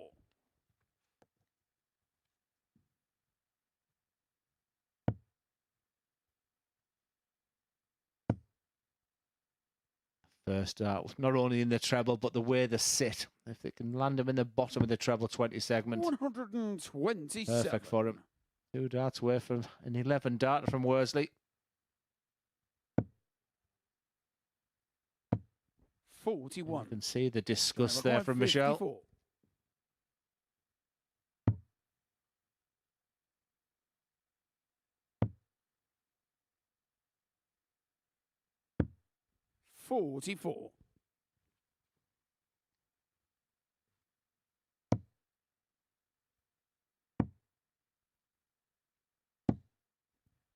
first start. Not only in the treble, but the way they sit. If they can land them in the bottom of the treble 20 segment, 127. perfect for him. 2 darts away from an 11 darter from Worsley. 41. You can see the disgust Number there from Michelle. 54. $44.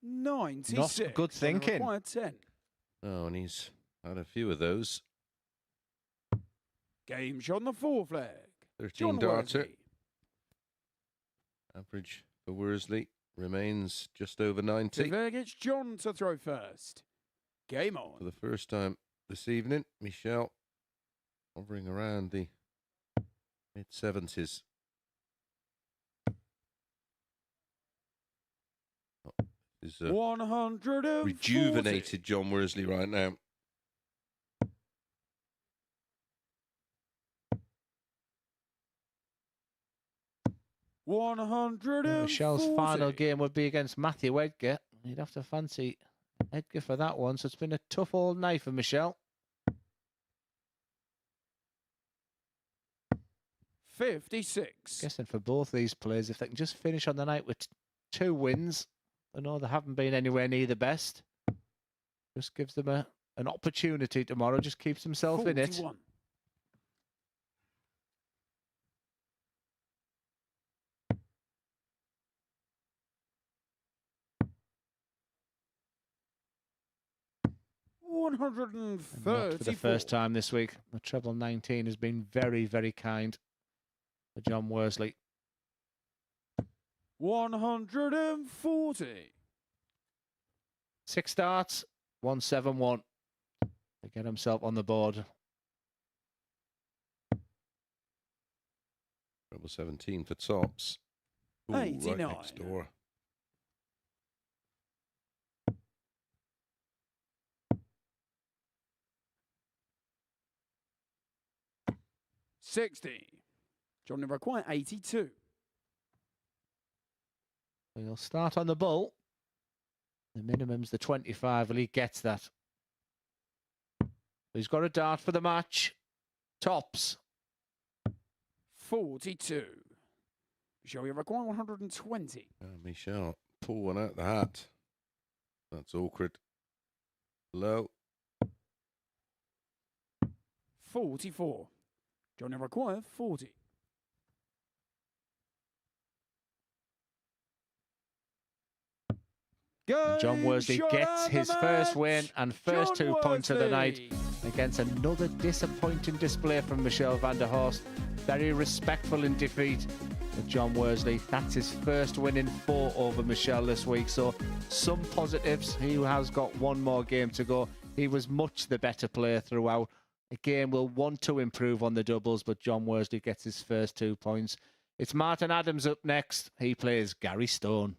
$96. Not good thinking. Required 10. Oh, and he's had a few of those. Game shot on the 4 flag. 13 John darter. Worsley. Average for Worsley remains just over 90. It's John to throw first. Game on. For the first time this evening, Michelle hovering around the mid-70s. Is 140. rejuvenated John Worsley right now. Michelle's final game would be against Matthew Edgar. You'd have to fancy Edgar for that one. So it's been a tough old night for Michelle. 56. Guessing for both these players, if they can just finish on the night with 2 wins, I know they haven't been anywhere near the best. Just gives them an opportunity tomorrow. Just keeps himself in it. 41. And not for the first time this week. The treble 19 has been very, very kind for John Worsley. 140. 6 starts, 171 to get himself on the board. Treble 17 for tops. Ooh, 89. right next door. $60. John required 82. He'll start on the bull. The minimum's the 25, and he gets that. He's got a dart for the match. Tops. 42. Shall we require 120? Michelle, pull one out the hat. That's awkward. Low. 44. John require 40. And John Worsley gets his first win and first 2 points of the night against another disappointing display from Michelle van der Horst. Very respectful in defeat with John Worsley. That's his first win in 4 over Michelle this week. So some positives. He has got 1 more game to go. He was much the better player throughout. Again, we'll want to improve on the doubles, but John Worsley gets his first 2 points. It's Martin Adams up next. He plays Gary Stone.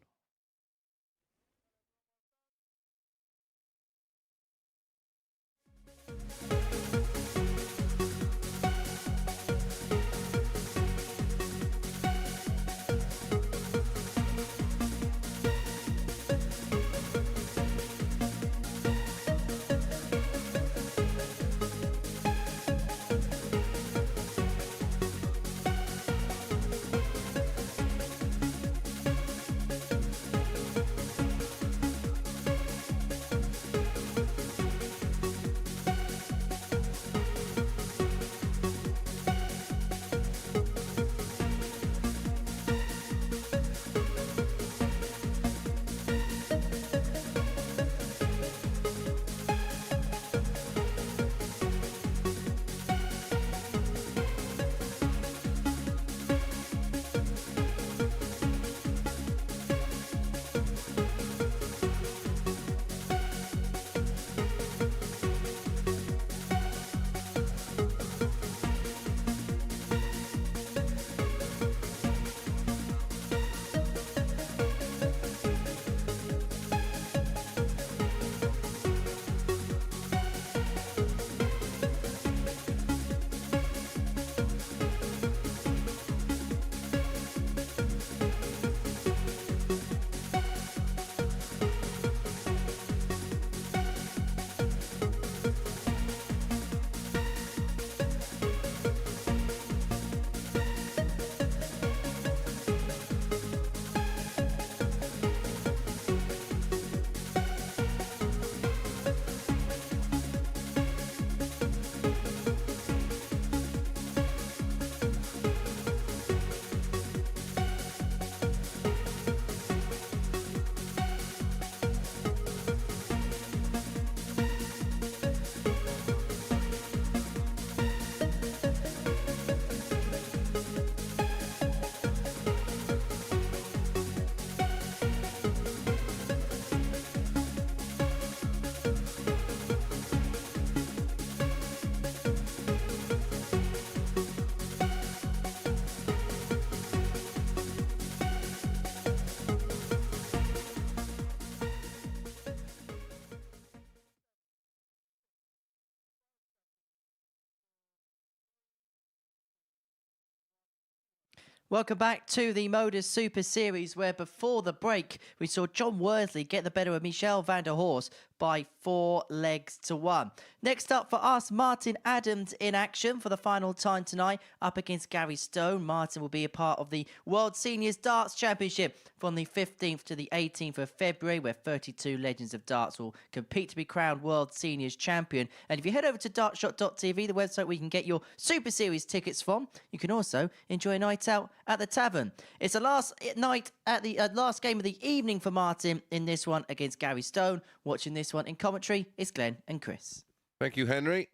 Welcome back to the MODUS Super Series, where before the break we saw John Worsley get the better of Michel van der Horst by 4 legs to 1. Next up for us, Martin Adams in action for the final time tonight up against Gary Stone. Martin will be a part of the World Seniors Darts Championship from the 15th to the 18th of February, where 32 legends of darts will compete to be crowned World Seniors Champion. And if you head over to dartshot.tv, the website where you can get your Super Series tickets from, you can also enjoy a night out at the tavern. It's the last night at the last game of the evening for Martin in this one against Gary Stone. Watching this one in commentary is Glenn and Chris. Thank you, Henry.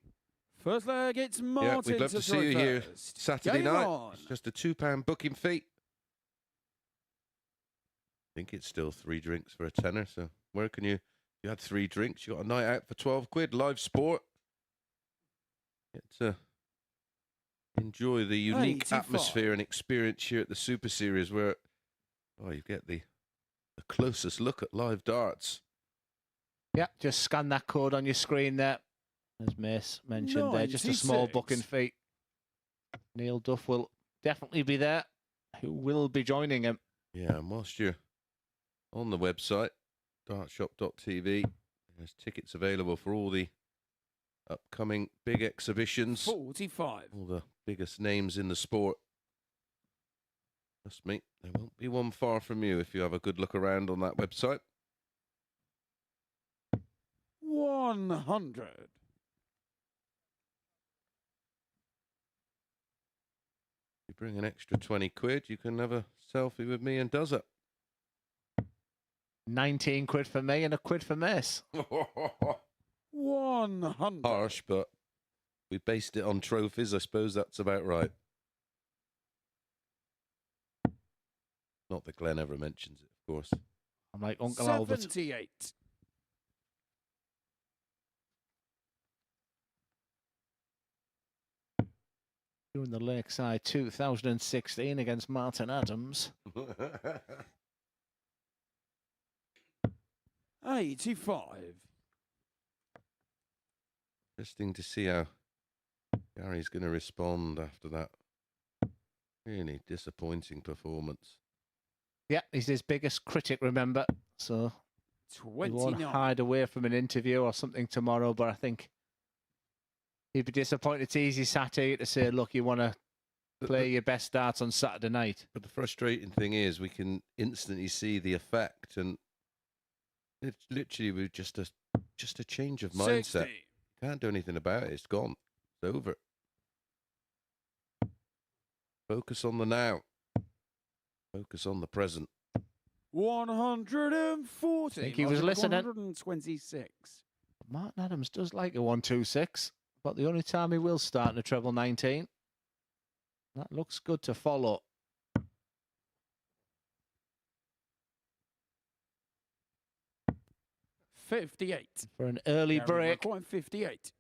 First leg, it's Martin. Yeah, we'd love to see you here Saturday night. It's just a £2 booking fee. I think it's still 3 drinks for a tenner. So where can you? You had 3 drinks. You got a night out for 12 quid. Live sport. Get to enjoy the unique 85. atmosphere and experience here at the Super Series, where you get the closest look at live darts. Yeah, just scan that code on your screen there. As Mace mentioned there, just a small 96. booking fee. Neil Duff will definitely be there, who will be joining him. Yeah, and whilst you're on the website, dartshop.tv, there's tickets available for all the upcoming big exhibitions. 45. All the biggest names in the sport. Trust me, there won't be one far from you if you have a good look around on that website. 100. You bring an extra 20 quid, you can have a selfie with me and does it. 19 quid for me and a quid for Mace. 100. Harsh, but we based it on trophies. I suppose that's about right. Not that Glenn ever mentions it, of course. I'm like Uncle Albert. 78. Doing the Lakeside 2016 against Martin Adams. 85. Interesting to see how Gary's going to respond after that really disappointing performance. Yeah, he's his biggest critic, remember. So he won't 29. hide away from an interview or something tomorrow, but I think he'd be disappointed. It's easy Saturday to say, look, you want to play your best darts on Saturday night. But the frustrating thing is we can instantly see the effect, and it's literally with just a change of mindset. 60. Can't do anything about it. It's gone. It's over. Focus on the now. Focus on the present. 140. Think he was listening. 126. Martin Adams does like a 1-2-6, but the only time he will start in a treble 19. That looks good to follow. $58. For an early break. Quite 58.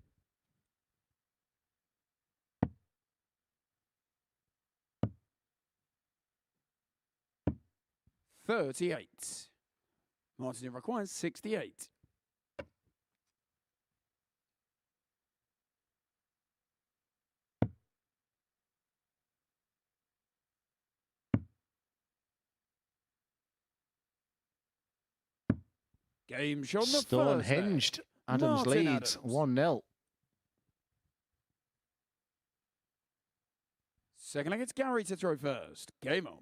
$38. Martin requires 68. Game shot on the first leg. Stonehinged. Adams Martin leads Adams. 1-0. Second leg, it's Gary to throw first. Game on.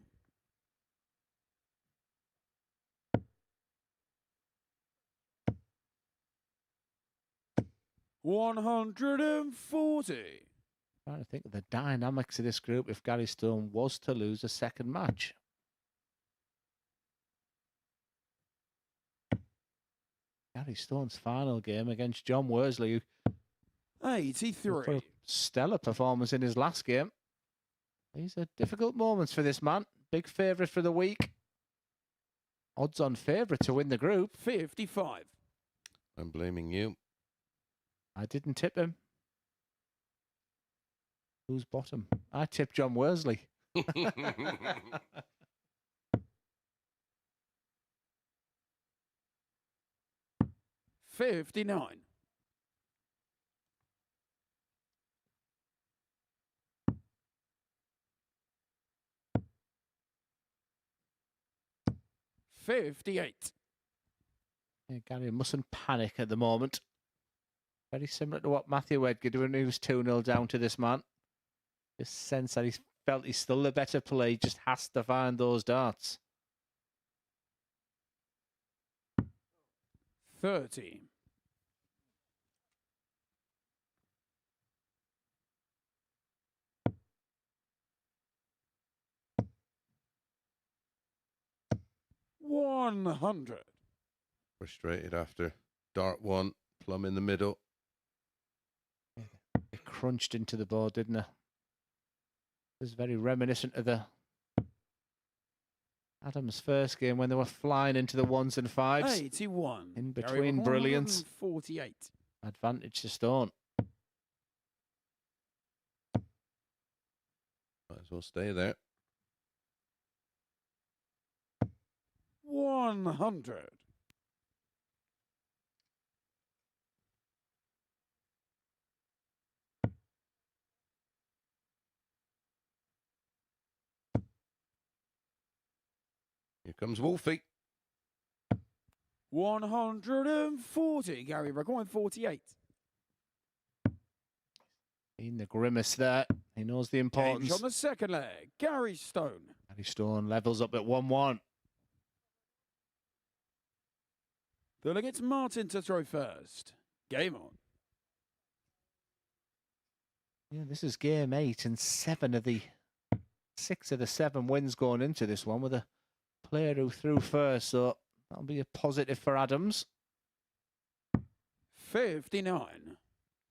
$140. Trying to think of the dynamics of this group if Gary Stone was to lose a second match. Gary Stone's final game against John Worsley, who 83. put a stellar performance in his last game. These are difficult moments for this man. Big favourite for the week. Odds on favourite to win the group. 55. I'm blaming you. I didn't tip him. Who's bottom? I tipped John Worsley. 59. 58. Yeah, Gary mustn't panic at the moment. Very similar to what Matthew Edgar doing when he was 2-0 down to this man. Just sense that he felt he's still the better player. He just has to find those darts. 30. $100. Frustrated after dart one, plumb in the middle. It crunched into the board, didn't it? It was very reminiscent of the Adams' first game when they were flying into the ones and fives. 81. In Gary between brilliance. 148. Advantage to Stone. Might as well stay there. 100. Here comes Wolfie. 140. Gary Record 48. In the grimace there. He knows the Games importance. on the second leg. Gary Stone. Gary Stone levels up at 1-1. Then it's Martin to throw first. Game on. Yeah, this is game 8 and 6 of the 7 wins going into this one with a player who threw first. So that'll be a positive for Adams. 59.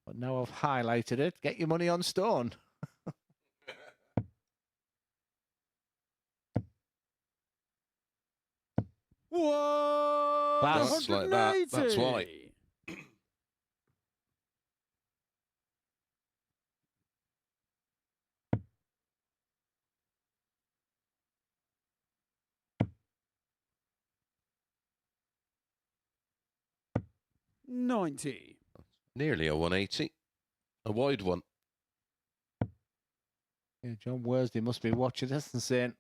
But now I've highlighted it. Get your money on Stone. Whoa! That's like that. That's why. 90. Nearly a 180. A wide one. Yeah, John Worsley must be watching this and saying,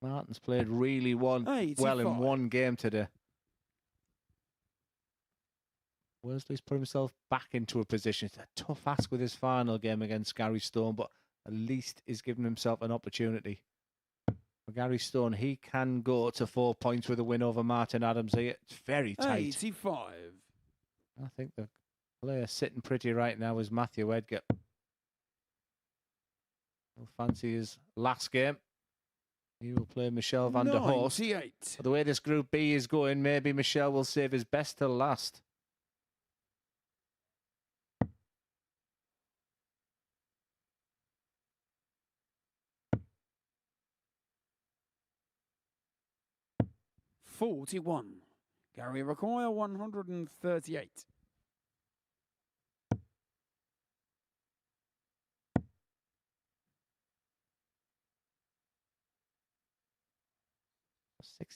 Martin's played really well in 85. one game today. Worsley's put himself back into a position. It's a tough ask with his final game against Gary Stone, but at least he's given himself an opportunity. For Gary Stone, he can go to 4 points with a win over Martin Adams here. It's very tight. 85. I think the player sitting pretty right now is Matthew Edgar. He'll fancy his last game. He will play Michel van der Horst. 98. The way this Group B is going, maybe Michel will save his best till last. $41. Gary Require 138.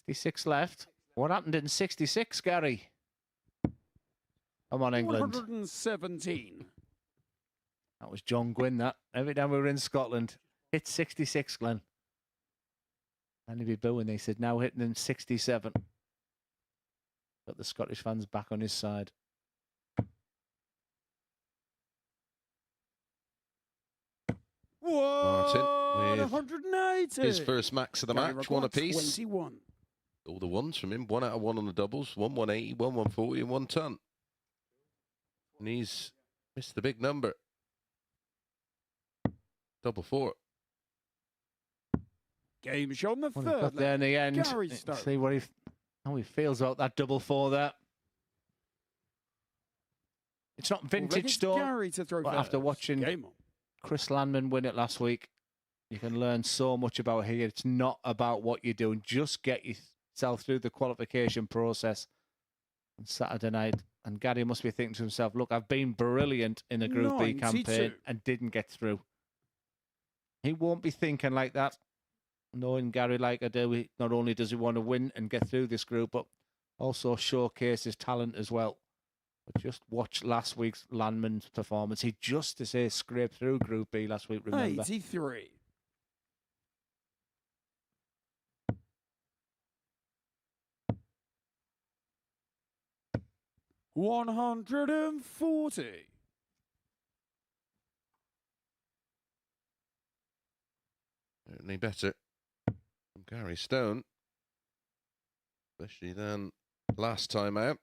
$66 left. What happened in 66, Gary? Come on, England. 117. That was John Gwynn, that. Every time we were in Scotland, hit 66, Glenn. And he'd be booing. They said, now hitting in 67. Got the Scottish fans back on his side. Whoa! Martin with 180. his first max of the Gary match, one Require apiece. 21. All the ones from him. 1 out of 1 on the doubles. 180, 140, and 1 ton. And he's missed the big number. Double 4. Game show on the Well, he third got there in the end. Gary Stone. See what how he feels about that double 4 there. It's not vintage Stone, Gary to throw but first. after watching Game on. Chris Landman win it last week, you can learn so much about here. It's not about what you're doing. Just get yourself through the qualification process on Saturday night. And Gary must be thinking to himself, look, I've been brilliant in the Group B 92. campaign and didn't get through. He won't be thinking like that. Knowing Gary like I do, not only does he want to win and get through this group, but also showcase his talent as well. But just watch last week's Landman's performance. He just to say scraped through Group B last week, remember? 140. Certainly better from Gary Stone, especially than last time out.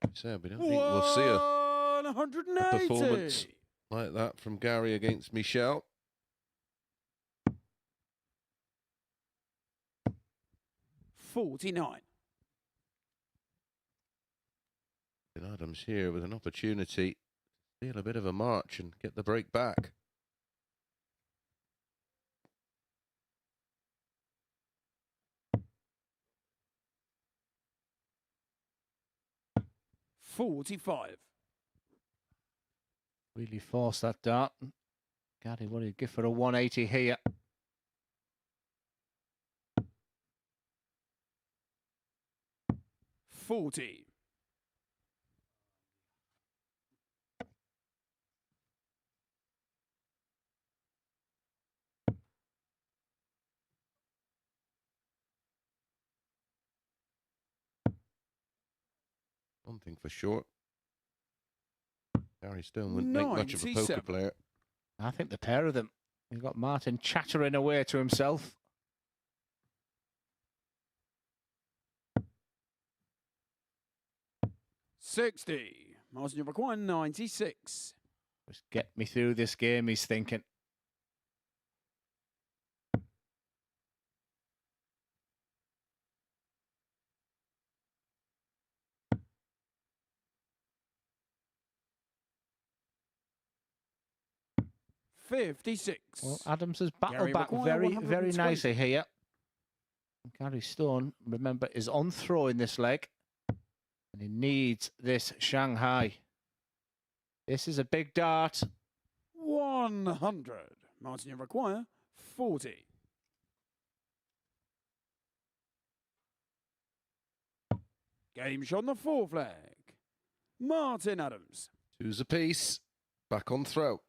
Like we said, we don't think we'll see a 180. performance like that from Gary against Michel. 49. And Adams here with an opportunity to steal a bit of a march and get the break back. $45. Really forced that dart. Gary, what do you give for a 180 here? $40. One thing for sure, Gary Stone wouldn't make much of a poker 97. player. I think the pair of them. You've got Martin chattering away to himself. $60. Martin, you require 96. Just get me through this game, he's thinking. $56. Well, Adams has battled Gary back McGuire, very 120. nicely here. Gary Stone, remember, is on throw in this leg. And he needs this Shanghai. This is a big dart. 100. Martin, you require 40. Game shot on the fourth leg. Martin Adams. Two's apiece. Back on throw.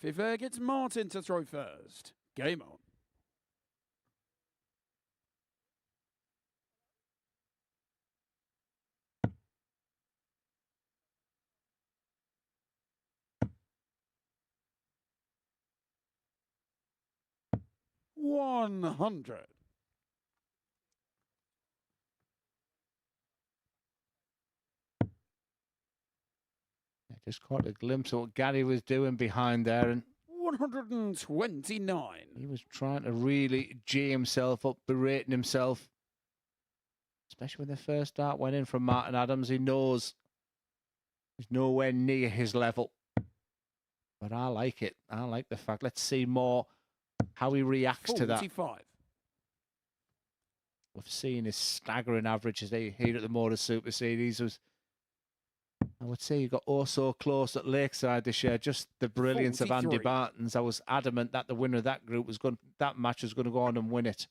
Fifth leg, it's Martin to throw first. Game on. $100. I just caught a glimpse of what Gary was doing behind there, and 129. he was trying to really G himself up, berating himself. Especially when the first dart went in from Martin Adams. He knows he's nowhere near his level. But I like it. I like the fact. Let's see more how he reacts to that. 45. We've seen his staggering averages here at the MODUS Super Series. I would say he got oh so close at Lakeside this year. Just the brilliance of Andy 43. Barton's. I was adamant that the winner of that group that match was going to go on and win it.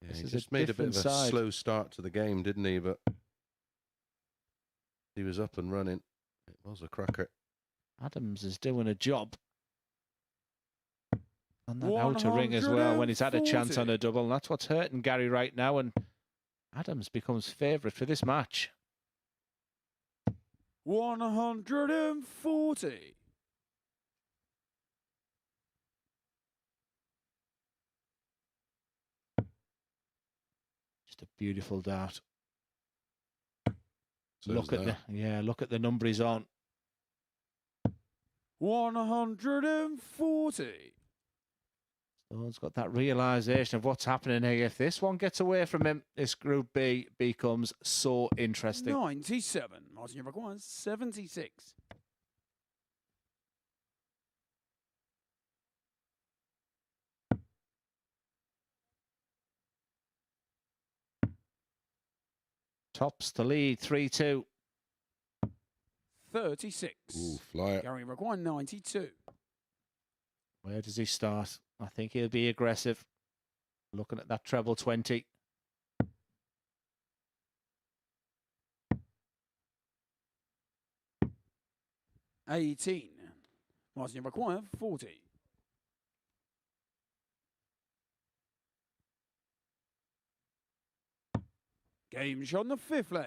Yeah, This he is just a made a bit of a different side. slow start to the game, didn't he? But he was up and running. It was a cracker. Adams is doing a job. And that outer ring as well when he's had a chance on a double. And that's what's hurting Gary right now. And Adams becomes favourite for this match. 140. Just a beautiful dart. So Look at the number he's on. 140. Stone's got that realisation of what's happening here. If this one gets away from him, this Group B becomes so interesting. 97. Martin, you require 76. Tops to lead 3-2. 36. Ooh, flyer. Gary require 92. Where does he start? I think he'll be aggressive. Looking at that treble 20. $18. Martin, you require 40. Game shot on the fifth leg.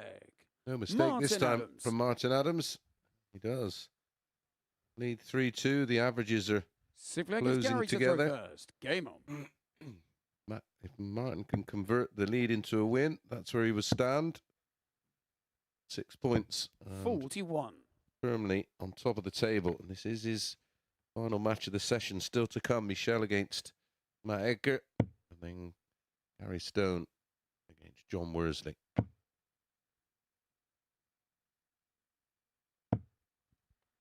No mistake this Martin time Adams. from Martin Adams. He does. Lead 3-2. The averages are Sixth leg is closing Gary to together. throw first. Game on. If Martin can convert the lead into a win, that's where he will stand. 6 points. and 41. Firmly on top of the table. And this is his final match of the session still to come. Michel against Matt Edgar. And then Gary Stone against John Worsley.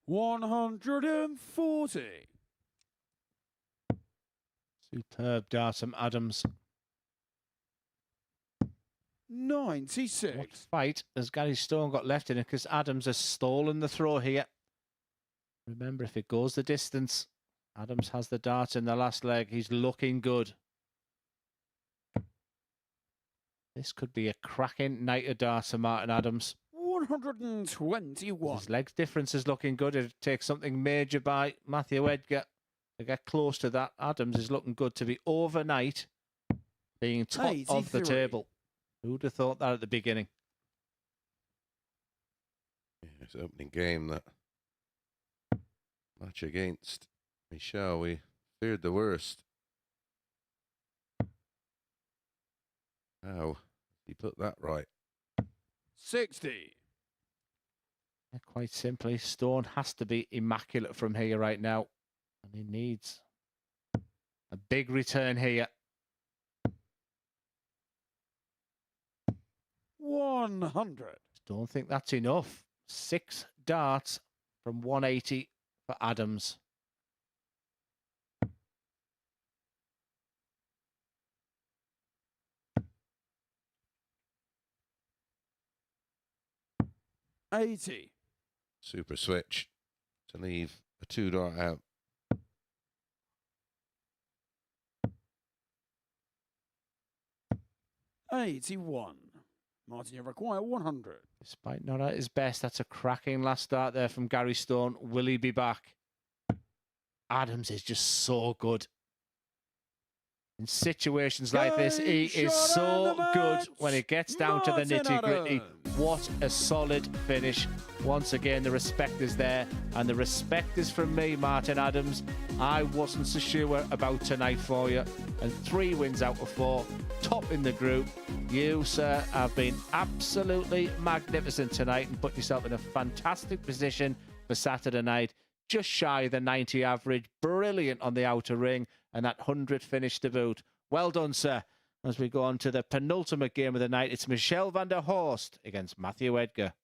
$140. Superb dart from Adams. 96. What fight has Gary Stone got left in it? Because Adams has stolen the throw here. Remember, if it goes the distance, Adams has the dart in the last leg. He's looking good. This could be a cracking night of darts for Martin Adams. 121. His legs difference is looking good. It takes something major by Matthew Edgar to get close to that. Adams is looking good to be overnight being top of the 83. table. Who'd have thought that at the beginning? Yeah, it's opening game, that match against Michel. We feared the worst. How he put that right? 60. Yeah, quite simply, Stone has to be immaculate from here right now. And he needs a big return here. 100. Don't think that's enough. 6 darts from 180 for Adams. $80. Super switch to leave a 2-dart out. $81. Martin, you require 100. Despite not at his best, that's a cracking last start there from Gary Stone. Will he be back? Adams is just so good. In situations like this, he is so good when it gets down to the nitty-gritty. What a solid finish. Once again, the respect is there, and the respect is from me, Martin Adams. I wasn't so sure about tonight for you, and 3 wins out of 4, top in the group. You, sir, have been absolutely magnificent tonight and put yourself in a fantastic position for Saturday night. Just shy of the 90 average, brilliant on the outer ring, and that 100 finish to boot. Well done, sir. As we go on to the penultimate game of the night, it's Michel van der Horst against Matthew Edgar.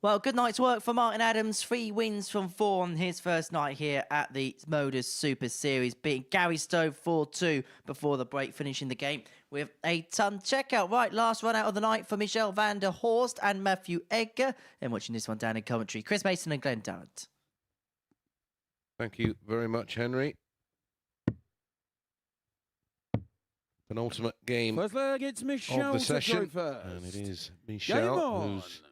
Well, good night's work for Martin Adams. 3 wins from 4 on his first night here at the MODUS Super Series, beating Gary Stone 4-2 before the break, finishing the game with a ton. Checkout. Right, last run out of the night for Michelle van der Horst and Matthew Edgar. And watching this one down in commentary, Chris Mason and Glenn Tarrant. Thank you very much, Henry. Penultimate game First leg, it's Michelle of the to session. throw first. And it is Game Michelle on. who's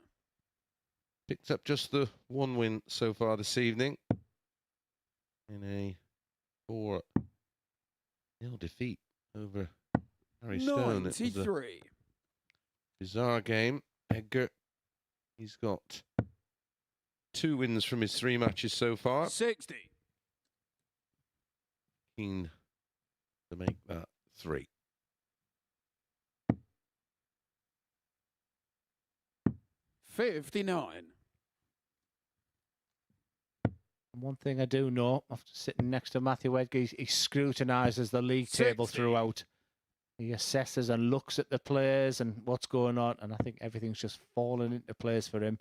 picked up just the 1 win so far this evening in a 4-0 defeat over Harry Stone. It was a 93. bizarre game. Edgar, he's got 2 wins from his 3 matches so far. 60. Keen to make that 3. 59. One thing I do know, after sitting next to Matthew Edgar, he scrutinises the league table 60. throughout. He assesses and looks at the players and what's going on, and I think everything's just fallen into place for him.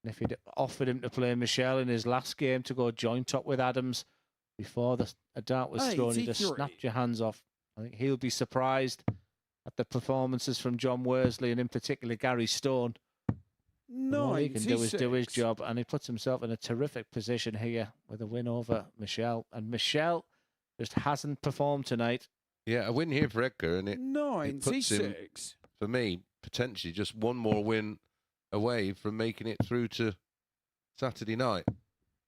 And if he'd offered him to play Michelle in his last game to go joint up with Adams before a dart was thrown, he'd have 83. snapped your hands off. I think he'll be surprised at the performances from John Worsley and in particular Gary Stone. And all he can do is do his 96. job, and he puts himself in a terrific position here with a win over Michelle. And Michelle just hasn't performed tonight. Yeah, a win here for Edgar, and it puts him, 96. for me, potentially just one more win away from making it through to Saturday night.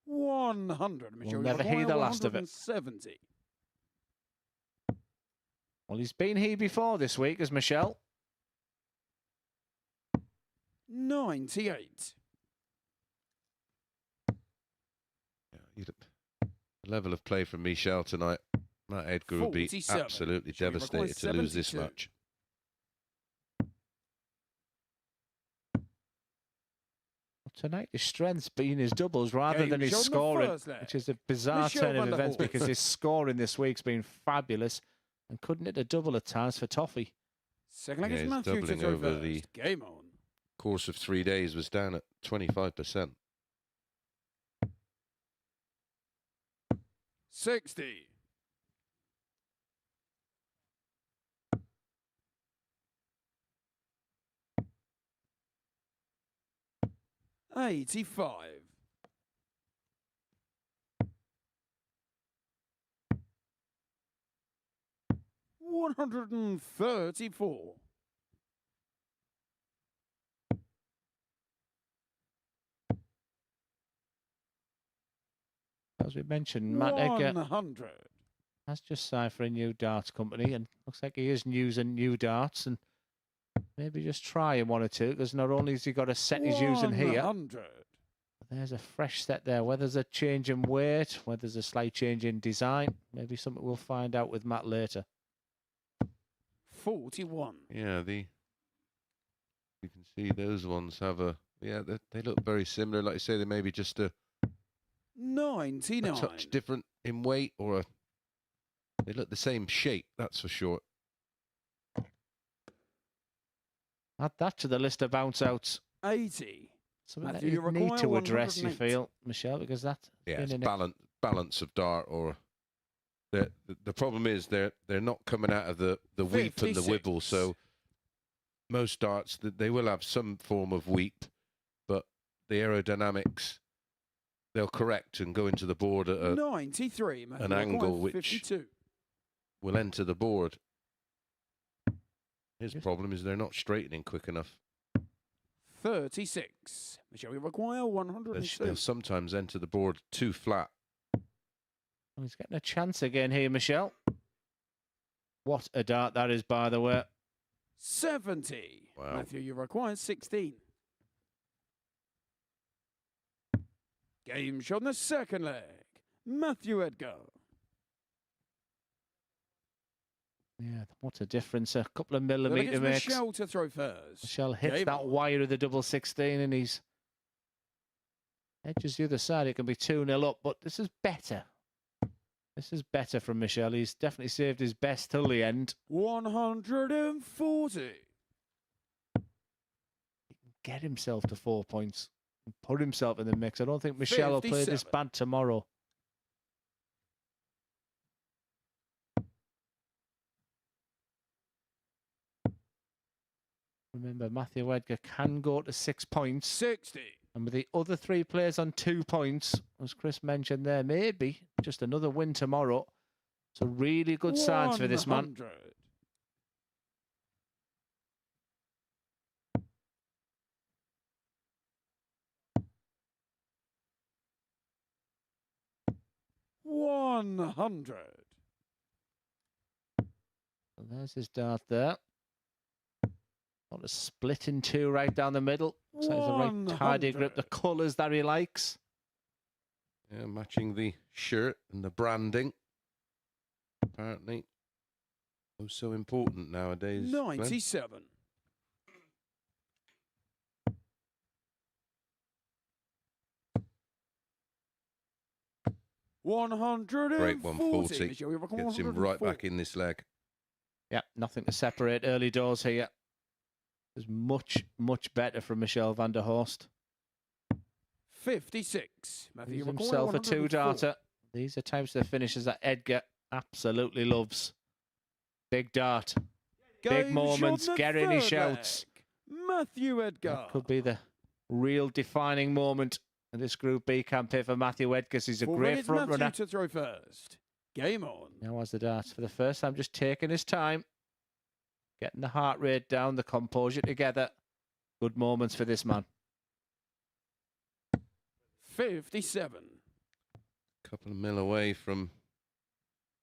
100. Michelle, never hear the last of it. 170. Well, he's been here before this week as Michelle. 98. Yeah, the level of play from Michelle tonight, Matt Edgar would be 47. absolutely Shall we record devastated to lose this 72? match. Tonight, his strength's been his doubles rather Game than his shown the scoring, first leg. which is a bizarre Michelle turn of van der events Horst. because his scoring this week's been fabulous and couldn't hit a double at times for Toffee. Second leg Yeah, is he's Matthew to doubling throw over first. the- Game on. Course of 3 days was down at 25%. 60. 85. 134. As we mentioned, Matt Edgar 100. has just signed for a new darts company, and looks like he is using new darts, and maybe just trying 1 or 2, because not only has he got a set he's using here, 100. but there's a fresh set there. Whether there's a change in weight, whether there's a slight change in design, maybe something we'll find out with Matt later. 41. Yeah, you can see those ones have they look very similar. Like you say, they may be just a 99. touch different in weight, or they look the same shape, that's for sure. Add that to the list of bounce outs. 80. Something that Matthew, you you need require to address, you 108. feel, Michelle, because that's Yeah, it's been balance of dart, or the problem is they're not coming out of the weep and the 56. wibble. So most darts, they will have some form of weep, but the aerodynamics, they'll correct and go into the board at 93. Matthew, an you angle require which 52. will enter the board. His problem is they're not straightening quick enough. 36. Michelle, you require They'll 102. sometimes enter the board too flat. Well, he's getting a chance again here, Michelle. What a dart that is, by the way. 70. Wow. Matthew, you require 16. Game shot on the second leg. Matthew Edgar. Yeah, what a difference. A couple of The leg millimetre is makes. Michelle to throw first. Michelle hits Game that on. wire of the double 16 and he's edges the other side. It can be 2-0 up, but this is better. This is better from Michelle. He's definitely saved his best till the end. 140. He can get himself to 4 points. Put himself in the mix. I don't think Michelle will play this 57. bad tomorrow. Remember, Matthew Edgar can go to 6 points. 60. And with the other 3 players on 2 points, as Chris mentioned there, maybe just another win tomorrow. So really good signs for this man. 100. $100. So there's his dart there. Got a split in 2 right down the middle. So it's a right tidy grip. The colours that he likes. Yeah, matching the shirt and the branding. Apparently, oh, so important nowadays. Glenn. 97. Great 140. 140. Gets him right back in this leg. Yeah, nothing to separate early doors here. There's much, much better from Michelle van der Horst. 56. Matthew He's himself a 2-darter. These are types of finishes that Edgar absolutely loves. Big dart. Big moments. Get any shouts. Matthew Edgar. That could be the real defining moment in this Group B campaign for Matthew Edgar, because he's a great front runner. To throw first. Game on. Now has the darts for the first time, just taking his time. Getting the heart rate down, the composure together. Good moments for this man. 57. Couple of mil away from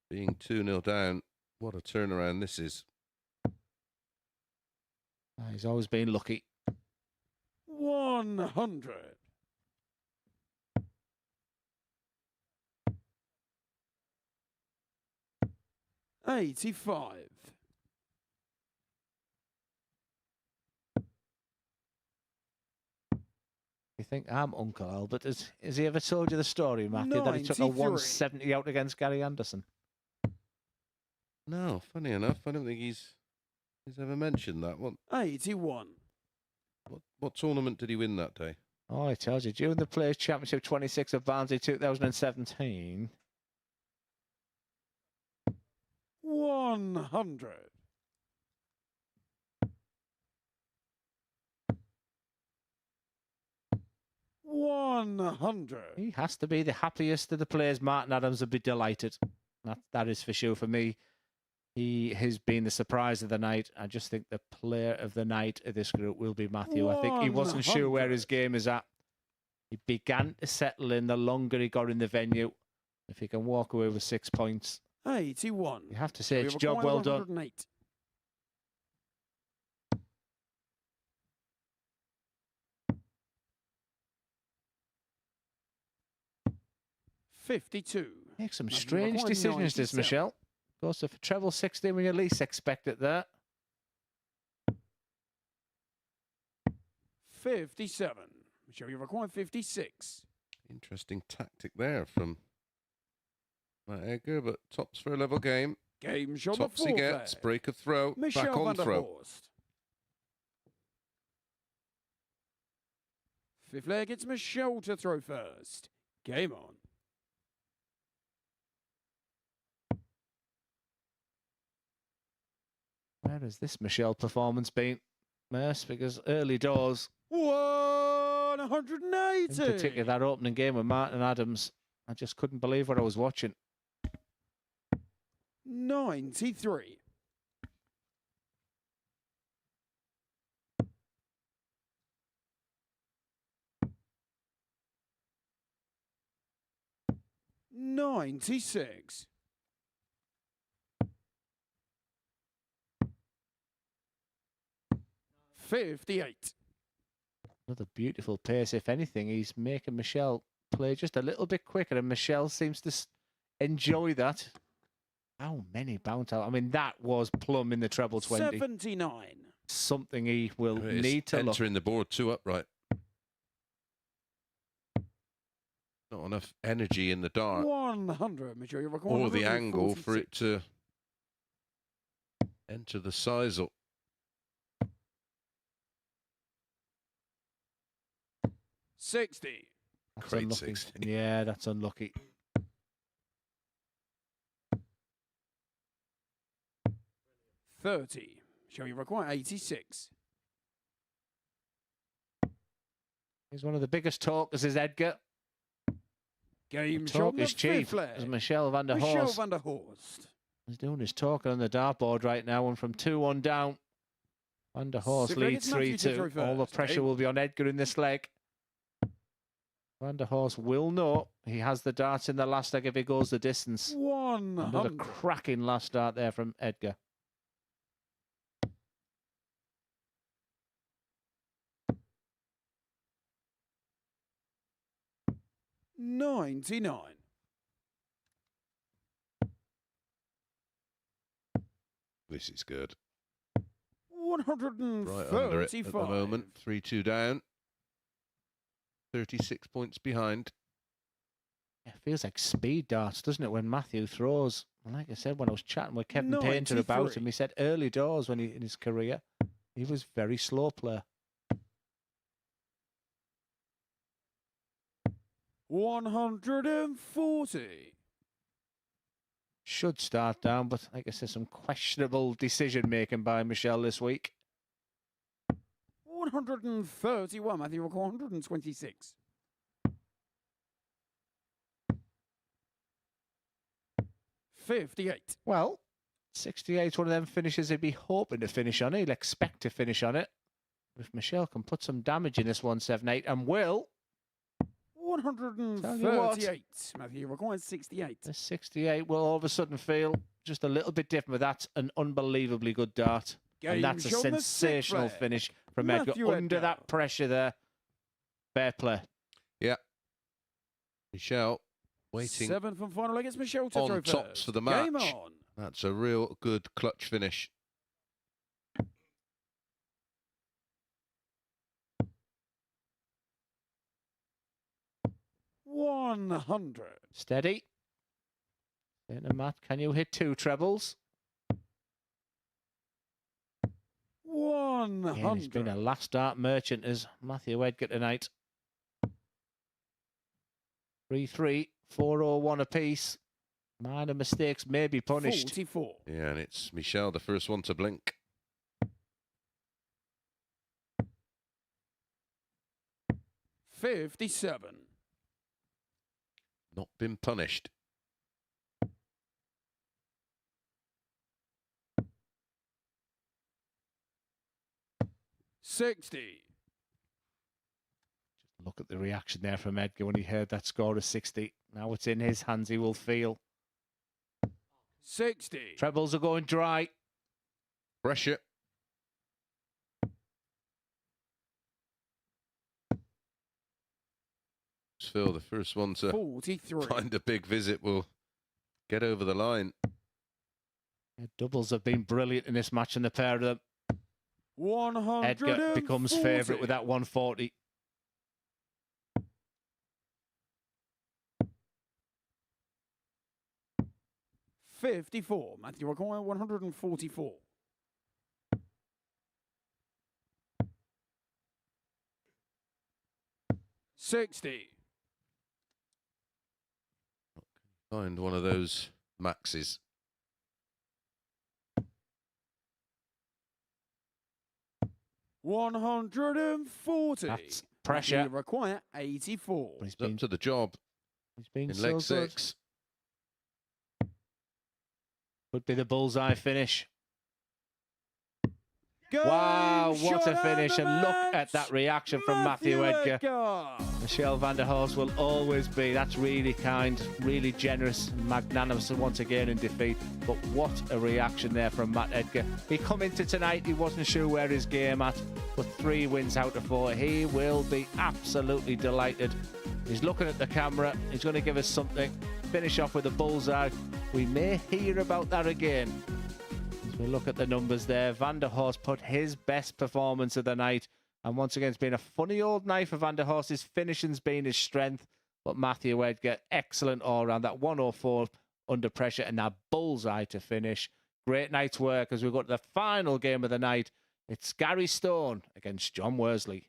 being 2-0 down. What a turnaround this is. He's always been lucky. 100. $85. You think I'm Uncle Albert? Has he ever told you the story, Matthew, that he took a 93. 170 out against Gary Anderson? No, funny enough, I don't think he's ever mentioned that one. 81. What tournament did he win that day? Oh, he tells you. During the Players' Championship 26 of Barnsley 2017. 100. $100. He has to be the happiest of the players. Martin Adams would be delighted. That is for sure for me. He has been the surprise of the night. I just think the player of the night of this group will be Matthew. I think he wasn't sure where his game is at. He began to settle in the longer he got in the venue. If he can walk away with 6 points, 81. you have to say it's job well done. 108. $52. Makes some Matthew strange McCoy, decisions, this 97. Michelle. Goes to treble 60 when you least expect it there. 57. Michelle, you require 56. Interesting tactic there from Matt Edgar, but tops for a level game. Game shot Tops he gets, break a throw, Michelle back on van der throw. Horst. Fifth leg, it's Michelle to throw first. Game on. Where has this Michelle performance been, Merce? Because early doors, 180. in particular that opening game with Martin Adams, I just couldn't believe what I was watching. 93. $96. $58. Another beautiful pace. If anything, he's making Michelle play just a little bit quicker, and Michelle seems to enjoy that. How many bounce out? I mean, that was plumb in the treble 20. 79. Something he will There it is, need to look. entering the board 2 upright. Not enough energy in the dart 100. Michelle, you require or the angle for 146. it to enter the sisal. 60. That's Great unlucky. 60. Yeah, that's unlucky. 30. Shall you require 86? He's one of the biggest talkers, is Edgar. Game Talk shown the is cheap, fifth as leg. Michel van der Michel Horst. van der Horst. He's doing his talking on the dartboard right now, and from 2-1 down. Van der Horst Six leg, leads it's Matthew to 3-2. throw All the first. pressure Game. will be on Edgar in this leg. Van der Horst will know he has the darts in the last leg if he goes the distance. 100. Another cracking last dart there from Edgar. $99. This is good. Right 135. under it at the moment. 3-2 down. 36 points behind. It feels like speed darts, doesn't it, when Matthew throws? And like I said, when I was chatting with Kevin Painter about him, 93. he said early doors when in his career, he was very slow player. 140. Should start down, but like I said, some questionable decision making by Michel this week. 131. Matthew require 126. 58. Well, 68, one of them finishes he'd be hoping to finish on it. He'll expect to finish on it. If Michel can put some damage in this 178 and will. 138. Matthew requires 68. The 68 will all of a sudden feel just a little bit different, but that's an unbelievably good dart. And that's a shown the sensational sixth leg. finish from Matthew Edgar. Under Edgar. that pressure there. Fair play. Yeah. Michel waiting 7th and final leg. It's Michel to on throw tops first. for the Game match. on. That's a real good clutch finish. $100. Steady. And Matt, can you hit 2 trebles? Yeah, it's been a 100. last dart merchant as Matthew Edgar tonight. 3-3, 4-0-1 apiece. Minor mistakes may be punished. 44. Yeah, and it's Michel, the first one to blink. $57. Not been punished. $60. Look at the reaction there from Edgar when he heard that score of 60. Now it's in his hands, he will feel. 60. Trebles are going dry. Pressure. Phil, the first one to 43. find a big visit will get over the line. Yeah, doubles have been brilliant in this match, and the pair of them. 140. Edgar becomes favourite with that 140. $54. Matthew require 144. $60. Find one of those maxes. $140. That's pressure. Matthew require 84. But he's He's up been, to the job he's been in so leg good. 6. Could be the bullseye finish. Game Wow, what shot a finish. and And look match. at that reaction from Matthew Edgar. Michel van der Horst will always be. That's really kind, really generous, and magnanimous once again in defeat. But what a reaction there from Matt Edgar. He come into tonight, he wasn't sure where his game at, but 3 wins out of 4. He will be absolutely delighted. He's looking at the camera. He's going to give us something. Finish off with a bullseye. We may hear about that again. As we look at the numbers there, Van der Horst put his best performance of the night. And once again, it's been a funny old night for Van der Horst. His finishing's been his strength. But Matthew Edgar, excellent all round. That 104 under pressure and that bullseye to finish. Great night's work as we go to the final game of the night. It's Gary Stone against John Worsley.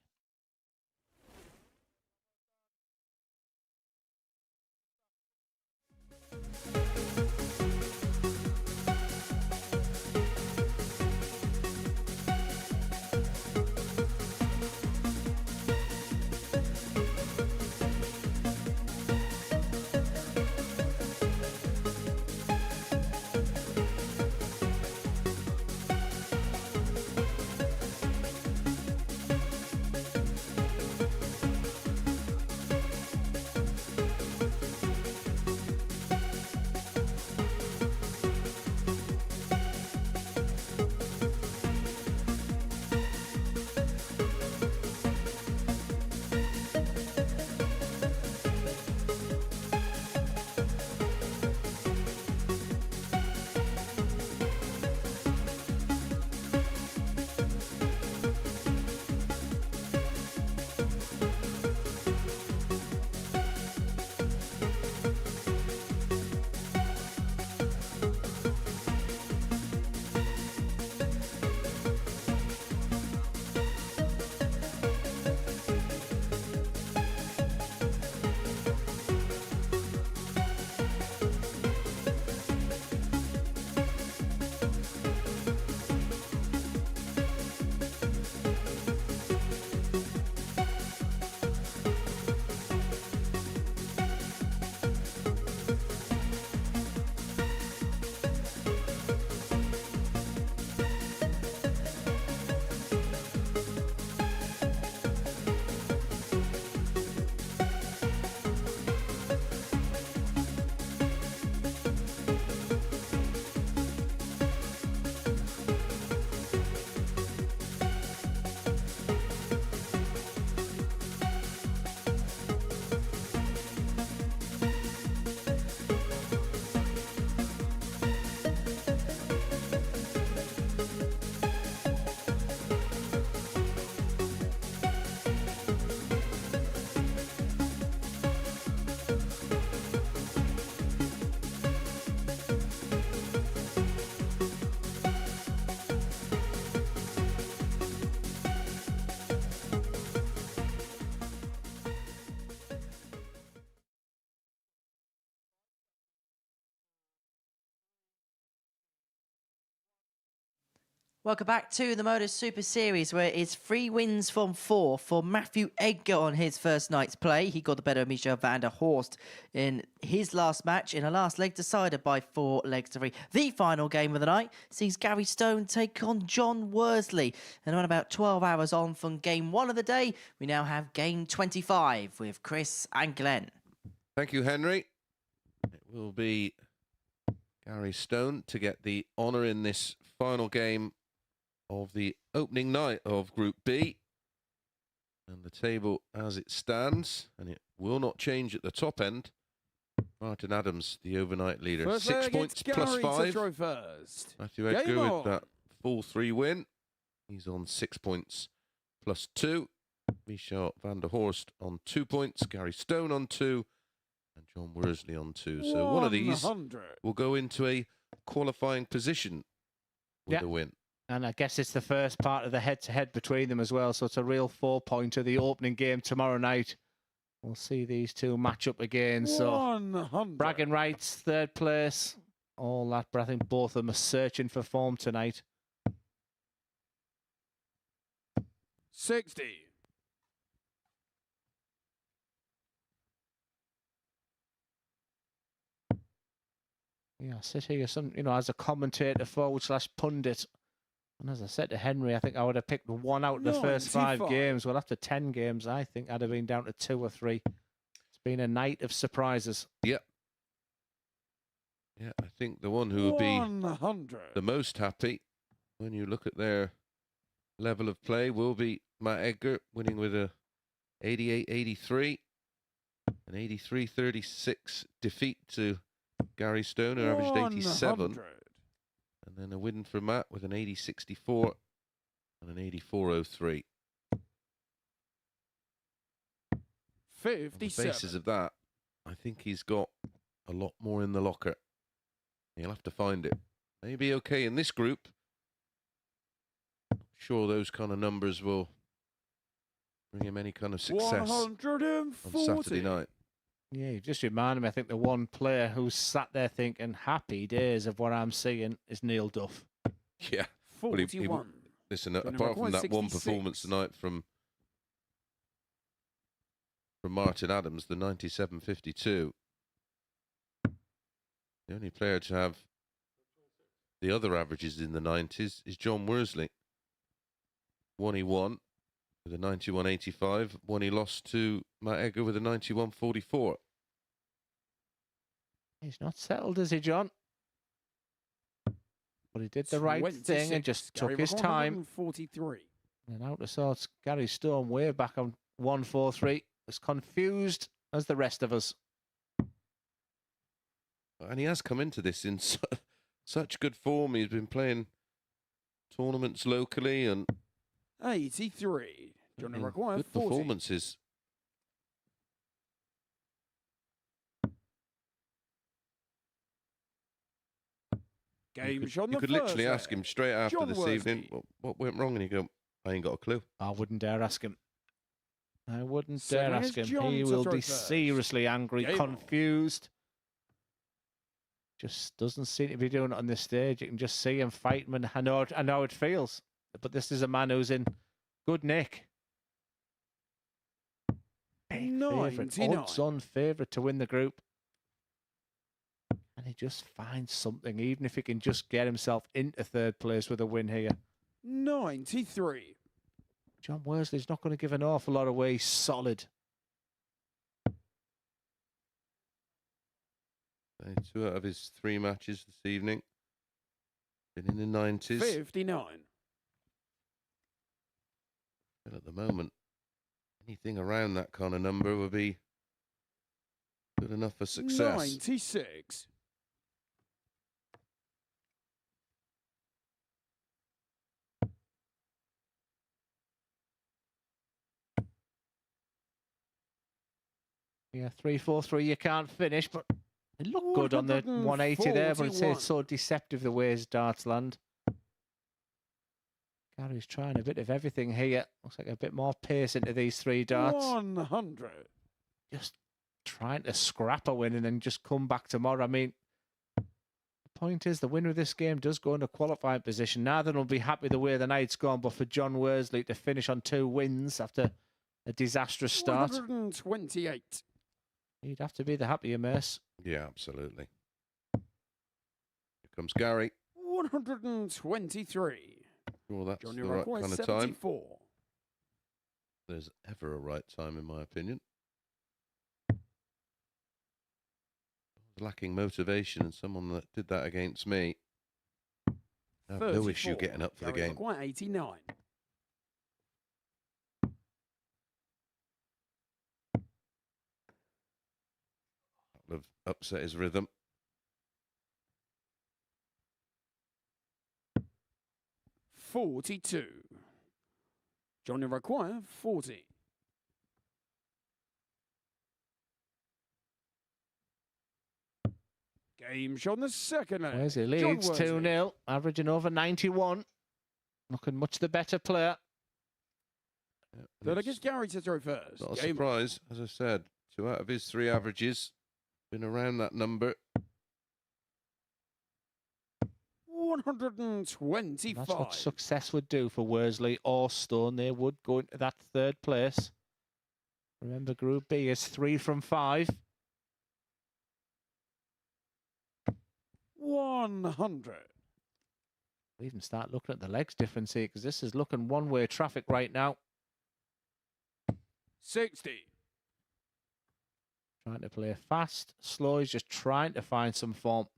Welcome back to the MODUS Super Series, where it's 3 wins from 4 for Matthew Edgar on his first night's play. He got the better of Michel van der Horst in his last match in a last leg decided by 4 legs to 3. The final game of the night sees Gary Stone take on John Worsley. And around about 12 hours on from game 1 of the day, we now have game 25 with Chris and Glenn. Thank you, Henry. It will be Gary Stone to get the honour in this final game of the opening night of Group B. And the table as it stands, and it will not change at the top end. Martin Adams, the overnight leader. First 6 leg, points it's plus Gary to 5. throw first. Matthew Edgar Game with on. that full 3 win. He's on 6 points plus 2. Michel van der Horst on 2 points. Gary Stone on 2. And John Worsley on 2. So one of these 100. will go into a qualifying position with a win. And I guess it's the first part of the head-to-head between them as well. So it's a real 4-pointer, the opening game tomorrow night. We'll see these two match up again. So 100. bragging rights, third place, all that. But I think both of them are searching for form tonight. 60. Yeah, I sit here, as a commentator / pundit. And as I said to Henry, I think I would have picked 1 out of the first 5 95. games. Well, after 10 games, I think I'd have been down to 2 or 3. It's been a night of surprises. Yep. Yeah, I think the one who will be 100. the most happy when you look at their level of play will be Matt Edgar, winning with a 88-83, an 83-36 defeat to Gary Stone, who averaged 87. 100. And then a win for Matt with an 80-64 and an 84-03. On the 57. basis of that, I think he's got a lot more in the locker. He'll have to find it. Maybe okay in this group. I'm sure those kind of numbers will bring him any kind of success on 140. Saturday night. Yeah, you just reminded me, I think the one player who's sat there thinking, happy days of what I'm seeing is Neil Duff. Yeah. Well, 41. Listen, Gonna apart from require that one 66. performance tonight from Martin Adams, the 97-52, the only player to have the other averages in the 90s is John Worsley. One he won with a 91-85, one he lost to Matt Edgar with a 91-44. He's not settled, is he, John? But he did the right thing and just took his time. 43. And out of sorts, Gary Stone way back on 1-4-3, as confused as the rest of us. And he has come into this in such good form. He's been playing tournaments locally and 83. John in require good 40. performances. Game shot on You the could literally first ask him leg. straight after John this Worsley. evening, what went wrong? And he'd go, I ain't got a clue. I wouldn't dare ask him. I wouldn't Second dare is ask him. John He to will throw be first. seriously angry, Game on. confused. Just doesn't seem to be doing it on this stage. You can just see him fighting, and I know how it feels. But this is a man who's in good nick. Big favourite, 99. odds-on favourite to win the group. And he just finds something, even if he can just get himself into third place with a win here. 93. John Worsley's not going to give an awful lot away. He's solid. 2 out of his 3 matches this evening. Been in the 90s. 59. And at the moment, anything around that kind of number would be good enough for success. 96. Yeah, 3-4-3, you can't finish, but it looked good on the 180 there, but it's 141. so deceptive the way his darts land. Gary's trying a bit of everything here. Looks like a bit more pace into these 3 darts. 100. Just trying to scrap a win and then just come back tomorrow. I mean, Point is, the winner of this game does go into qualifying position. Neither will be happy the way the night's gone, but for John Worsley to finish on 2 wins after a disastrous start, 128. he'd have to be the happier, Mace. Yeah, absolutely. Here comes Gary. 123. Well, that's Johnny the right Rockwell, kind of time. 74. There's ever a right time, in my opinion. Lacking motivation, and someone that did that against me. I have no issue 34. getting up for the Gary game. Rockwell, 89. Have upset his rhythm. 42. Johnny Rockwell, 40. Game shot in the second leg. Where's he John leads Worsley. 2-0, averaging over 91. Looking much the better player. Third against Gary to throw first. Not a Game surprise, as I said. 2 out of his 3 averages. Been around that number. 125. That's what success would do for Worsley or Stone. They would go into that 3rd place. Remember, Group B is 3 from 5. 100. We even start looking at the legs difference here, because this is looking one-way traffic right now. 60. Trying to play fast, slow. He's just trying to find some form.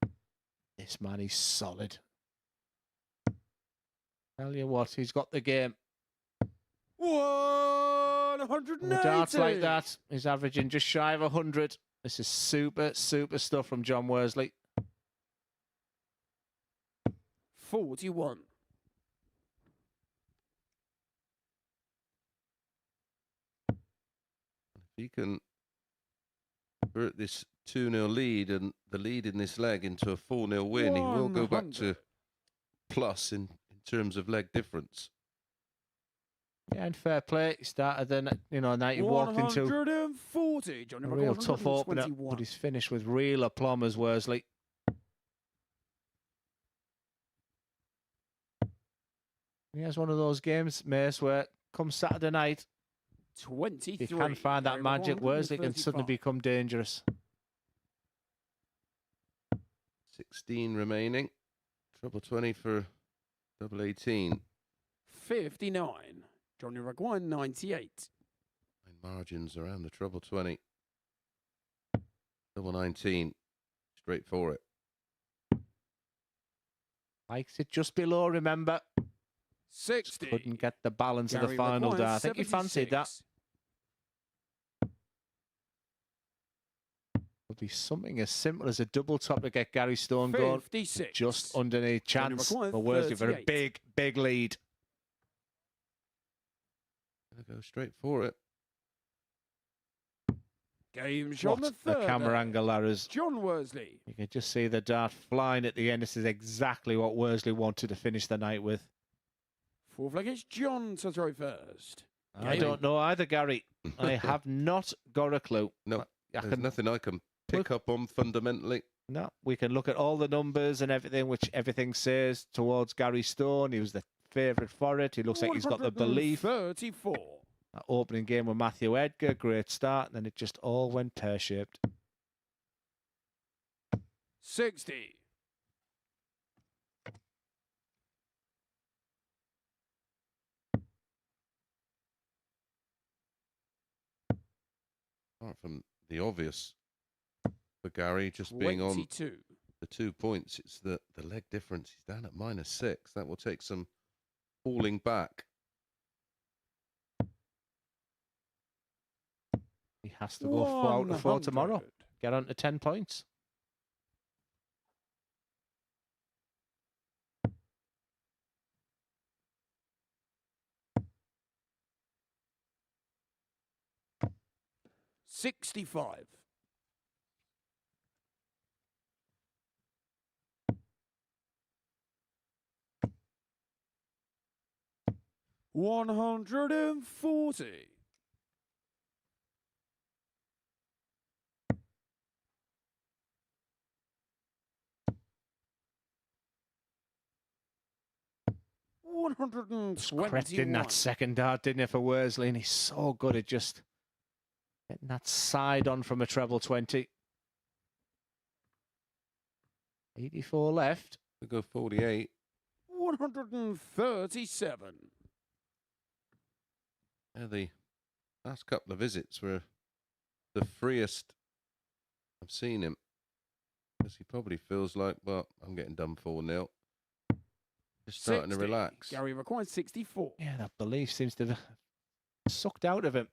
This man, he's solid. Tell you what, he's got the game. 180. With darts like that, he's averaging just shy of 100. This is super, super stuff from John Worsley. 41. If he can convert this 2-0 lead and the lead in this leg into a 4-0 win, he will go back to 100. plus in terms of leg difference. Yeah, and fair play. He started then, night he walked into 140. Johnny a Rockwell, real tough opener, 121. but he's finished with real aplomb as Worsley. He has one of those games, Mace, where come Saturday night, 23. if you can find that Gary magic, Rockwell, Worsley can suddenly 135. become dangerous. 16 remaining. Treble 20 for double 18. 59. Johnny Rockwell, 98. And margins around the treble 20. Double 19. Straight for it. Likes it just below, remember. 60. Couldn't get the balance of the Gary final Rockwell, day. I think he fancied that. 76. Would be something as simple as a double top to get Gary Stone going. 56. Just underneath Johnny chance Rockwell, for Worsley for a 38. big, big lead. Gonna go straight for it. Game shot What on the a third. camera leg. angle that is. John Worsley. You can just see the dart flying at the end. This is exactly what Worsley wanted to finish the night with. Fourth leg, it's John to throw first. I don't know either, Gary. I have not got a clue. No, I there's can, nothing I can pick up on fundamentally. no, we can look at all the numbers and everything, which everything says towards Gary Stone. He was the favourite for it. He looks like he's got the belief. 34. That opening game with Matthew Edgar, great start, and then it just all went pear-shaped. 60. Apart from the obvious for Gary just being on 22. the 2 points, it's the leg difference. He's down at -6. That will take some falling back. He has to go 4 out of 4 tomorrow. 100. Get on to 10 points. $65. $140. Crept in 121. that second dart, didn't it, for Worsley? And he's so good at just getting that side on from a treble 20. 84 left. We go 48. 137. Yeah, the last couple of visits were the freest I've seen him. Because he probably feels like, well, I'm getting done 4-0. Just starting to 60. relax. Gary requires 64. Yeah, that belief seems to have sucked out of him.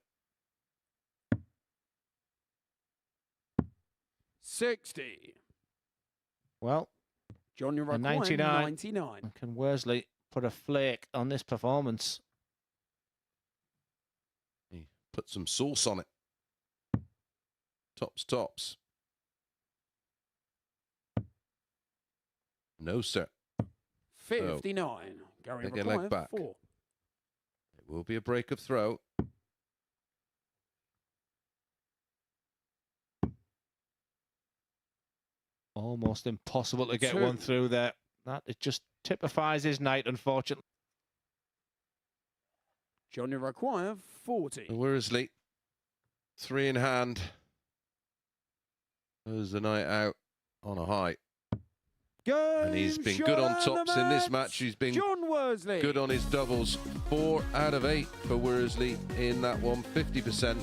60. Well, John a requires 99. 99. Can Worsley put a flake on this performance? He put some sauce on it. Tops. No, sir. 59. Gary Take a leg requires back. 4. It will be a break of throw. Almost impossible to get 2. one through there. That it just typifies his night, unfortunately. Johnny requires 40. Worsley, 3 in hand. Goes the night out on a high. And he's been good on tops in this match. He's been John Worsley. good on his doubles. 4 out of 8 for Worsley in that one. 50%. An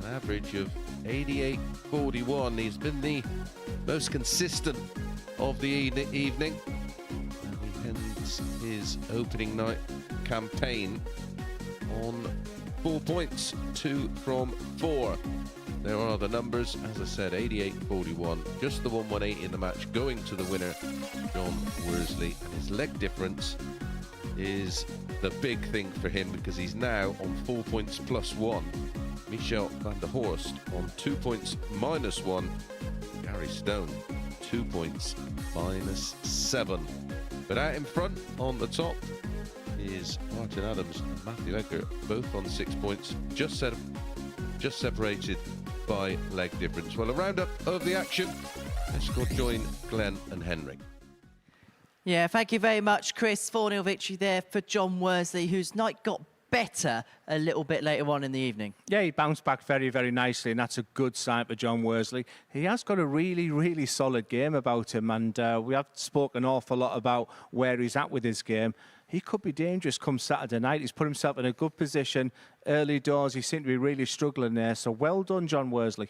average of 88.41. He's been the most consistent of the evening. And he ends his opening night campaign on 4 points, 2 from 4. There are the numbers, as I said, 88.41, just the 118 in the match, going to the winner, John Worsley. And his leg difference is the big thing for him because he's now on 4 points plus 1. Michel van der Horst on 2 points minus 1. Gary Stone, 2 points minus 7. But out in front on the top is Martin Adams and Matthew Edgar, both on 6 points, just separated by leg difference. Well, a roundup of the action. Let's go join Glenn and Henry. Yeah, thank you very much, Chris. 4-0 victory there for John Worsley, whose night got better a little bit later on in the evening. Yeah, he bounced back very, very nicely, and that's a good sign for John Worsley. He has got a really, really solid game about him, and we have spoken an awful lot about where he's at with his game. He could be dangerous come Saturday night. He's put himself in a good position. Early doors, he seemed to be really struggling there. So well done, John Worsley.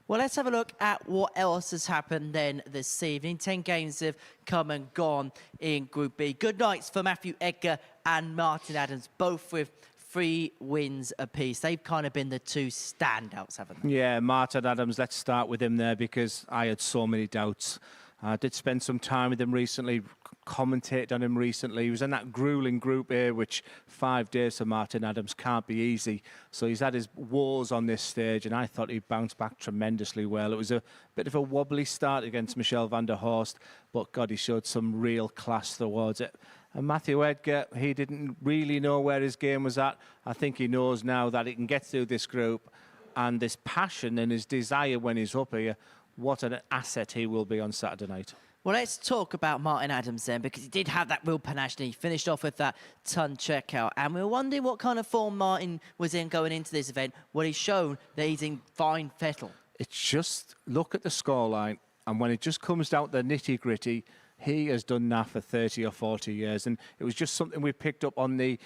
Well, let's have a look at what else has happened then this evening. 10 games have come and gone in Group B. Good nights for Matthew Edgar and Martin Adams, both with 3 wins apiece. They've kind of been the 2 standouts, haven't they? Yeah, Martin Adams, let's start with him there because I had so many doubts. I did spend some time with him recently, commentated on him recently. He was in that grueling Group A, which 5 days for Martin Adams can't be easy. So he's had his woes on this stage, and I thought he bounced back tremendously well. It was a bit of a wobbly start against Michel van der Horst, but God, he showed some real class towards it. And Matthew Edgar, he didn't really know where his game was at. I think he knows now that he can get through this group, and this passion and his desire when he's up here, what an asset he will be on Saturday night. Well, let's talk about Martin Adams then, because he did have that real panache and he finished off with that ton checkout. And we were wondering what kind of form Martin was in going into this event. Well, he's shown that he's in fine fettle. It's just, look at the scoreline, and when it just comes down to the nitty-gritty, he has done that for 30 or 40 years. And it was just something we picked up on the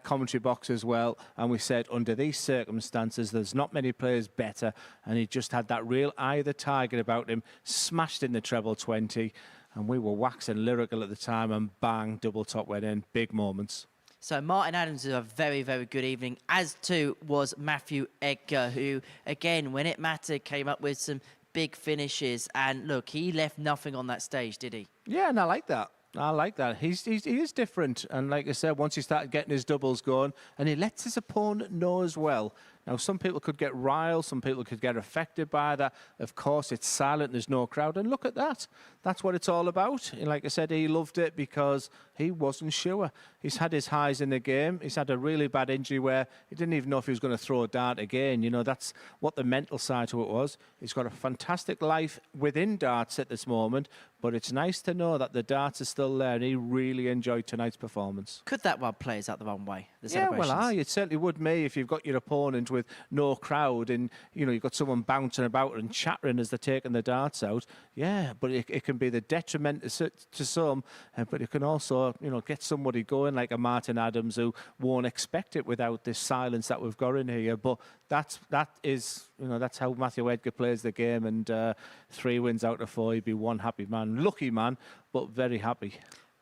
commentary box as well. And we said, under these circumstances, there's not many players better. And he just had that real eye of the tiger about him, smashed in the treble 20. And we were waxing lyrical at the time, and bang, double top went in. Big moments. So Martin Adams had a very, very good evening, as too was Matthew Edgar, who, again, when it mattered, came up with some big finishes. And look, he left nothing on that stage, did he? Yeah, and I like that. I like that. He is different. And like I said, once he started getting his doubles going, and he lets his opponent know as well Now, some people could get riled, some people could get affected by that. Of course, it's silent, there's no crowd, and look at that. That's what it's all about. And like I said, he loved it because he wasn't sure. He's had his highs in the game. He's had a really bad injury where he didn't even know if he was going to throw a dart again. You know, that's what the mental side to it was. He's got a fantastic life within darts at this moment, but it's nice to know that the darts are still there, and he really enjoyed tonight's performance. Could that one play us out the wrong way? The Yeah, well, celebrations? it certainly would me if you've got your opponent with no crowd and, you know, you've got someone bouncing about and chattering as they're taking the darts out. Yeah, but it can be the detriment to some, but it can also, you know, get somebody going like a Martin Adams who won't expect it without this silence that we've got in here. But that is, you know, that's how Matthew Edgar plays the game, and 3 wins out of 4, he'd be one happy man. Lucky man, but very happy.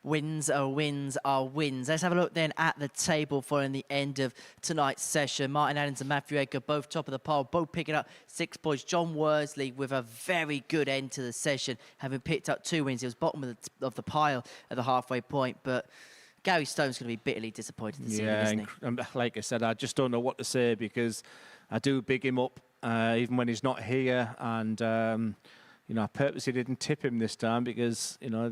Wins are wins are wins. Let's have a look then at the table following the end of tonight's session. Martin Adams and Matthew Edgar both top of the pile, both picking up 6 points. John Worsley with a very good end to the session, having picked up 2 wins. He was bottom of the pile at the halfway point, but Gary Stone's going to be bitterly disappointed this evening, isn't he? Like I said, I just don't know what to say because I do big him up even when he's not here, and you know, I purposely didn't tip him this time because, you know,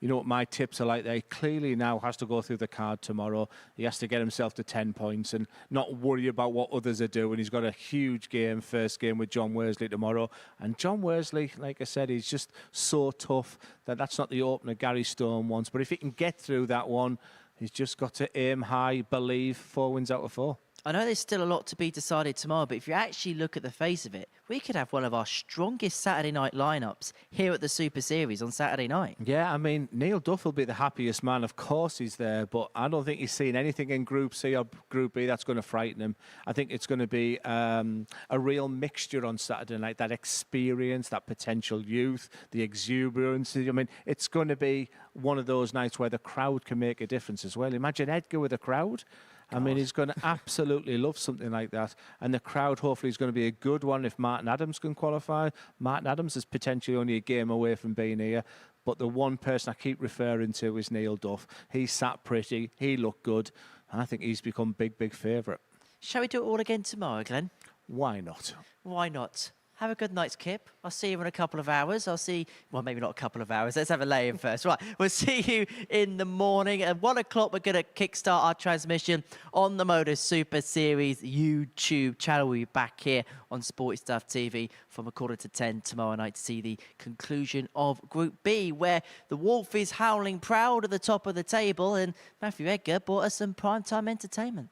what my tips are like. He clearly now has to go through the card tomorrow. He has to get himself to 10 points and not worry about what others are doing. He's got a huge game, first game with John Worsley tomorrow. And John Worsley, like I said, he's just so tough that that's not the opener Gary Stone wants. But if he can get through that one, he's just got to aim high, believe, 4 wins out of 4. I know there's still a lot to be decided tomorrow, but if you actually look at the face of it, we could have one of our strongest Saturday night lineups here at the Super Series on Saturday night. Yeah, I mean, Neil Duff will be the happiest man. Of course he's there, but I don't think he's seen anything in Group C or Group B that's going to frighten him. I think it's going to be a real mixture on Saturday night, that experience, that potential youth, the exuberance. I mean, it's going to be one of those nights where the crowd can make a difference as well. Imagine Edgar with a crowd. I mean, he's going to absolutely love something like that. And the crowd, hopefully, is going to be a good one if Martin Adams can qualify. Martin Adams is potentially only a game away from being here. But the one person I keep referring to is Neil Duff. He sat pretty. He looked good. And I think he's become big favourite. Shall we do it all again tomorrow, Glenn? Why not? Why not? Have a good night's kip. I'll see you in a couple of hours. Well, maybe not a couple of hours. Let's have a lay-in first. Right, we'll see you in the morning. At 1 o'clock, we're going to kickstart our transmission on the MODUS Super Series YouTube channel. We'll be back here on Sporty Stuff TV from 9:45 tomorrow night to see the conclusion of Group B, where the Wolf is howling proud at the top of the table, and Matthew Edgar brought us some primetime entertainment.